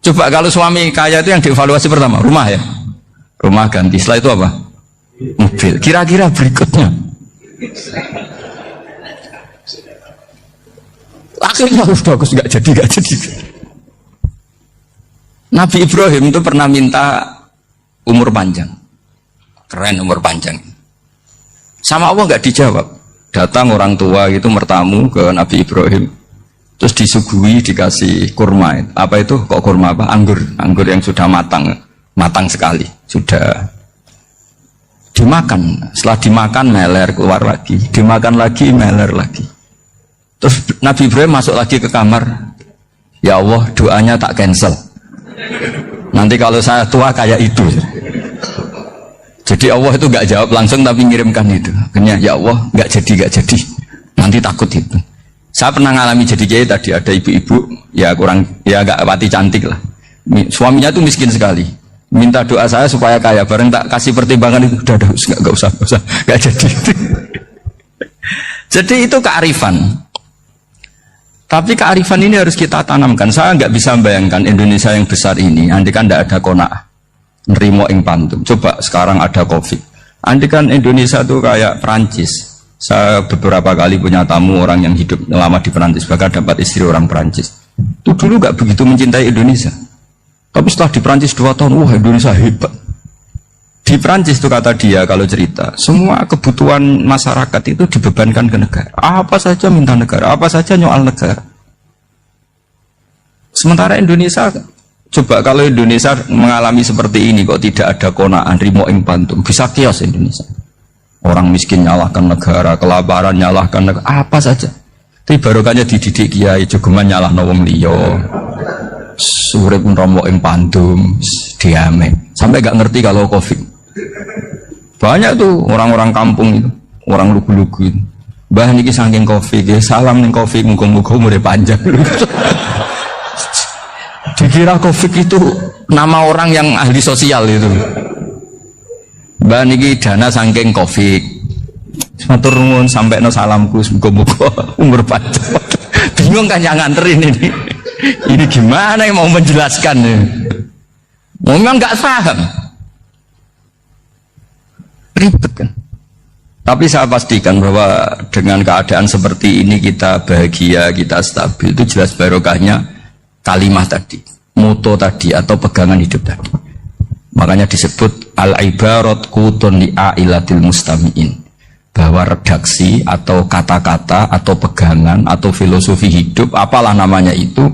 coba kalau suami kaya itu yang dievaluasi pertama rumah ya, rumah ganti. Setelah itu apa? Mobil. Kira-kira berikutnya akhirnya harus bagus, nggak jadi. Nabi Ibrahim itu pernah minta umur panjang, keren umur panjang. Sama Allah nggak dijawab. Datang orang tua gitu mertamu ke Nabi Ibrahim. Terus disuguhi dikasih kurma. Apa itu? Kok kurma apa? Anggur yang sudah matang sekali. Sudah dimakan. Setelah dimakan meler keluar lagi. Dimakan lagi meler lagi. Terus Nabi Ibrahim masuk lagi ke kamar. Ya Allah, doanya tak cancel. Nanti kalau saya tua kayak itu. Jadi Allah itu nggak jawab langsung tapi ngirimkan itu. Akhirnya ya Allah nggak jadi. Nanti takut itu. Saya pernah ngalami jadi kiai tadi, ada ibu-ibu ya kurang, ya agak pati cantik lah. Suaminya tuh miskin sekali. Minta doa saya supaya kaya, bareng tak kasih pertimbangan itu udah nggak usah, nggak jadi. Jadi itu kearifan. Tapi kearifan ini harus kita tanamkan. Saya nggak bisa membayangkan Indonesia yang besar ini, andai kan tidak ada qanaah, nerimo ing pantum. Coba sekarang ada Covid. Andai kan Indonesia tuh kayak Perancis. Saya beberapa kali punya tamu orang yang hidup lama di Perancis, bahkan dapat istri orang Perancis. Itu dulu gak begitu mencintai Indonesia. Tapi setelah di Perancis 2 tahun, wah Indonesia hebat. Di Perancis itu kata dia kalau cerita, semua kebutuhan masyarakat itu dibebankan ke negara. Apa saja minta negara, apa saja nyoal negara. Sementara Indonesia, coba kalau Indonesia mengalami seperti ini, kok tidak ada qanaah rimo ing pantum, bisa kios Indonesia. Orang miskin nyalahkan negara, kelaparan nyalahkan negara, apa saja. Tapi barokahnya dididik kiai, jogeman nyalahno wong liya. Urip romo ing pandum, diame. Sampai gak ngerti kalau Covid. Banyak tuh orang-orang kampung itu, orang lugu-lugu itu. Mbah niki saking Covid, salam ning Covid, muga-muga umure panjang. Dikira Covid itu nama orang yang ahli sosial itu. Mbak niki dana saking Covid. Matur nuwun sampai no salamku muga-muga umur panjang. Bingung kan yang nganterin ini. Ini gimana yang mau menjelaskan ini? Memang nggak paham. Ribet kan. Tapi saya pastikan bahwa dengan keadaan seperti ini kita bahagia, kita stabil, itu jelas barokahnya kalimat tadi, moto tadi atau pegangan hidup tadi. Makanya disebut al-ibarat qutun li'ailatil mustami'in, bahwa redaksi atau kata-kata atau pegangan atau filosofi hidup, apalah namanya itu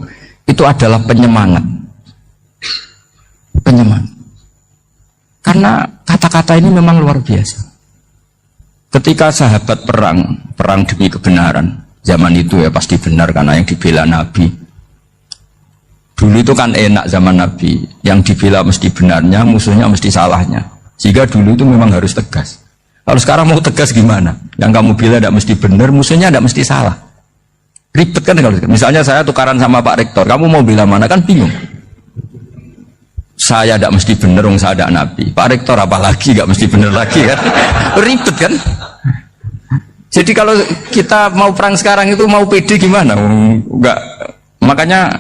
adalah penyemangat. Penyemangat. Karena kata-kata ini memang luar biasa. Ketika sahabat perang demi kebenaran, zaman itu ya pasti benar karena yang dibela Nabi. Dulu itu kan enak zaman Nabi, yang dibela mesti benarnya, musuhnya mesti salahnya. Sehingga dulu itu memang harus tegas. Kalau sekarang mau tegas gimana? Yang kamu bela tidak mesti benar, musuhnya tidak mesti salah. Ribet kan kalau misalnya saya tukaran sama Pak Rektor, kamu mau bela mana kan bingung. Saya tidak mesti benar, saya tidak Nabi. Pak Rektor apalagi tidak mesti benar lagi kan? Ribet kan? Jadi kalau kita mau perang sekarang itu mau pede gimana? Enggak. Makanya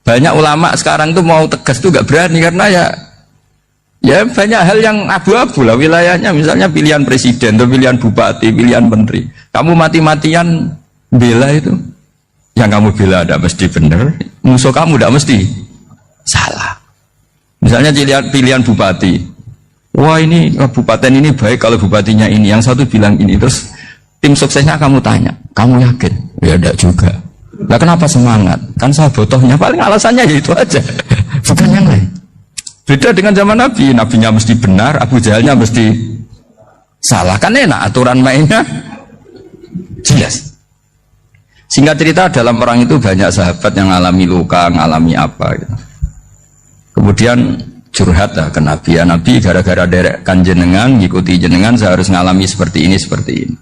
banyak ulama sekarang itu mau tegas itu enggak berani karena ya banyak hal yang abu-abu lah wilayahnya, misalnya pilihan presiden atau pilihan bupati, pilihan menteri. Kamu mati-matian bela itu, yang kamu bela tidak mesti benar, musuh kamu tidak mesti salah. Misalnya pilihan bupati, wah ini kabupaten ini baik kalau bupatinya ini, yang satu bilang ini, terus tim suksesnya kamu tanya, kamu yakin? Ya tidak juga. Nah kenapa semangat? Kan saya botohnya, paling alasannya ya itu aja, bukan yang lain. Beda dengan zaman Nabi, Nabinya mesti benar, Abu Jahalnya mesti salah. Kan enak, aturan mainnya jelas. Singkat cerita, dalam perang itu banyak sahabat yang alami luka, ngalami apa gitu. Kemudian curhat lah ke Nabi, ya Nabi gara-gara derekkan jenengan, ngikuti jenengan, saya harus ngalami seperti ini, seperti ini.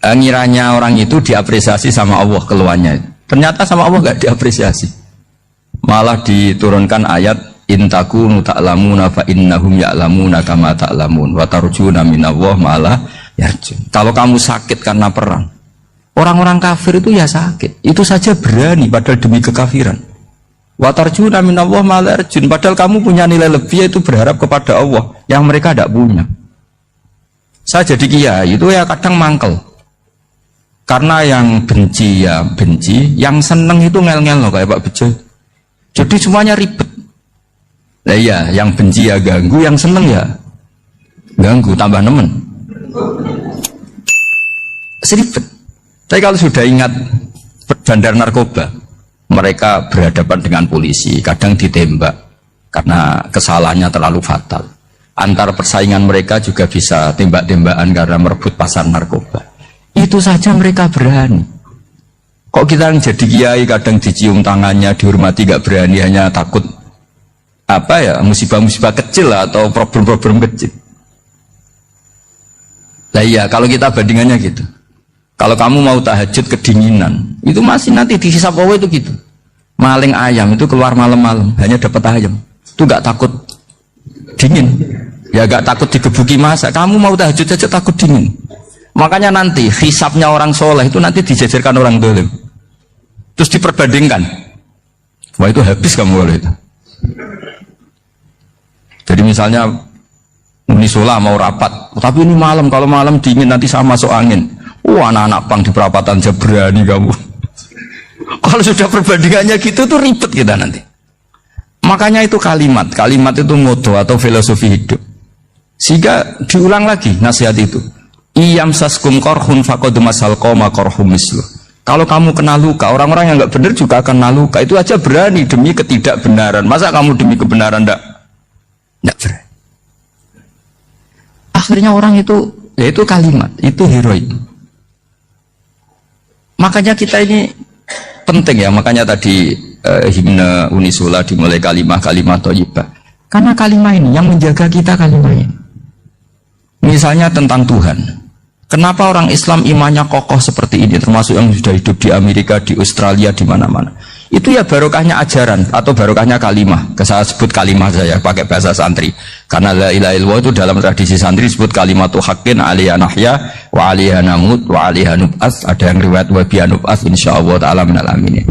Ngiranya orang itu diapresiasi sama Allah keluarnya. Ternyata sama Allah gak diapresiasi. Malah diturunkan ayat intakunu ta'lamuna fa innahum ya'lamuna kama ta'lamun wa tarjuna minallah malah yarjun. Kalau kamu sakit karena perang, orang-orang kafir itu ya sakit, itu saja berani padahal demi kekafiran. Wa tarjuna minallah malah yarjun, padahal kamu punya nilai lebih, yaitu berharap kepada Allah yang mereka tidak punya. Saya jadi kiai itu ya kadang mangkel. Karena yang benci ya benci, yang seneng itu ngel-ngel loh kayak Pak Bejo. Jadi semuanya ribet. Nah iya, yang benci ya ganggu, yang seneng ya ganggu, tambah nemen. Seribet. Tapi kalau sudah ingat bandar narkoba, mereka berhadapan dengan polisi, kadang ditembak karena kesalahannya terlalu fatal. Antar persaingan mereka juga bisa tembak-tembakan karena merebut pasar narkoba. Itu saja mereka berani. Kok kita yang jadi kiai kadang dicium tangannya, dihormati gak berani, hanya takut apa ya, musibah-musibah kecil lah, atau problem-problem kecil. Nah iya, kalau kita bandingannya gitu. Kalau kamu mau tahajud kedinginan, itu masih nanti dihisap Allah itu gitu. Maling ayam itu keluar malam-malam, hanya dapat ayam. Itu gak takut dingin. Ya gak takut digebuki masa. Kamu mau tahajud aja takut dingin. Makanya nanti hisapnya orang soleh itu nanti dijajarkan orang dolim. Terus diperbandingkan. Wah itu habis kamu oleh itu. Jadi misalnya Unisola mau rapat, tapi ini malam, kalau malam dingin nanti sama masuk angin. Anak-anak pang di perapatan aja berani kamu. Kalau sudah perbandingannya gitu tuh ribet kita nanti. Makanya itu kalimat itu moto atau filosofi hidup. Sehingga diulang lagi nasihat itu. Iyam saskum korhun faqad masal qoma korhum mislu. Kalau kamu kena luka, orang-orang yang nggak benar juga akan kena luka. Itu aja berani demi ketidakbenaran. Masa kamu demi kebenaran nggak berani? Akhirnya orang itu, ya itu kalimat, itu heroik. Makanya kita ini penting ya. Makanya tadi himne Unisola dimulai kalimat thayyibah. Karena kalimat ini yang menjaga kita, kalimat ini. Misalnya tentang Tuhan. Kenapa orang Islam imannya kokoh seperti ini, termasuk yang sudah hidup di Amerika, di Australia, di mana-mana? Itu ya barokahnya ajaran atau barokahnya kalimah. Saya sebut kalimah saya pakai bahasa santri. Karena la ilaha illallah itu dalam tradisi santri disebut kalimatu haqqin alaiha nahya wa alaiha namut wa alaiha nub'ats. Ada yang riwayat wa biha nub'ats insyaallah taala minal amin.